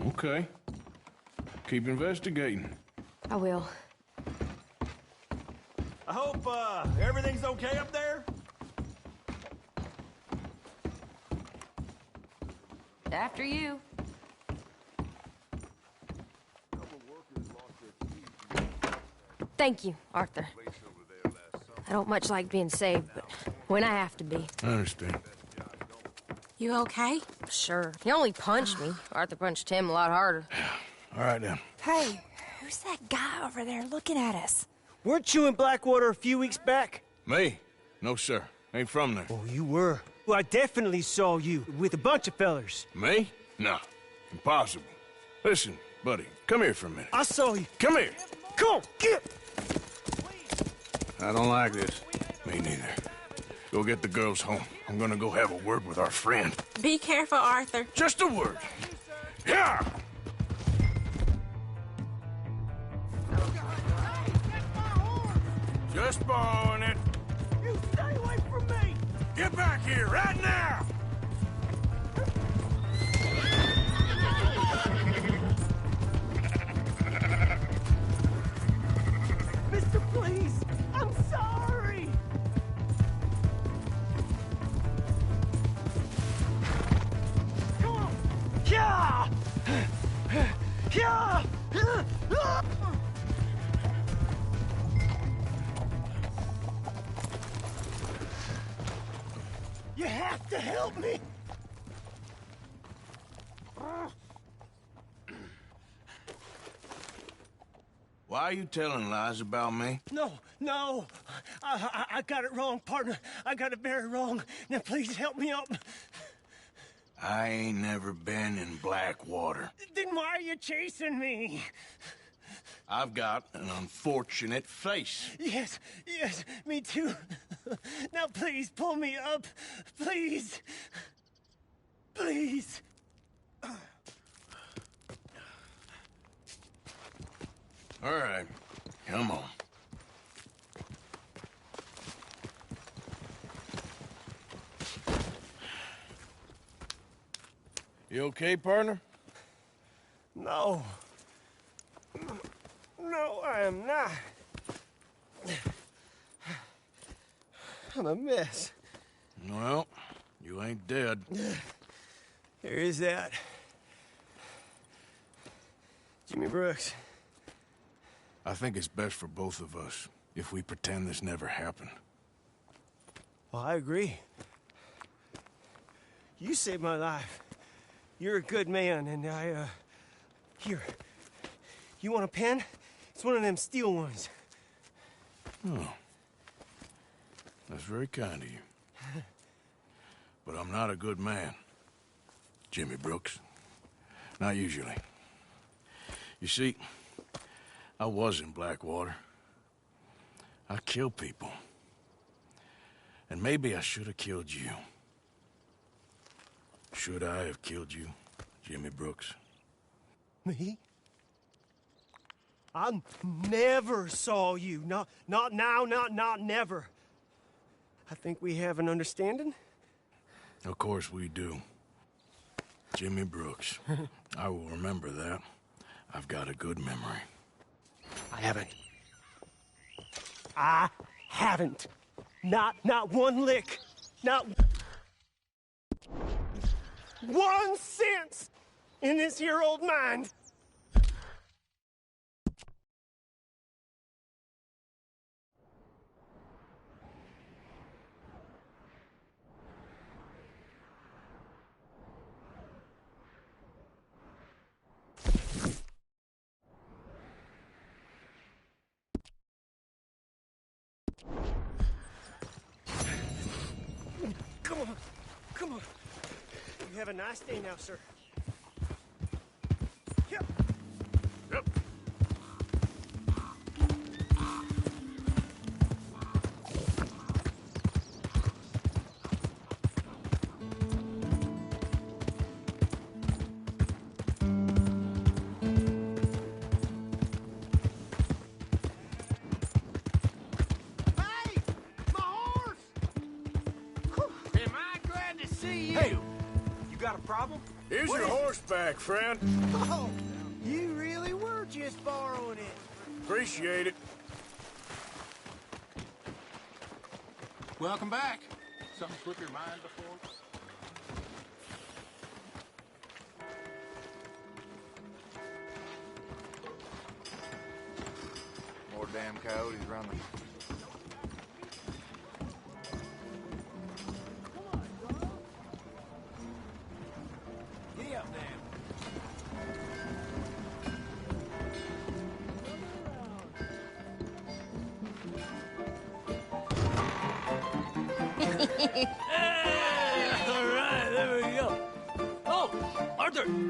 Okay. Keep investigating. I will. I hope, everything's okay up there? After you. Thank you, Arthur. I don't much like being saved, but when I have to be. I understand. You okay? Sure. He only punched me. Arthur punched him a lot harder. All right, then. Hey, who's that guy over there looking at us? Weren't you in Blackwater a few weeks back? Me? No, sir. Ain't from there. Oh, you were. Well, I definitely saw you with a bunch of fellers. Me? No. Impossible. Listen, buddy, come here for a minute. I saw you. Come here. Come on, get! I don't like this. Me neither. Go get the girls home. I'm gonna go have a word with our friend. Be careful, Arthur. Just a word. Yeah! Just borrowing it. You stay away from me! Get back here right now! Mister, please! I'm sorry! Come on! Yeah! Yeah! You have to help me! Why are you telling lies about me? No. I got it wrong, partner. I got it very wrong. Now, please help me up. I ain't never been in Blackwater. Then why are you chasing me? I've got an unfortunate face. Yes, me too. Now, please, pull me up. Please. Please. All right, come on. You okay, partner? No. No, I am not. I'm a mess. Well, you ain't dead. There is that. Jimmy Brooks. I think it's best for both of us if we pretend this never happened. Well, I agree. You saved my life. You're a good man, and Here. You want a pen? It's one of them steel ones. Oh. That's very kind of you. But I'm not a good man, Jimmy Brooks. Not usually. You see, I was in Blackwater. I killed people. And maybe I should have killed you. Should I have killed you, Jimmy Brooks? Me? I never saw you. Not now, not never. I think we have an understanding. Of course we do. Jimmy Brooks. I will remember that. I've got a good memory. I haven't. Not one lick. Not 1 cent in this here old mind. Come on. You have a nice day now, sir. Yep. Problem? Here's your horseback, friend. Oh, you really were just borrowing it. Appreciate it. Welcome back. Something slip your mind before? More damn coyotes around the...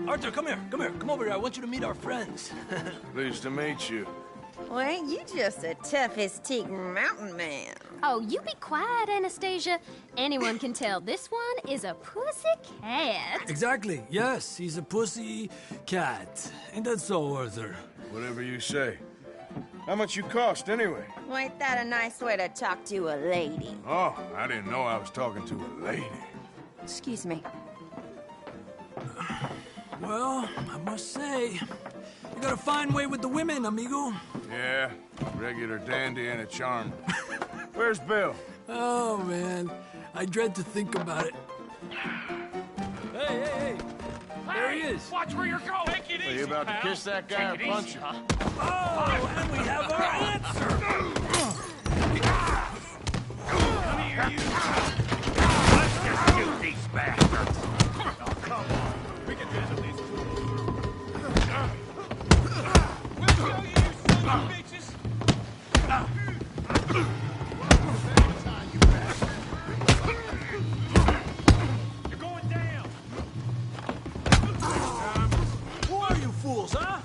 Arthur, come here. Come over here. I want you to meet our friends. Pleased to meet you. Well, ain't you just the toughest teak mountain man? Oh, you be quiet, Anastasia. Anyone can tell this one is a pussy cat. Exactly. Yes, he's a pussy cat. Ain't that so, Arthur? Whatever you say. How much you cost, anyway? Well, ain't that a nice way to talk to a lady? Oh, I didn't know I was talking to a lady. Excuse me. Well, I must say, you got a fine way with the women, amigo. Yeah, regular dandy and a charmer. Where's Bill? Oh, man. I dread to think about it. Hey! There he is. Watch where you're going. Take it easy, Are you about to kiss that guy or punch him? Oh, and we have our answer. Come here, you. Let's just shoot these bastards. Oh, come on. We can handle these. We'll show you, you son of bitches. You're going down. Who are you fools, huh?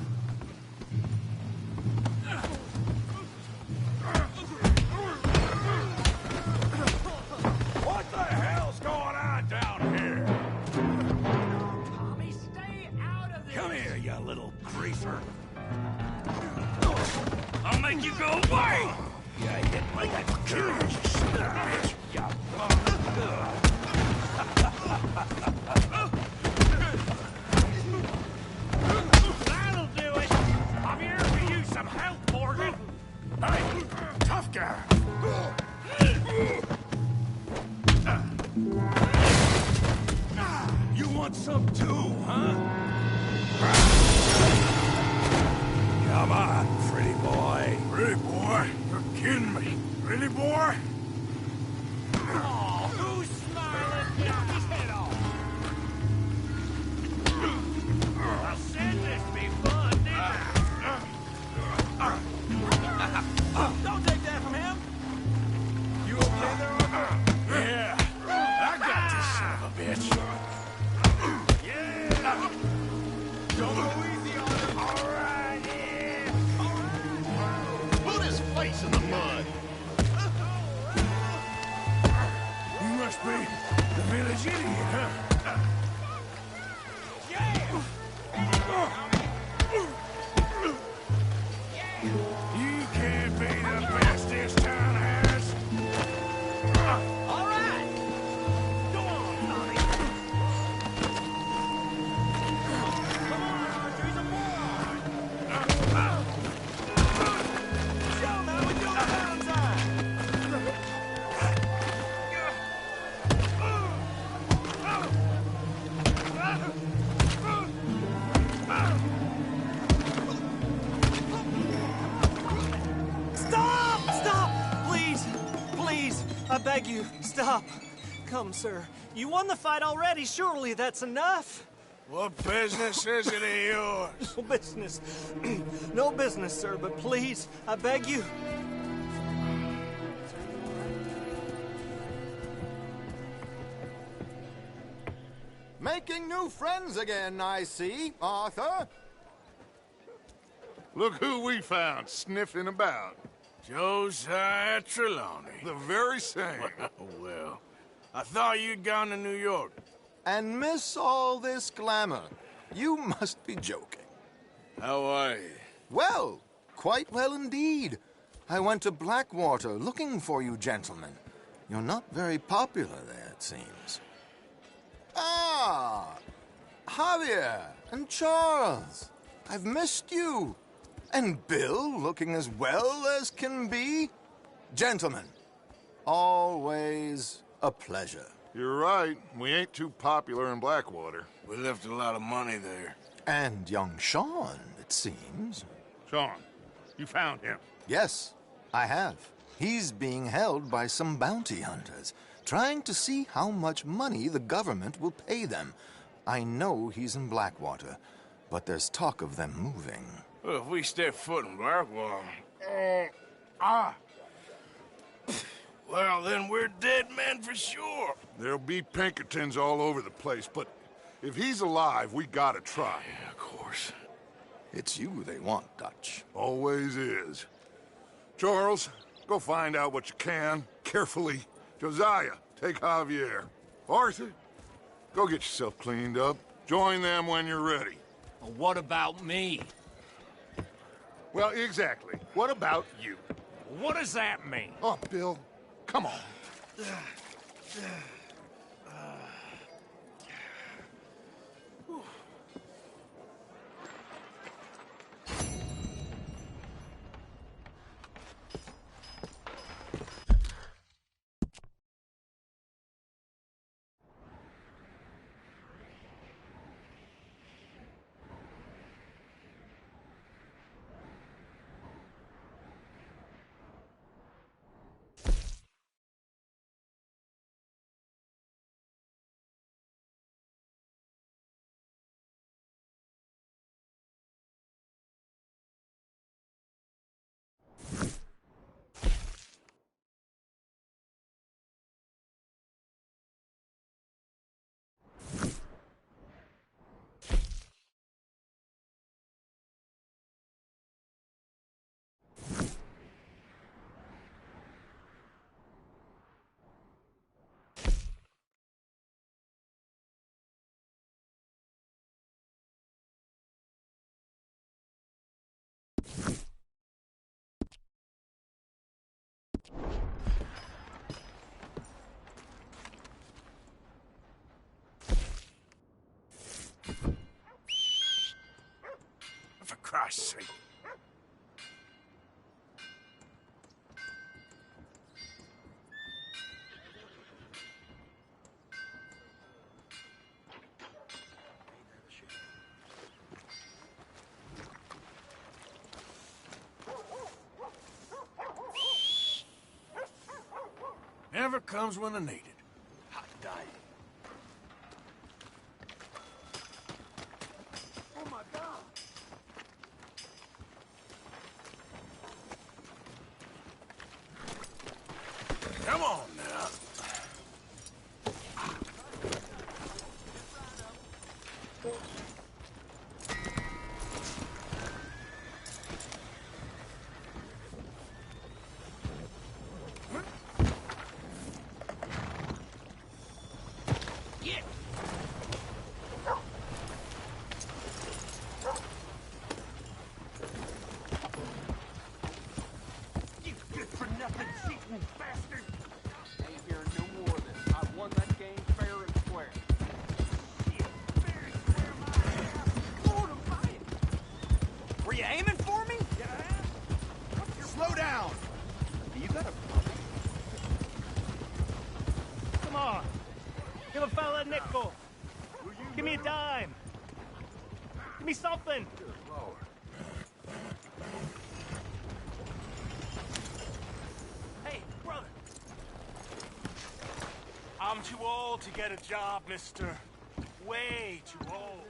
What the hell's going on down here? Tommy, stay out of this. Come here, you little greaser. I'll make you go away. You hit like a cage, bitch. That'll do it. I'm here for you some help, Morgan. Hey, tough guy. You want some too, huh? Come on, pretty boy. Pretty boy? You're kidding me. Pretty boy? Oh, who's smiling? Knock his head off. I said this be fun, didn't don't take that from him. You okay there, Arthur? Yeah. I got this son of a bitch. Yeah. Don't go easy on him. All right, yeah. All right. Put his face in the mud. You must be the village idiot, huh? You can't be the best this town has. All right. Go on, Tommy. Come on, Arthur. He's a moron. Show him how we do it Valentine. Stop! Stop! Please! Please! I beg you, stop. Come, sir. You won the fight already. Surely that's enough. What business is it of yours? No business. No business, sir, but please, I beg you. Making new friends again, I see, Arthur. Look who we found sniffing about. Josiah Trelawney. The very same. Well, I thought you'd gone to New York. And miss all this glamour. You must be joking. How are you? Well, quite well indeed. I went to Blackwater looking for you gentlemen. You're not very popular there, it seems. Ah, Javier and Charles. I've missed you. And Bill looking as well as can be. Gentlemen, always a pleasure. You're right. We ain't too popular in Blackwater. We left a lot of money there. And young Sean, it seems. Sean, you found him. Yes, I have. He's being held by some bounty hunters, trying to see how much money the government will pay them. I know he's in Blackwater, but there's talk of them moving. Well, if we step foot in Blackwater... Well, then we're dead men for sure. There'll be Pinkertons all over the place, but if he's alive, we gotta try. Yeah, of course. It's you they want, Dutch. Always is. Charles, go find out what you can, carefully. Josiah, take Javier. Arthur, go get yourself cleaned up. Join them when you're ready. Well, what about me? Well, exactly. What about you? What does that mean? Oh, Bill, come on. For Christ's sake. Never comes when I need it. Hot diet. Oh my God! Come on now. You good for nothing, cheating bastard! Ain't hearing no more of this. I won that game fair and square. Shit, fair and square, my ass. Lord almighty! Were you aiming for me? Slow down! You got a... Come on. Give a fella a nickel. Give me a dime. Give me something. Hey, brother. I'm too old to get a job, mister. Way too old.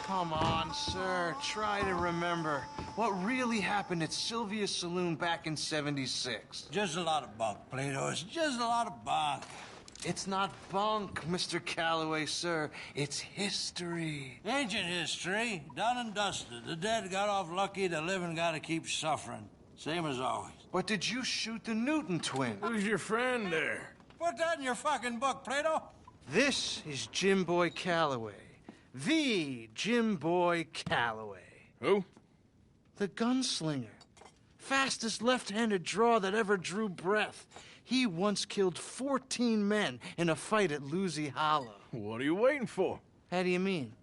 Come on, sir. Try to remember what really happened at Sylvia's Saloon back in '76. Just a lot of bunk, Plato. It's just a lot of bunk. It's not bunk, Mr. Calloway, sir. It's history. Ancient history. Done and dusted. The dead got off lucky, the living gotta keep suffering. Same as always. But did you shoot the Newton twin? Who's your friend there? Put that in your fucking book, Plato. This is Jim Boy Calloway. The Jim Boy Calloway. Who? The gunslinger. Fastest left-handed draw that ever drew breath. He once killed 14 men in a fight at Lucy Hollow. What are you waiting for? How do you mean?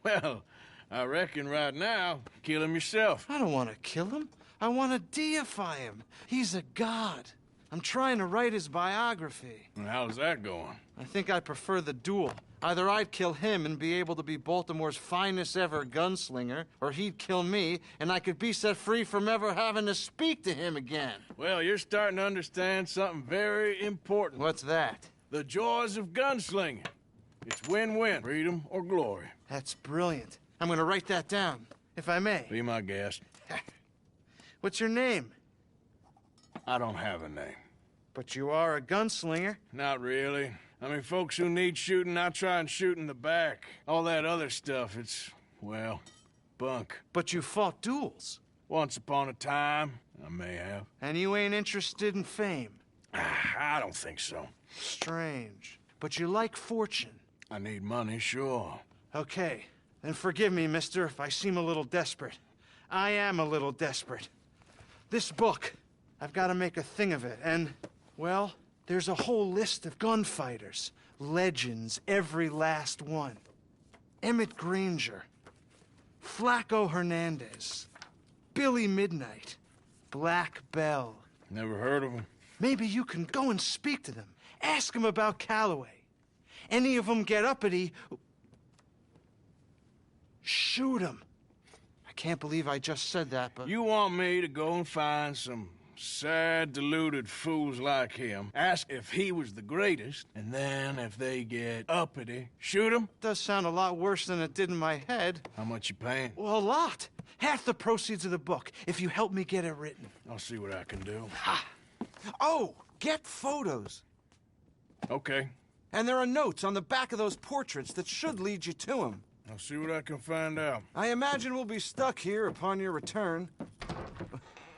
Well, I reckon right now, kill him yourself. I don't want to kill him. I want to deify him. He's a god. I'm trying to write his biography. And how's that going? I think I prefer the duel. Either I'd kill him and be able to be Baltimore's finest ever gunslinger, or he'd kill me and I could be set free from ever having to speak to him again. Well, you're starting to understand something very important. What's that? The joys of gunslinging. It's win-win, freedom or glory. That's brilliant. I'm gonna write that down, if I may. Be my guest. What's your name? I don't have a name. But you are a gunslinger. Not really. I mean, folks who need shooting, I try and shoot in the back. All that other stuff, it's, well, bunk. But you fought duels. Once upon a time, I may have. And you ain't interested in fame. I don't think so. Strange. But you like fortune. I need money, sure. Okay. Then forgive me, mister, if I seem a little desperate. I am a little desperate. This book, I've got to make a thing of it, and, well, there's a whole list of gunfighters. Legends, every last one. Emmett Granger. Flaco Hernandez. Billy Midnight. Black Bell. Never heard of him. Maybe you can go and speak to them. Ask them about Calloway. Any of them get uppity, shoot them. I can't believe I just said that, but... You want me to go and find some sad, deluded fools like him, ask if he was the greatest, and then if they get uppity, shoot him? Does sound a lot worse than it did in my head. How much you paying? Well, a lot. Half the proceeds of the book, if you help me get it written. I'll see what I can do. Ha! Oh, get photos. Okay. And there are notes on the back of those portraits that should lead you to him. I'll see what I can find out. I imagine we'll be stuck here upon your return.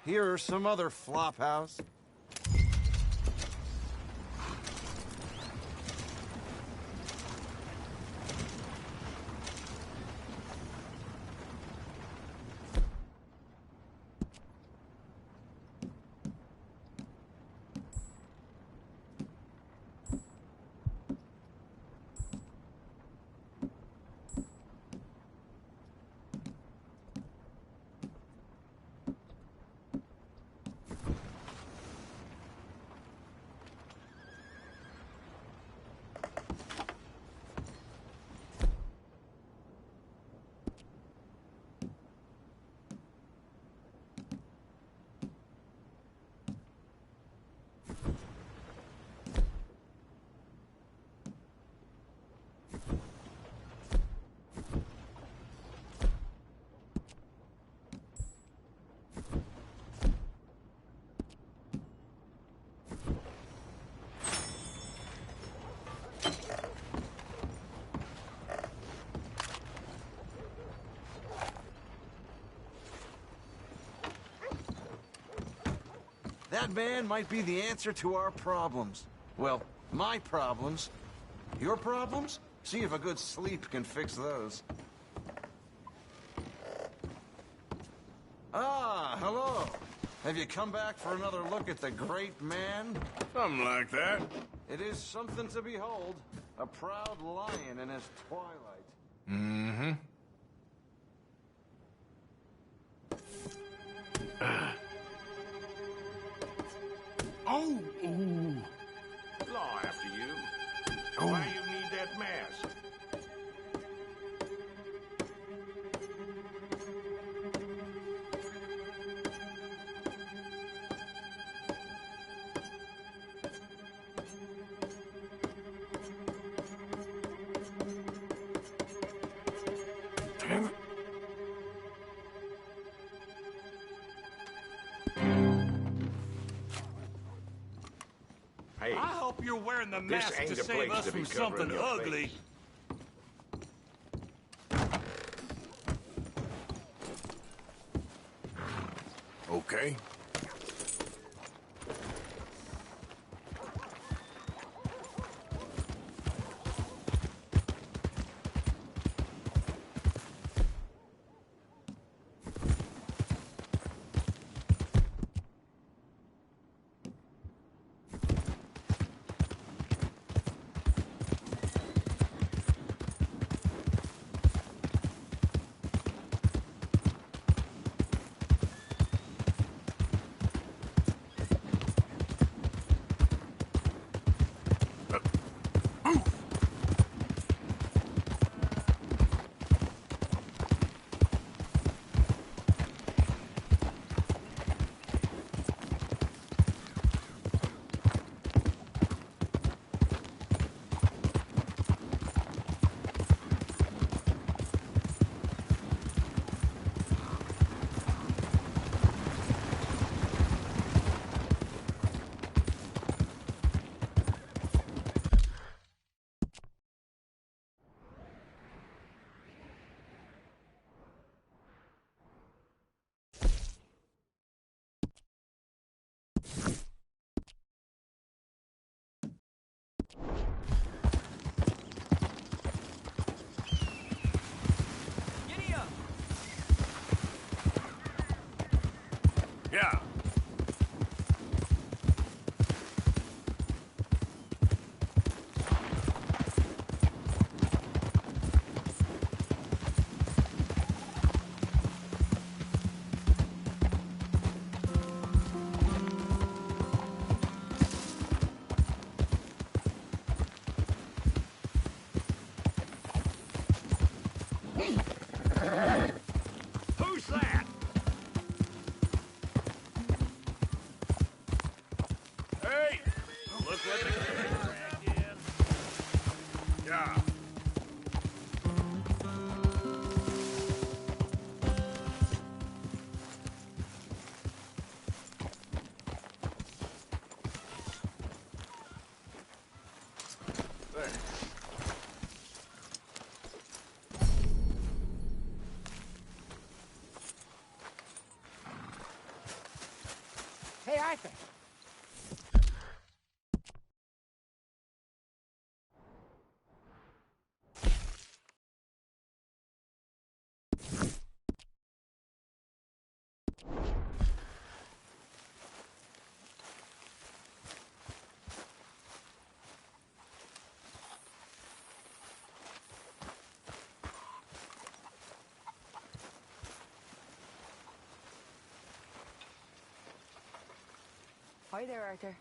Here are some other flophouse. That man might be the answer to our problems. Well, my problems. Your problems? See if a good sleep can fix those. Ah, hello. Have you come back for another look at the great man? Something like that. It is something to behold. A proud lion in his twilight. Mm-hmm. Oh! Ooh. Law after you. Why you need that mask? Damn it. Hey, I hope you're wearing the this mask ain't to the save place us to be from something covering your ugly. face. Okay. Yeah. Who's that? Hey! Look what the camera did. Yeah. There. Hey, Arthur. Hi there, Arthur.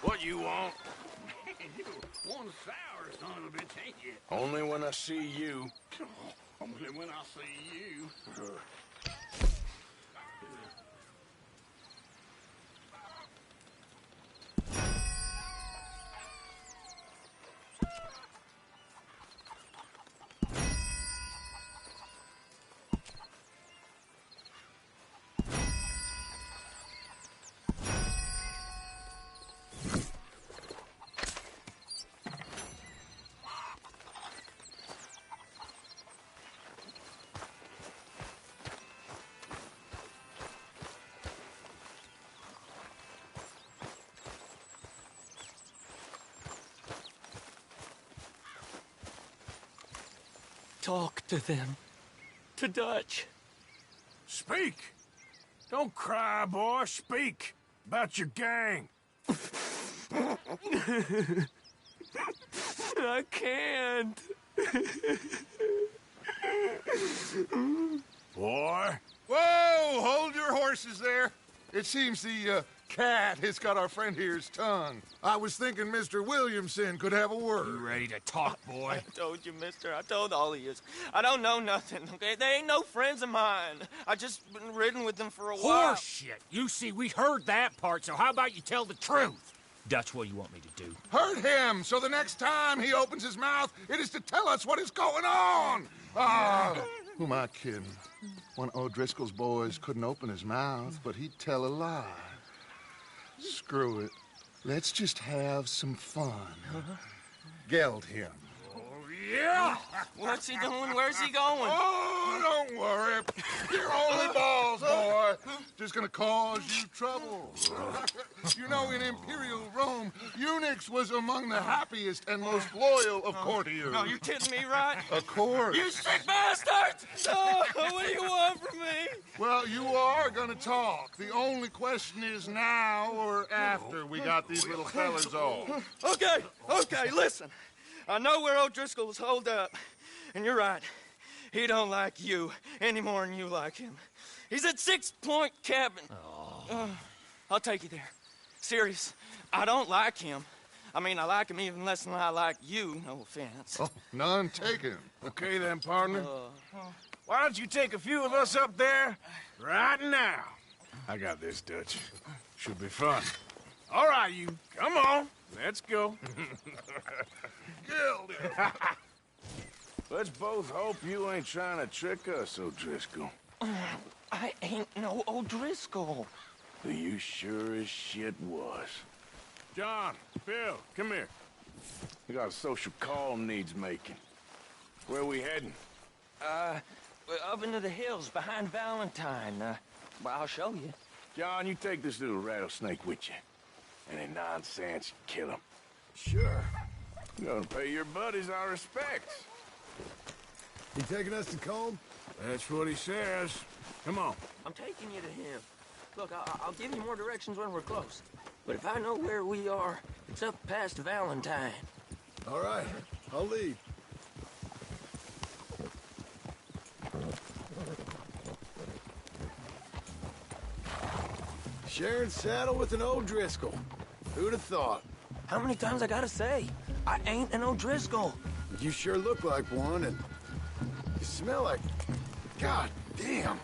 What you want? You one sour son of a bitch, ain't you? Only when I see you. Only when I see you. Talk to them. To Dutch. Speak! Don't cry, boy. Speak about your gang. I can't. Boy. Whoa! Hold your horses there. It seems the cat has got our friend here's tongue. I was thinking Mr. Williamson could have a word. You ready to talk, boy? I told you, mister. I told all of you. I don't know nothing, okay? They ain't no friends of mine. I just been ridden with them for a while. Horse shit. You see, we heard that part, so how about you tell the truth? Dutch, what do you want me to do? Hurt him, so the next time he opens his mouth, it is to tell us what is going on. Ah, who am I kidding? One of O'Driscoll's boys couldn't open his mouth, but he'd tell a lie. Screw it. Let's just have some fun. Geld him. Yeah! What's he doing? Where's he going? Oh, don't worry. You're only balls, boy. Just gonna cause you trouble. You know, in Imperial Rome, eunuchs was among the happiest and most loyal of courtiers. No, you're kidding me, right? Of course. You sick bastards! No, what do you want from me? Well, you are gonna talk. The only question is now or after we got these little fellas off. Okay, listen. I know where O'Driscoll was holed up, and you're right. He don't like you any more than you like him. He's at 6 Point Cabin. I'll take you there. Serious, I don't like him. I mean, I like him even less than I like you, no offense. Oh, none taken. Okay then, partner. Why don't you take a few of us up there right now? I got this, Dutch. Should be fun. All right, you. Come on. Let's go. Let's both hope you ain't trying to trick us, O'Driscoll. I ain't no O'Driscoll. You sure as shit was. John, Bill, come here. We got a social call needs making. Where we heading? Up into the hills behind Valentine. Well, I'll show you. John, you take this little rattlesnake with you. Any nonsense, kill him. Sure. You're gonna pay your buddies our respects. You taking us to Combe? That's what he says. Come on. I'm taking you to him. Look, I'll give you more directions when we're close. But if I know where we are, it's up past Valentine. All right, I'll lead. Sharing saddle with an O'Driscoll. Who'd have thought? How many times I gotta say? I ain't an O'Driscoll. You sure look like one, and you smell like... God damn.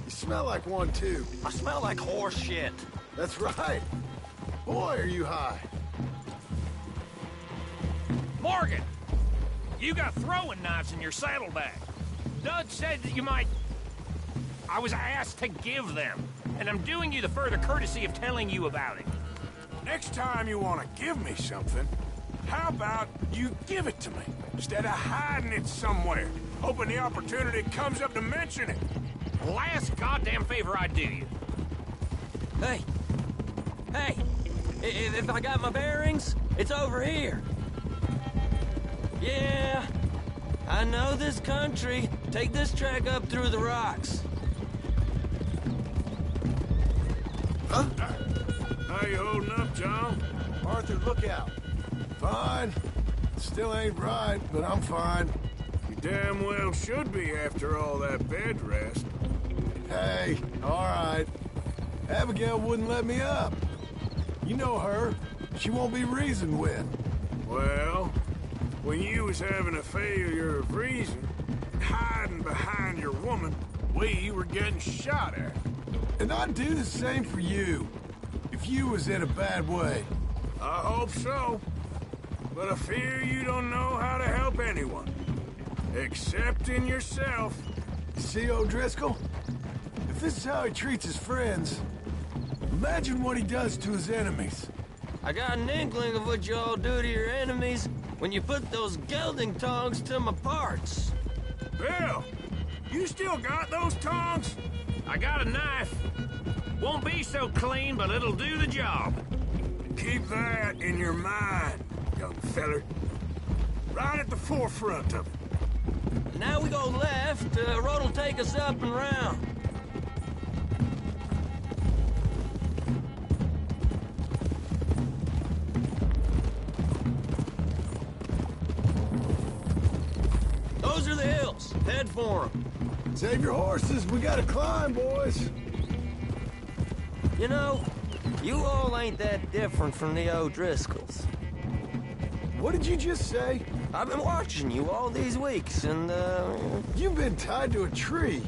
You smell like one, too. I smell like horse shit. That's right. Boy, are you high. Morgan! You got throwing knives in your saddlebag. Dutch said that you might... I was asked to give them, and I'm doing you the further courtesy of telling you about it. Next time you want to give me something, how about you give it to me, instead of hiding it somewhere, hoping the opportunity comes up to mention it? Last goddamn favor I do you. Hey! If I got my bearings, it's over here. Yeah, I know this country. Take this track up through the rocks. Huh? How you holding up, John? Arthur, look out. Fine. Still ain't right, but I'm fine. You damn well should be after all that bed rest. Hey, all right. Abigail wouldn't let me up. You know her. She won't be reasoned with. Well, when you was having a failure of reason, hiding behind your woman, we were getting shot at. And I'd do the same for you, if you was in a bad way. I hope so. But I fear you don't know how to help anyone. Except in yourself. See, O'Driscoll? If this is how he treats his friends, imagine what he does to his enemies. I got an inkling of what you all do to your enemies when you put those gelding tongs to my parts. Bill, you still got those tongs? I got a knife. Won't be so clean, but it'll do the job. Keep that in your mind, young feller. Right at the forefront of it. Now we go left, road will take us up and round. Those are the hills. Head for them. Save your horses. We gotta climb, boys. You know, you all ain't that different from the O'Driscolls. What did you just say? I've been watching you all these weeks, and, You've been tied to a tree.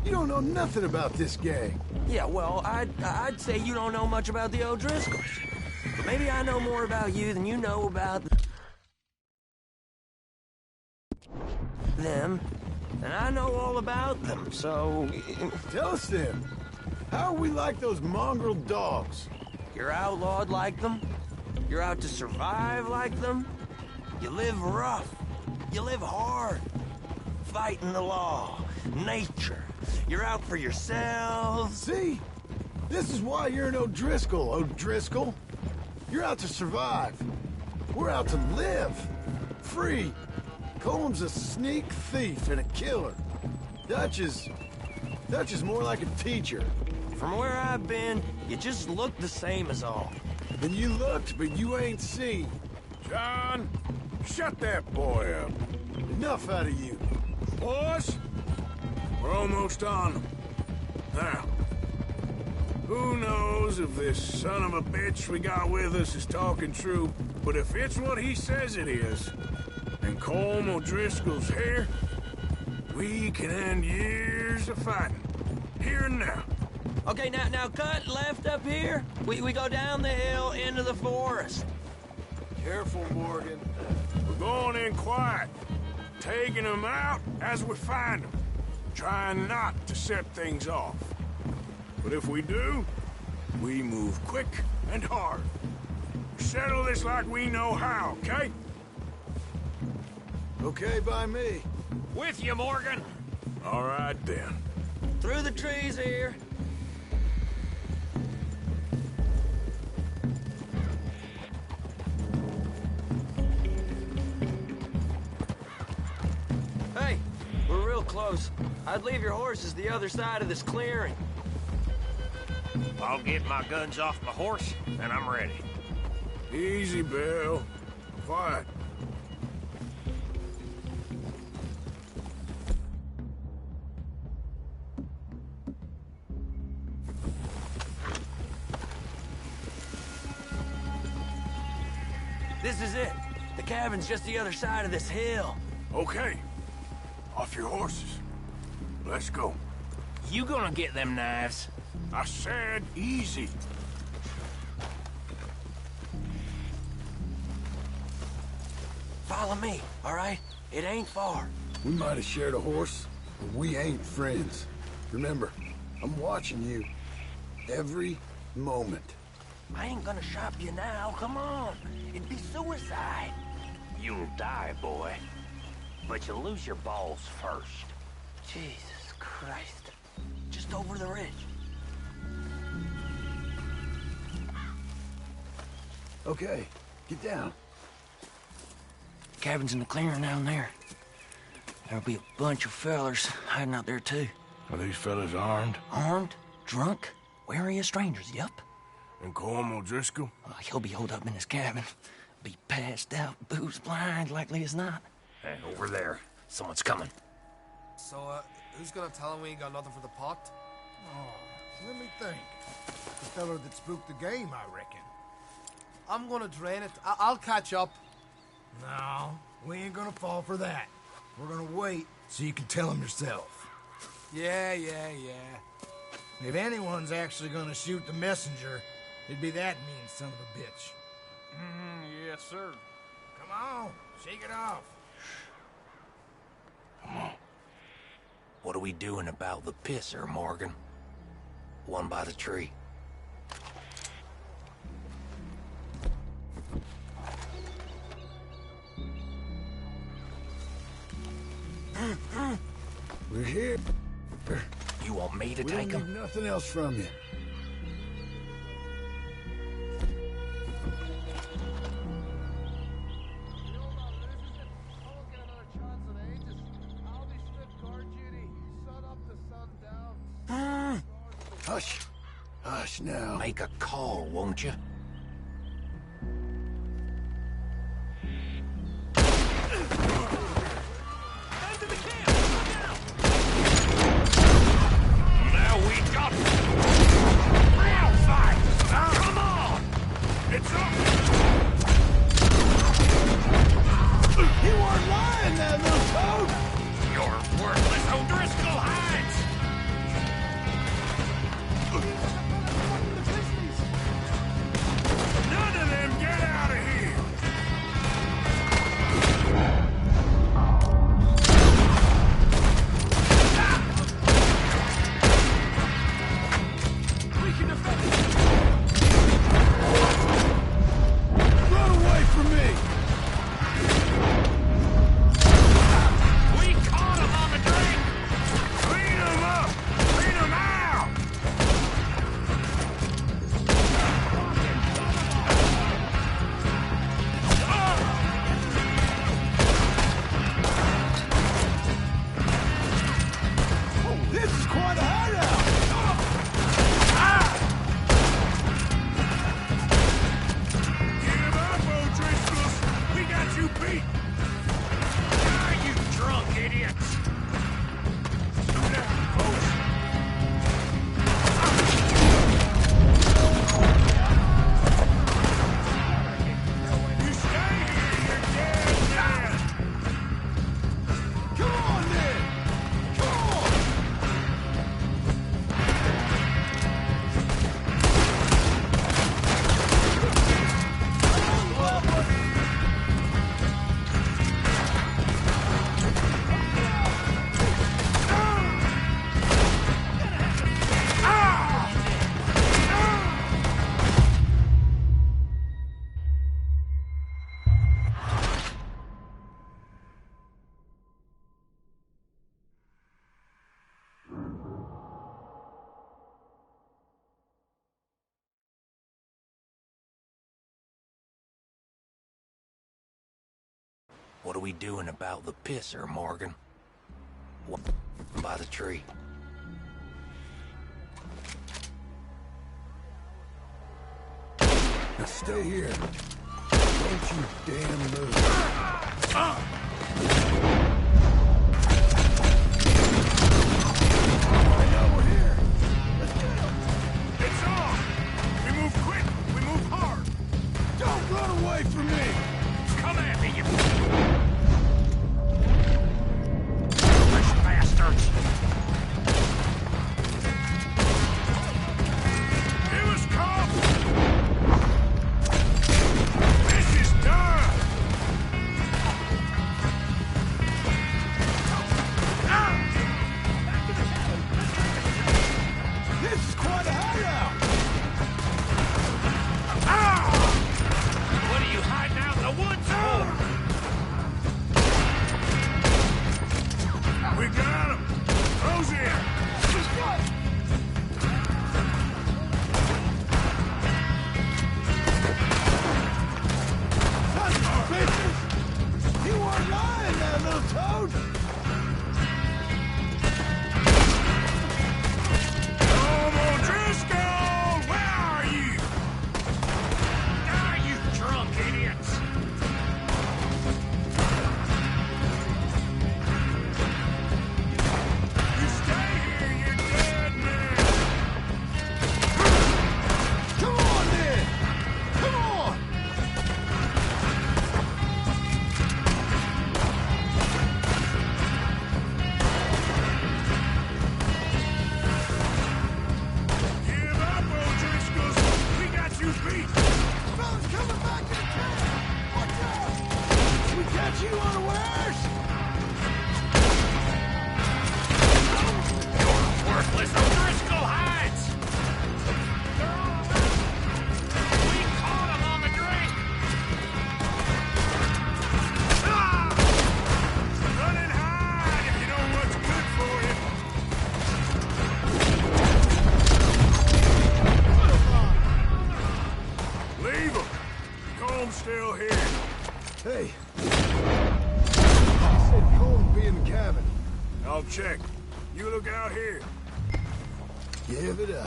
You don't know nothing about this gang. Yeah, well, I'd say you don't know much about the O'Driscolls. But maybe I know more about you than you know about them. And I know all about them, so... Tell us then. How are we like those mongrel dogs? You're outlawed like them. You're out to survive like them. You live rough. You live hard. Fighting the law. Nature. You're out for yourselves. See? This is why you're an O'Driscoll, O'Driscoll. You're out to survive. We're out to live. Free. Colm's a sneak thief and a killer. Dutch is more like a teacher. From where I've been, you just look the same as all. And you looked, but you ain't seen. John, shut that boy up. Enough out of you. Boys, we're almost on them. Now, who knows if this son of a bitch we got with us is talking true, but if it's what he says it is, and Colm O'Driscoll's here, we can end years of fighting. Here and now. Okay, now cut left up here. We go down the hill into the forest. Careful, Morgan. We're going in quiet. Taking them out as we find them. Trying not to set things off. But if we do, we move quick and hard. Settle this like we know how, okay? Okay by me. With you, Morgan. All right, then. Through the trees here. Hey, we're real close. I'd leave your horses the other side of this clearing. I'll get my guns off my horse, and I'm ready. Easy, Bill. Quiet. This is it. The cabin's just the other side of this hill. Okay. Off your horses. Let's go. You gonna get them knives? I said easy. Follow me, all right? It ain't far. We might have shared a horse, but we ain't friends. Remember, I'm watching you every moment. I ain't gonna shop you now, come on. It'd be suicide. You'll die, boy. But you'll lose your balls first. Jesus Christ. Just over the ridge. Okay, get down. Cabin's in the clearing down there. There'll be a bunch of fellers hiding out there, too. Are these fellas armed? Armed, drunk, wary of strangers, yup. And Colm O'Driscoll? He'll be holed up in his cabin. Be passed out, booze blind, likely as not. Hey, over there. Someone's coming. So, who's gonna tell him we ain't got nothing for the pot? Oh, let me think. The feller that spooked the game, I reckon. I'm gonna drain it. I'll catch up. No, we ain't gonna fall for that. We're gonna wait so you can tell him yourself. Yeah. If anyone's actually gonna shoot the messenger, it'd be that mean son of a bitch. Yes, sir. Come on, shake it off. Come on. What are we doing about the pisser, Morgan? One by the tree. We're here. You want me to We take don't him? need nothing else from you. Hush. Hush now. Make a call, won't you? Now we got real fight! Come on! It's up! You weren't lying there, little toad! You're worthless O'Driscoll hides! None of them get out of here! We can defend it! Run away from me! We caught him on the drink! Clean him up! Clean him out! Oh, this is quite a hideout! Give up, O'Driscolls! We got you beat! Ah, you drunk idiots! Slow down, folks. You stay here, you're dead man! Come on, then! Come on! What are we doing about the pisser, Morgan? One by the tree. Now stay here. Don't you damn move. I know we're here. Let's get him. It's on! We move quick! We move hard! Don't run away from me! Come at me, you foolish bastards! Give us cover! This is done! beat! Fellas coming back to the camp! Watch out! We catch you unawares! Worthless O'Driscoll hides! They're all out! We caught them on the drink! Ah! Run and hide if you know what's good for you. Leave them. Comb's still here. Hey. I said Cole be in the cabin. I'll check. You look out here. Give it up.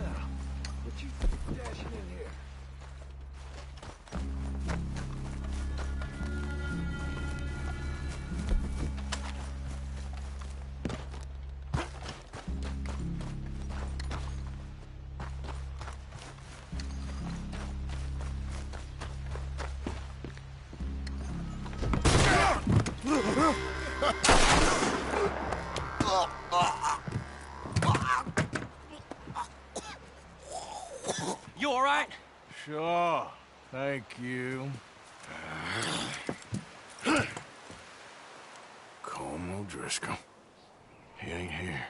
Now, what you dashing in here? You all right? Sure. Thank you. Colm O'Driscoll. He ain't here.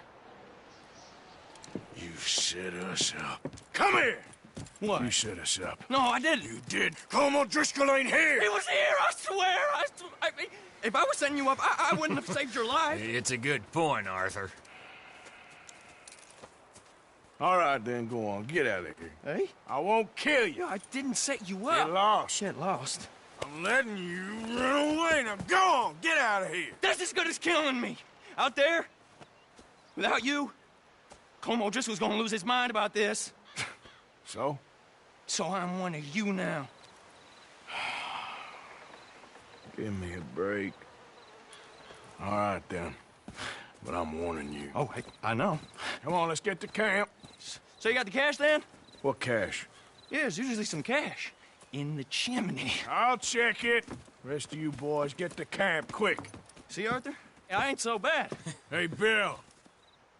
You set us up. Come here! What? You set us up. No, I didn't. You did. Colm O'Driscoll ain't here! He was here, I swear! I mean, if I was setting you up, I wouldn't have saved your life. It's a good point, Arthur. All right, then, go on. Get out of here. Hey? I won't kill you. I didn't set you up. Get lost. Get lost. I'm letting you run away. Now go on. Get out of here. That's as good as killing me. Out there, without you, Colm O'Driscoll's gonna lose his mind about this. So? So I'm one of you now. Give me a break. All right, then. But I'm warning you. Oh, I know. Come on, let's get to camp. So you got the cash, then? What cash? Yeah, there's usually some cash. In the chimney. I'll check it. Rest of you boys, get to camp, quick. See, Arthur? I ain't so bad. Hey, Bill.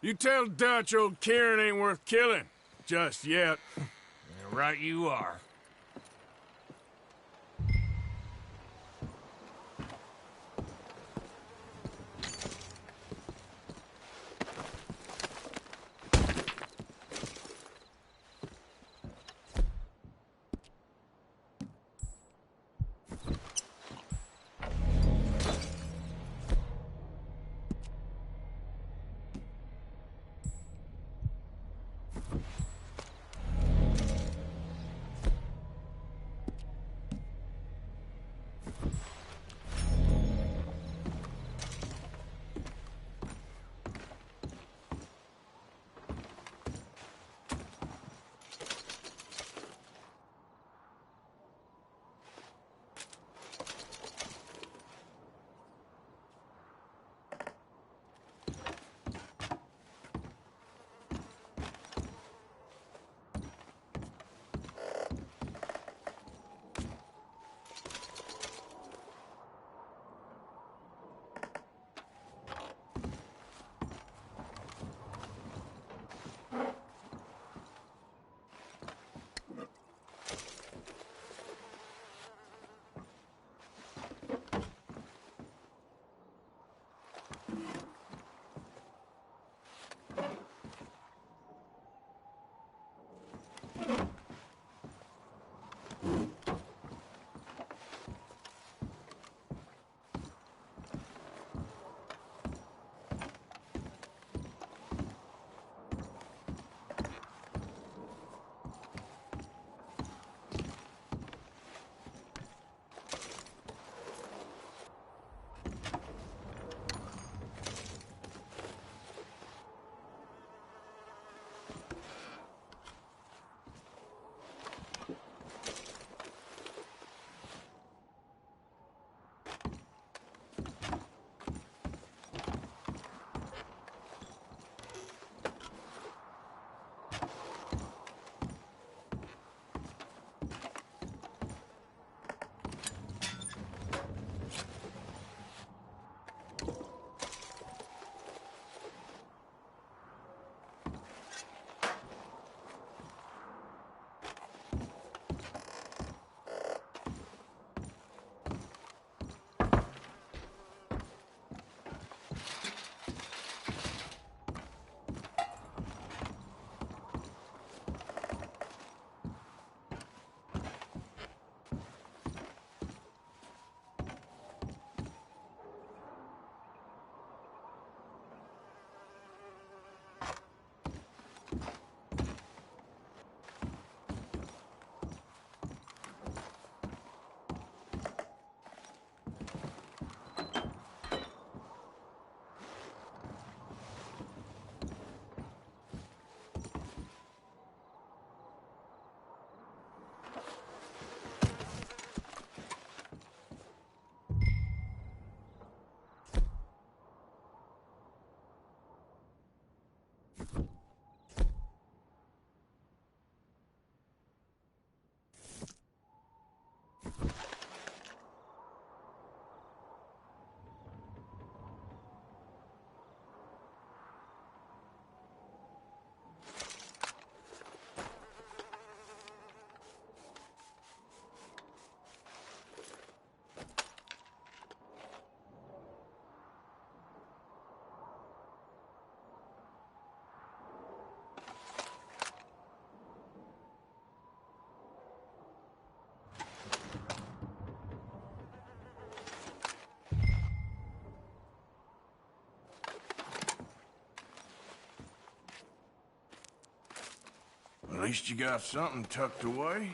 You tell Dutch old Kieran ain't worth killing. Just yet. Right you are. least you got something tucked away.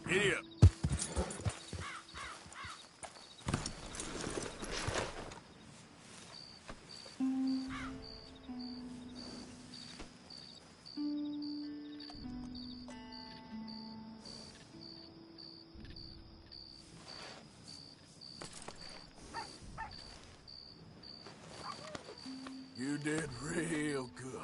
Giddy up. You did real good.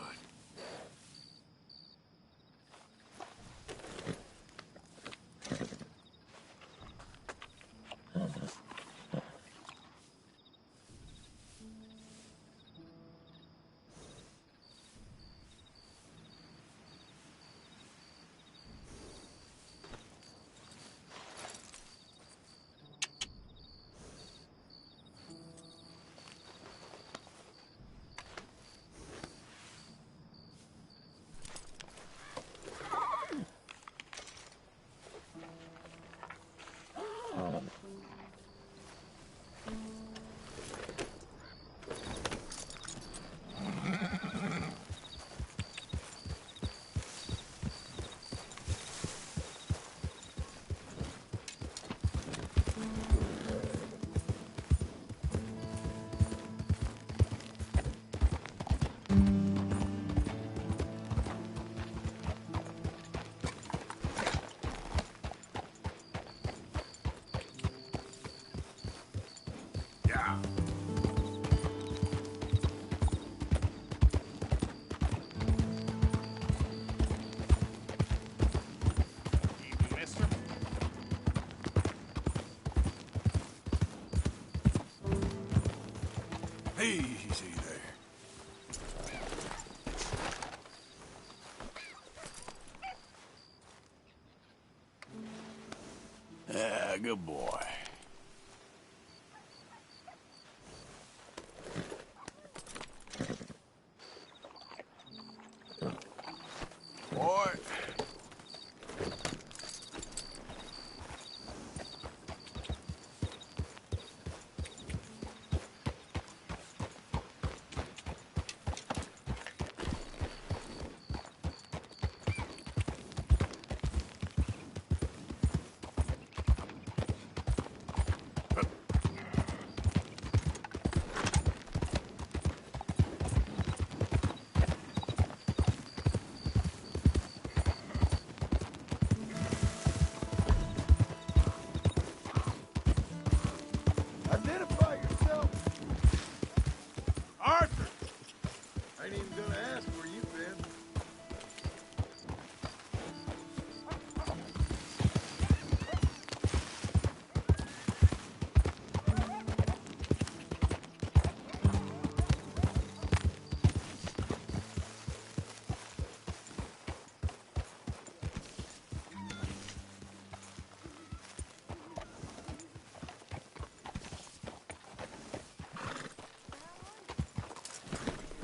Yeah. Evening, mister. Easy there. Ah, good boy. Boy. Identify yourself. Arthur! I ain't even gonna ask where you've been.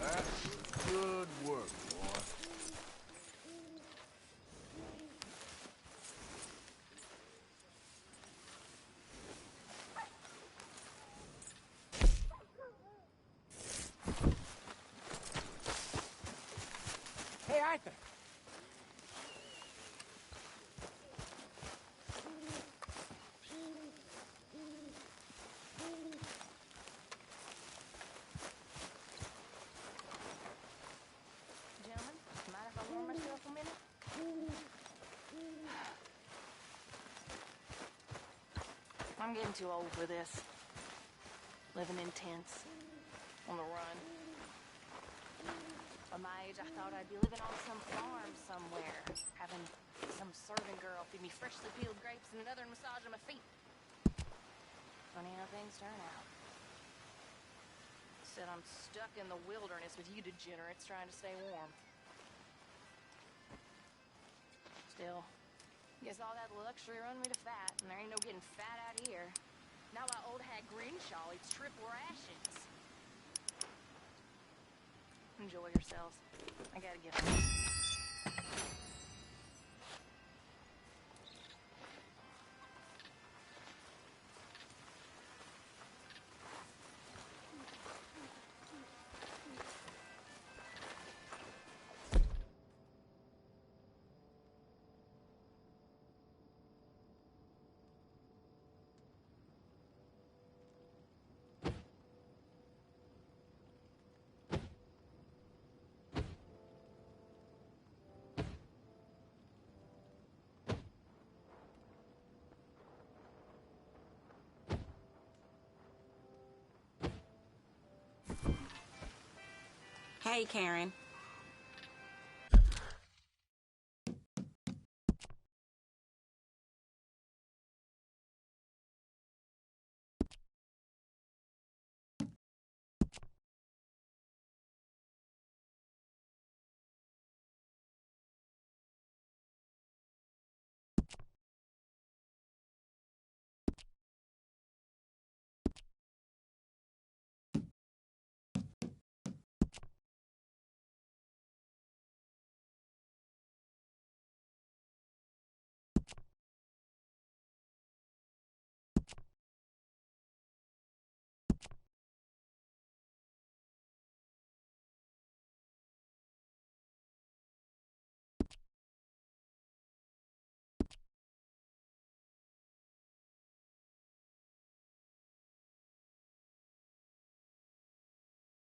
That's good work, boy. Hey, Arthur. Gentlemen, mind if I warm myself a minute? I'm getting too old for this. Living in tents, on the run. At my age, I thought I'd be living on some farm somewhere, having some servant girl feed me freshly peeled grapes and another massaging my feet. Funny how things turn out. Instead, I'm stuck in the wilderness with you degenerates trying to stay warm. Still, guess all that luxury run me to fat, and there ain't no getting fat out here. Not while old hag Greenshaw eats triple rations. Enjoy yourselves. I gotta get home. Hey, Karen.